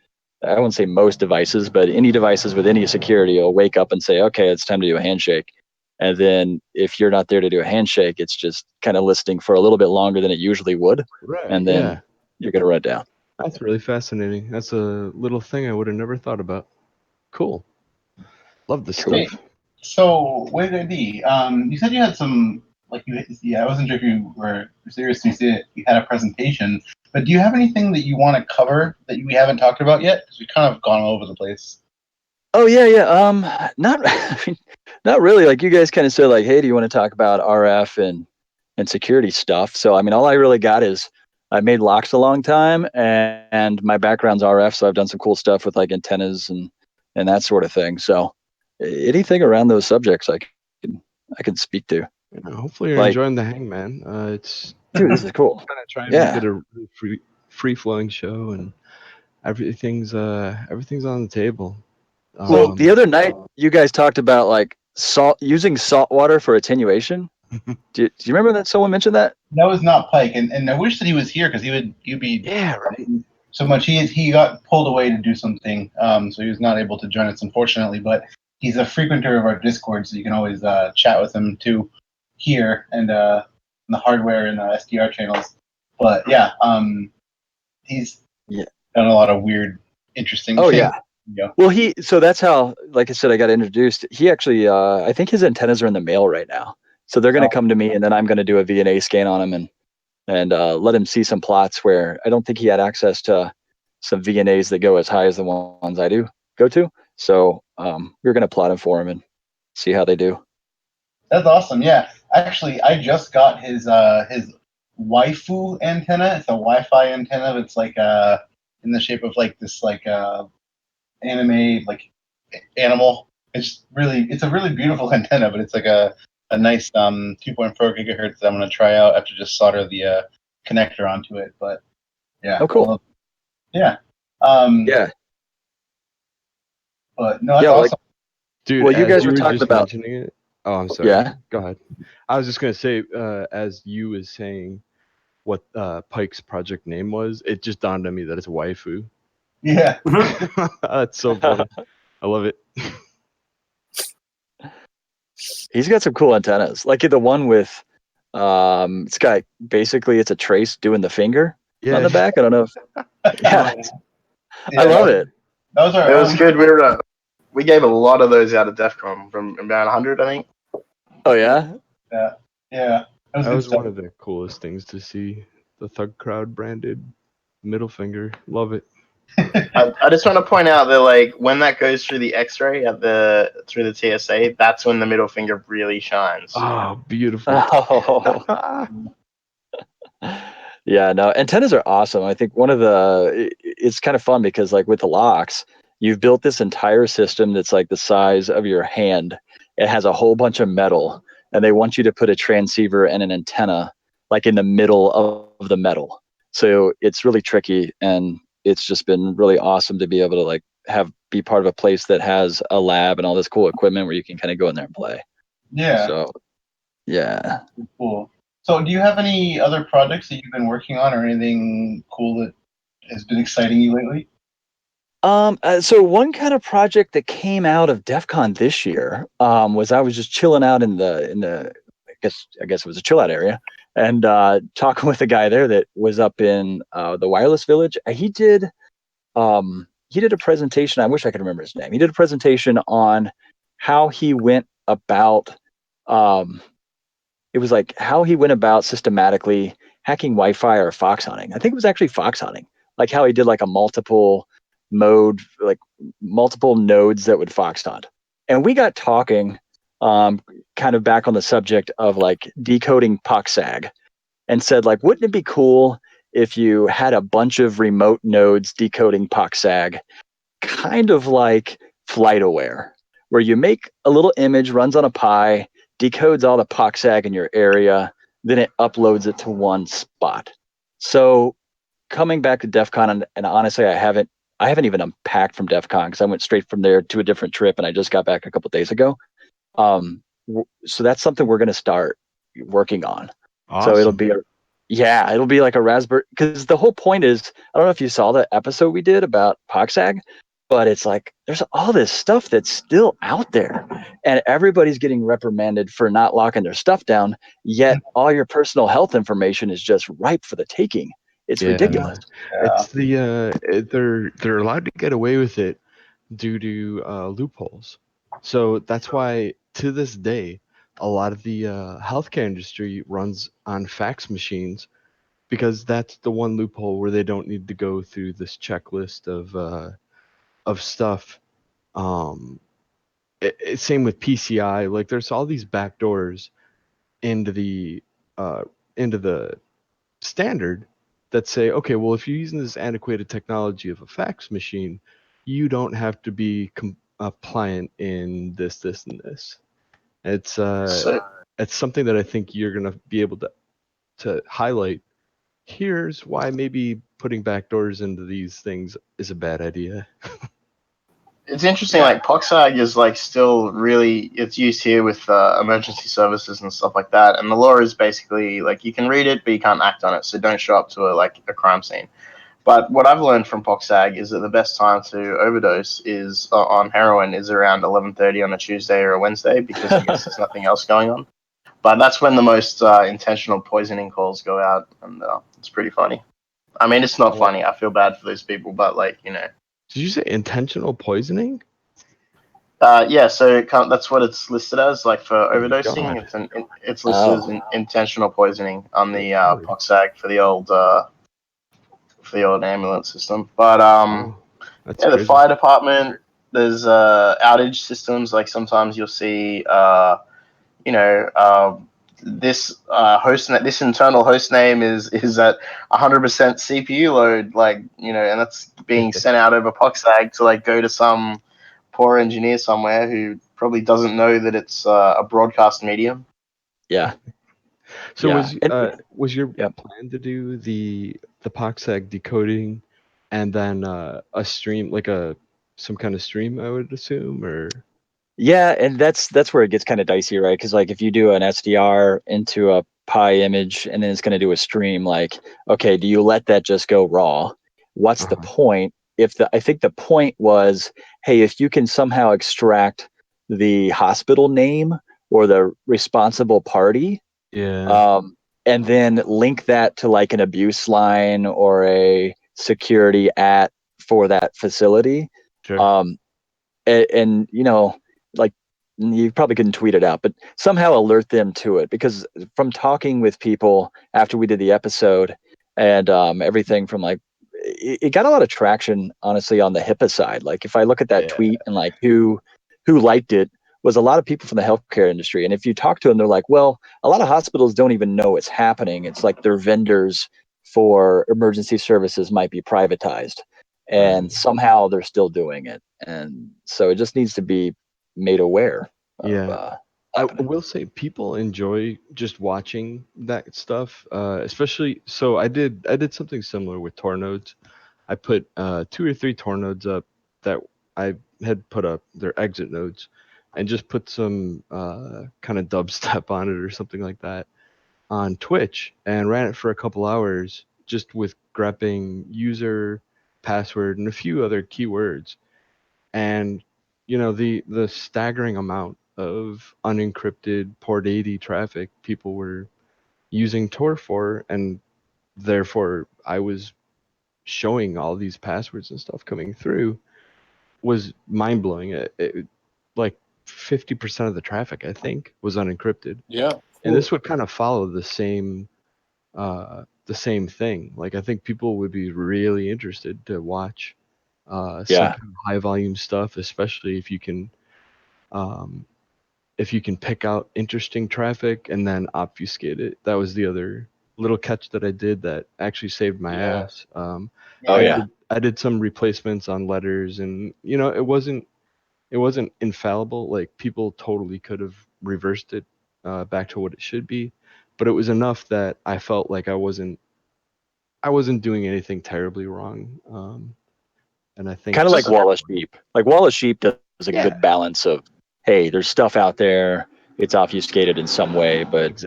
I won't say most devices, but any devices with any security will wake up and say, okay, it's time to do a handshake. And then if you're not there to do a handshake, it's just kind of listening for a little bit longer than it usually would. Right. And then you're going to run it down. That's really fascinating. That's a little thing I would have never thought about. Cool. Love this Okay. stuff. So, waveguyd, you said you had some, I wasn't sure if you were serious. You said you had a presentation, but do you have anything that you want to cover that we haven't talked about yet? Because we've kind of gone all over the place. Oh yeah. Not, I mean, not really. Like you guys kind of said, like, hey, do you want to talk about RF and security stuff? So I mean, all I really got is I made locks a long time, and my background's RF, so I've done some cool stuff with like antennas and that sort of thing. So anything around those subjects, I can speak to. Yeah, hopefully you're Like, enjoying the hang, man. It's dude, this is cool. kind of trying Yeah. to make it a really free flowing show, and everything's on the table. Well, the other night you guys talked about like using salt water for attenuation. Do you remember that someone mentioned that? That was not Pike, and I wish that he was here because he'd be right. So much. He got pulled away to do something, so he was not able to join us, unfortunately. But he's a frequenter of our Discord, so you can always chat with him too here and in the hardware and SDR channels. But yeah, he's done a lot of weird, interesting things. Yeah. Well, so that's how, like I said, I got introduced. He actually, I think his antennas are in the mail right now. So they're going to come to me, and then I'm going to do a VNA scan on him and let him see some plots where I don't think he had access to some VNAs that go as high as the ones I do go to. So we're going to plot them for him and see how they do. That's awesome. Yeah, actually, I just got his waifu antenna. It's a Wi-Fi antenna. It's like in the shape of like this anime animal. It's a really beautiful antenna, but it's like a nice 2.4 gigahertz that I'm gonna try out after just solder the connector onto it. But yeah. Oh, cool. Yeah. Yeah. But no, that's awesome. Dude, well, you guys were were talking just about mentioning it. Oh, I'm sorry. Yeah. Go ahead. I was just gonna say, as you was saying, what Pike's project name was, it just dawned on me that it's waifu. Yeah. That's so funny. I love it. He's got some cool antennas, like the one with it's got basically it's a trace doing the finger on the back. I don't know if I love it. Those are It was good. We gave a lot of those out at DEF CON, from about 100, I think. Oh yeah. Yeah. That was one of the coolest things to see. The Thugcrowd branded middle finger. Love it. I just want to point out that like when that goes through the X-ray through the TSA, that's when the middle finger really shines. Oh, beautiful. Oh. Yeah, no, antennas are awesome. I think it's kind of fun because like with the locks, you've built this entire system that's like the size of your hand. It has a whole bunch of metal, and they want you to put a transceiver and an antenna like in the middle of the metal. So it's really tricky, and it's just been really awesome to be able to like be part of a place that has a lab and all this cool equipment where you can kind of go in there and play. Yeah. So yeah. Cool. So do you have any other projects that you've been working on or anything cool that has been exciting you lately? So one kind of project that came out of DEF CON this year was I was just chilling out in the I guess it was a chill out area, and talking with a guy there that was up in the wireless village. He did a presentation. I wish I could remember his name. He did a presentation on how he went about it was like how he went about systematically hacking Wi-Fi or fox hunting. I think it was actually fox hunting, like how he did like a multiple mode, like multiple nodes that would fox hunt. And we got talking kind of back on the subject of like decoding POXAG, and said like, wouldn't it be cool if you had a bunch of remote nodes decoding POXAG, kind of like FlightAware, where you make a little image, runs on a Pi, decodes all the POXAG in your area, then it uploads it to one spot. So coming back to DEF CON, and honestly, I haven't even unpacked from DEF CON because I went straight from there to a different trip, and I just got back a couple days ago. So that's something we're going to start working on. Awesome. So it'll be Yeah, it'll be like a raspberry, because the whole point is, I don't know if you saw the episode we did about POXAG, but it's like there's all this stuff that's still out there, and everybody's getting reprimanded for not locking their stuff down, yet all your personal health information is just ripe for the taking. It's ridiculous. It's they're allowed to get away with it due to loopholes. So that's why to this day, a lot of the healthcare industry runs on fax machines, because that's the one loophole where they don't need to go through this checklist of stuff. Same with PCI. Like there's all these back doors into the uh, into the standard that say, okay, well, if you're using this antiquated technology of a fax machine, you don't have to be compliant in this, and this. It's it's something that I think you're gonna be able to highlight. Here's why maybe putting backdoors into these things is a bad idea. It's interesting, like POXAG is like still really, it's used here with emergency services and stuff like that. And the law is basically like you can read it, but you can't act on it. So don't show up to a crime scene. But what I've learned from POXAG is that the best time to overdose is on heroin is around 11:30 on a Tuesday or a Wednesday, because I guess there's nothing else going on. But that's when the most intentional poisoning calls go out, and it's pretty funny. I mean, it's not funny. I feel bad for those people, but like, you know. Did you say intentional poisoning? Yeah, so that's what it's listed as. Like for overdosing, it's listed as intentional poisoning on the POXAG for the old ambulance system. But yeah, the crazy. fire department, there's outage systems. Like sometimes you'll see, this this internal host name is at 100% CPU load, like, you know, and that's being sent out over POXAG to like go to some poor engineer somewhere who probably doesn't know that it's a broadcast medium. Yeah. So yeah. was your plan to do the POXAG decoding and then a stream, like some kind of stream, I would assume, or? Yeah, and that's where it gets kind of dicey, right? Because like if you do an SDR into a Pi image and then it's going to do a stream, like, okay, do you let that just go raw? What's the point? I think the point was, hey, if you can somehow extract the hospital name or the responsible party, and then link that to like an abuse line or a security for that facility, and you know, like, you probably couldn't tweet it out, but somehow alert them to it. Because from talking with people after we did the episode and everything, from like, it got a lot of traction, honestly, on the HIPAA side. Like if I look at that tweet and like who liked it, was a lot of people from the healthcare industry. And if you talk to them, they're like, well, a lot of hospitals don't even know it's happening. It's like their vendors for emergency services might be privatized, and somehow they're still doing it. And so it just needs to be made aware. I will say people enjoy just watching that stuff, especially. So I did something similar with Tor nodes. I put 2 or 3 Tor nodes up that I had put up their exit nodes, and just put some kind of dubstep on it or something like that on Twitch, and ran it for a couple hours just with grepping user, password, and a few other keywords. And you know, the staggering amount of unencrypted port 80 traffic people were using Tor for, and therefore I was showing all these passwords and stuff coming through, was mind-blowing. Like 50% of the traffic, I think, was unencrypted. Yeah. And this would kind of follow the same thing. Like I think people would be really interested to watch some kind of high volume stuff, especially if you can pick out interesting traffic and then obfuscate it. That was the other little catch that I did that actually saved my ass. I did some replacements on letters, and you know, it wasn't infallible. Like people totally could have reversed it back to what it should be, but it was enough that I felt like I wasn't doing anything terribly wrong. And I think kind of like Wallace Sheep. Like Wallace Sheep does a good balance of, hey, there's stuff out there, it's obfuscated in some way, but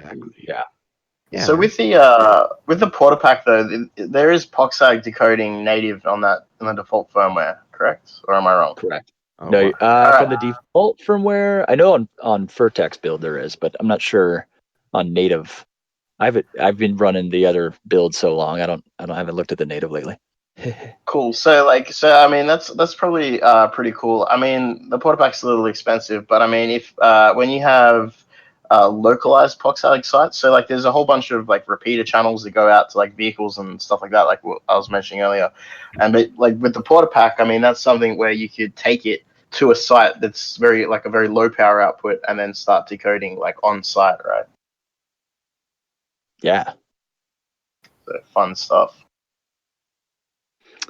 Yeah. So with the Porta Pack though, there is POXAG decoding native on the default firmware, correct? Or am I wrong? Correct. Oh, No, wow. from the default firmware, I know on Vertex build there is, but I'm not sure on native. I've been running the other build so long, I haven't looked at the native lately. Cool. So I mean that's probably pretty cool. I mean the Porta Pack's a little expensive, but I mean if when you have localized POXAG sites, so like there's a whole bunch of like repeater channels that go out to like vehicles and stuff like that, like what I was mentioning earlier. And but like with the Porta Pack, I mean that's something where you could take it to a site that's very like a very low power output and then start decoding like on site, right? Yeah. So fun stuff.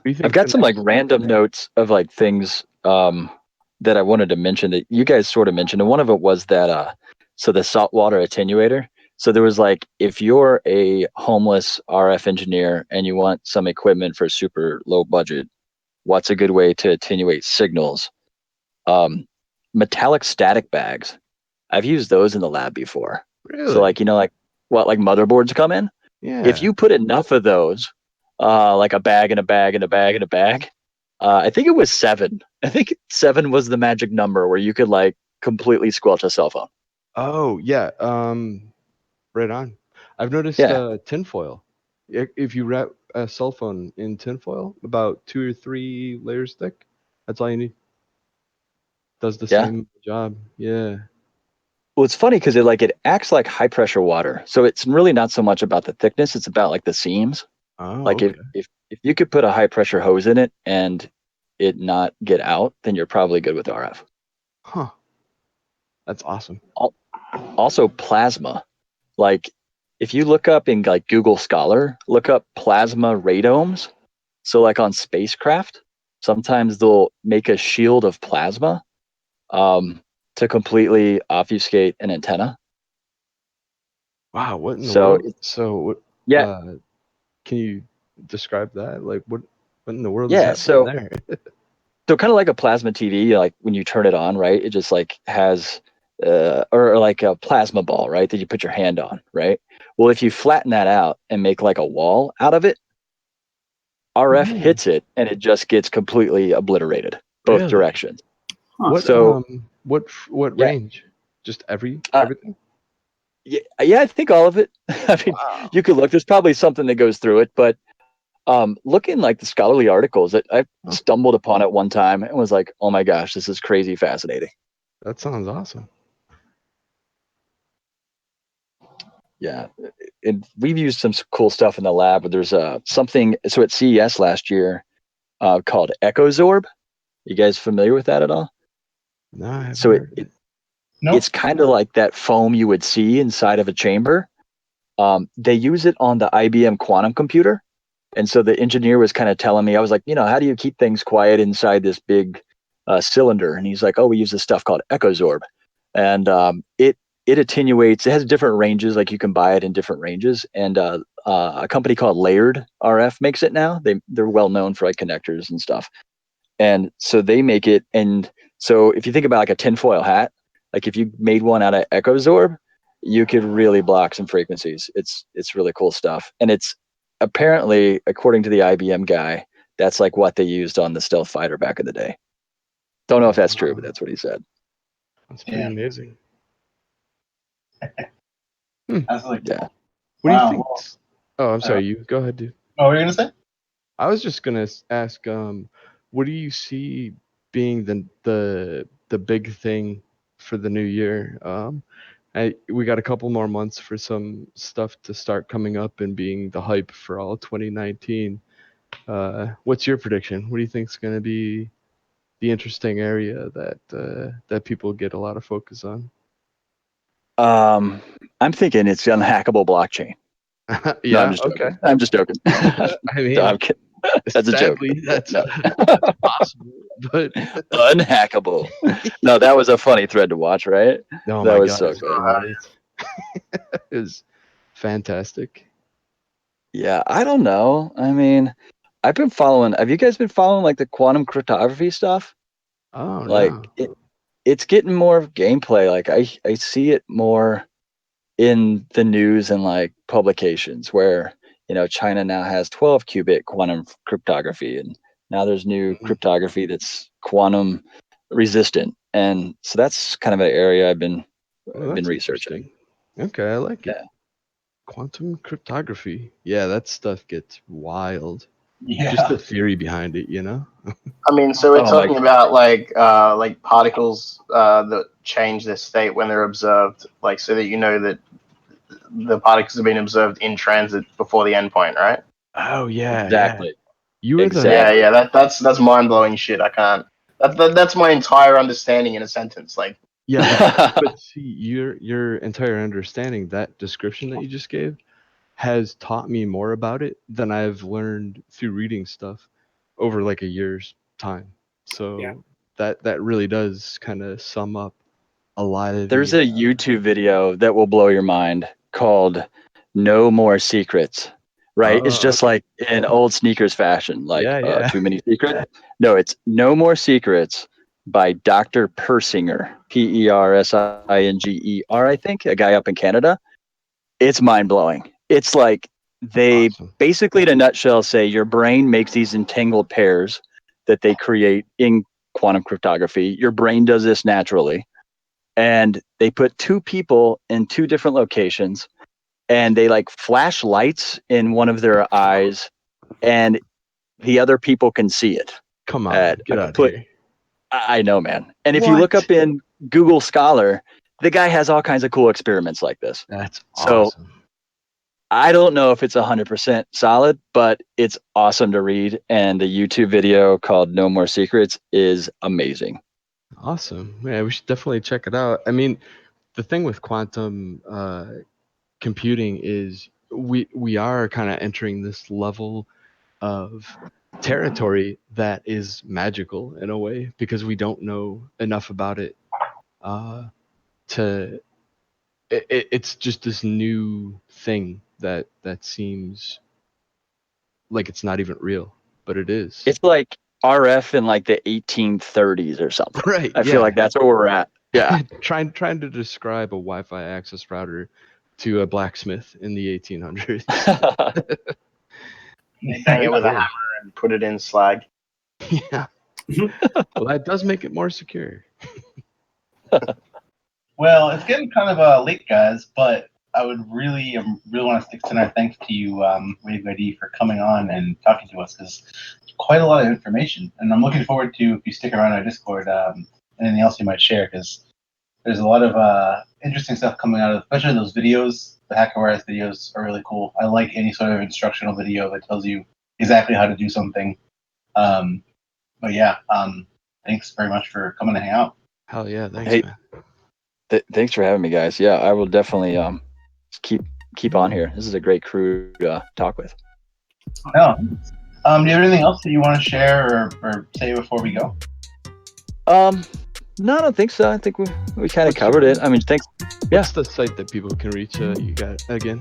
I've got some like random notes of like things that I wanted to mention that you guys sort of mentioned, and one of it was that so the saltwater attenuator. So there was like, if you're a homeless RF engineer and you want some equipment for super low budget, what's a good way to attenuate signals? Metallic static bags. I've used those in the lab before. Really? So like, like what, like motherboards come in? Yeah. If you put enough of those, like a bag and a bag and a bag and a bag, I think it was 7. I think 7 was the magic number where you could like completely squelch a cell phone. Oh yeah. Right on. I've noticed tinfoil. If you wrap a cell phone in tinfoil, about 2 or 3 layers thick, that's all you need. Does the same job. Yeah. Well, it's funny because it acts like high pressure water. So it's really not so much about the thickness, it's about like the seams. Oh, Like okay. if you could put a high pressure hose in it and it not get out, then you're probably good with RF. Huh. That's awesome. Also plasma. Like if you look up in like Google Scholar, look up plasma radomes. So like on spacecraft, sometimes they'll make a shield of plasma to completely obfuscate an antenna. Wow, what in the So world? So what can you describe that? Like what in the world is happening so there? so kind of like a plasma TV, like when you turn it on, right? It just like has or like a plasma ball, right? That you put your hand on, right? Well, if you flatten that out and make like a wall out of it, RF hits it and it just gets completely obliterated both Really? directions. What So what range? Just everything? yeah, I think all of it. I mean, you could look. There's probably something that goes through it, but look in like the scholarly articles that I stumbled upon at one time and was like, oh my gosh, this is crazy fascinating. That sounds awesome. Yeah, and we've used some cool stuff in the lab. But there's something. So at CES last year, called EchoZorb. You guys familiar with that at all? No, I haven't So heard of it. it's kind of like that foam you would see inside of a chamber. They use it on the IBM quantum computer. And so the engineer was kind of telling me, I was like, how do you keep things quiet inside this big cylinder? And he's like, oh, we use this stuff called EchoZorb. And it attenuates. It has different ranges, like you can buy it in different ranges. And a company called Layered RF makes it now. They're well known for like connectors and stuff. And so they make it. And so if you think about like a tinfoil hat, like if you made one out of EchoZorb, you could really block some frequencies. It's really cool stuff. And it's apparently, according to the IBM guy, that's like what they used on the stealth fighter back in the day. Don't know if that's true, but that's what he said. That's pretty amazing. That's like, yeah. What do you think? Oh, I'm sorry. You go ahead, dude. Oh, what were you gonna say? I was just gonna ask, what do you see being the big thing for the new year? We got a couple more months for some stuff to start coming up and being the hype for all 2019. What's your prediction? What do you think is going to be the interesting area that people get a lot of focus on? I'm thinking it's the unhackable blockchain. Yeah. No, I'm just joking. I'm just joking. I mean, no, I'm kidding. That's a joke. Sadly, that's possible, but unhackable. No, that was a funny thread to watch, right? Oh that my was God, so good. It was fantastic. Yeah, I don't know. I mean, I've been following. Have you guys been following like the quantum cryptography stuff? Oh like no. it's getting more gameplay. Like I see it more. in the news and like publications where, you know, China now has 12 qubit quantum cryptography, and now there's new cryptography that's quantum resistant. And so that's kind of an area I've been researching. Okay, I like it. Yeah. Quantum cryptography. Yeah, that stuff gets wild. Yeah. Just the theory behind it, you know? I mean, so we're talking about like particles that change their state when they're observed, like so that you know that the particles have been observed in transit before the endpoint, right? Oh yeah, Exactly. Yeah. You were That's mind blowing shit. I can't. That's my entire understanding in a sentence. Like, yeah, but see, your entire understanding, that description that you just gave, has taught me more about it than I've learned through reading stuff over like a year's time. So that really does kind of sum up a lot of. There's a YouTube video that will blow your mind called "No More Secrets." Right? It's just like in old sneakers fashion, like too many secrets. No, it's "No More Secrets" by Dr. Persinger, Persinger, I think, a guy up in Canada. It's mind blowing. It's like they basically, in a nutshell, say your brain makes these entangled pairs that they create in quantum cryptography. Your brain does this naturally. And they put two people in two different locations, and they like flash lights in one of their eyes, and the other people can see it. Come on, get out of here. I know, man. And if you look up in Google Scholar, the guy has all kinds of cool experiments like this. That's so awesome. I don't know if it's 100% solid, but it's awesome to read. And the YouTube video called "No More Secrets" is amazing. Awesome. Yeah, we should definitely check it out. I mean, the thing with quantum computing is we are kind of entering this level of territory that is magical in a way, because we don't know enough about it it's just this new thing that seems like it's not even real, but it is. It's like RF in like the 1830s or something. Right. I feel like that's where we're at. Yeah. trying to describe a Wi-Fi access router to a blacksmith in the 1800s. hang it with a hammer and put it in slag. Yeah. Well, that does make it more secure. Well, it's getting kind of late, guys, but I would really want to extend our thanks to you, waveguyd, for coming on and talking to us, because it's quite a lot of information, and I'm looking forward to, if you stick around our Discord, anything else you might share, because there's a lot of interesting stuff coming out of, especially those videos. The Hacker Warehouse videos are really cool. I like any sort of instructional video that tells you exactly how to do something. But yeah, thanks very much for coming to hang out. Hell yeah, thanks, man. Thanks for having me, guys. Yeah, I will definitely keep on here. This is a great crew to talk with. No. Do you have anything else that you want to share or say before we go? No, I don't think so. I think we kind of covered it. I mean, thanks. What's the site that people can reach you got again?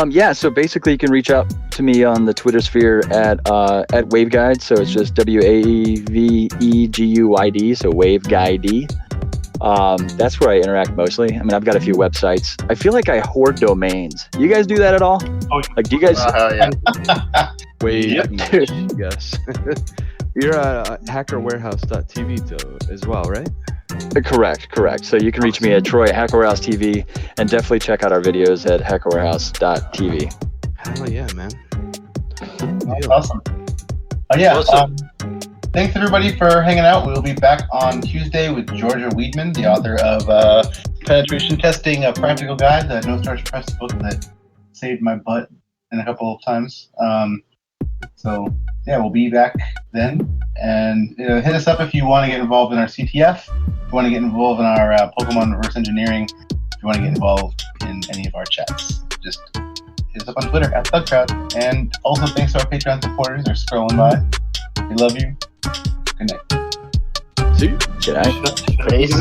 Yeah, so basically you can reach out to me on the Twitter sphere at waveguyd. So it's just WAVEGUYD, so waveguyd. That's where I interact mostly. I mean, I've got a few websites. I feel like I hoard domains. You guys do that at all? Oh, like, do you guys? Yeah. Wait, yes. You're at hackerwarehouse.tv though as well, right? Correct. So you can reach me at Troy at Hacker Warehouse TV, and definitely check out our videos at hackerwarehouse.tv. Hell yeah, man. Awesome. Thanks everybody for hanging out. We'll be back on Tuesday with Georgia Weidman, the author of Penetration Testing, a Practical Guide, the No Starch Press book that saved my butt in a couple of times. So yeah, we'll be back then. And hit us up if you want to get involved in our CTF, if you want to get involved in our Pokemon reverse engineering, if you want to get involved in any of our chats. Just hit us up on Twitter at Thugcrowd. And also thanks to our Patreon supporters. They're scrolling by. We love you. Good night. See you. Good night. Peace.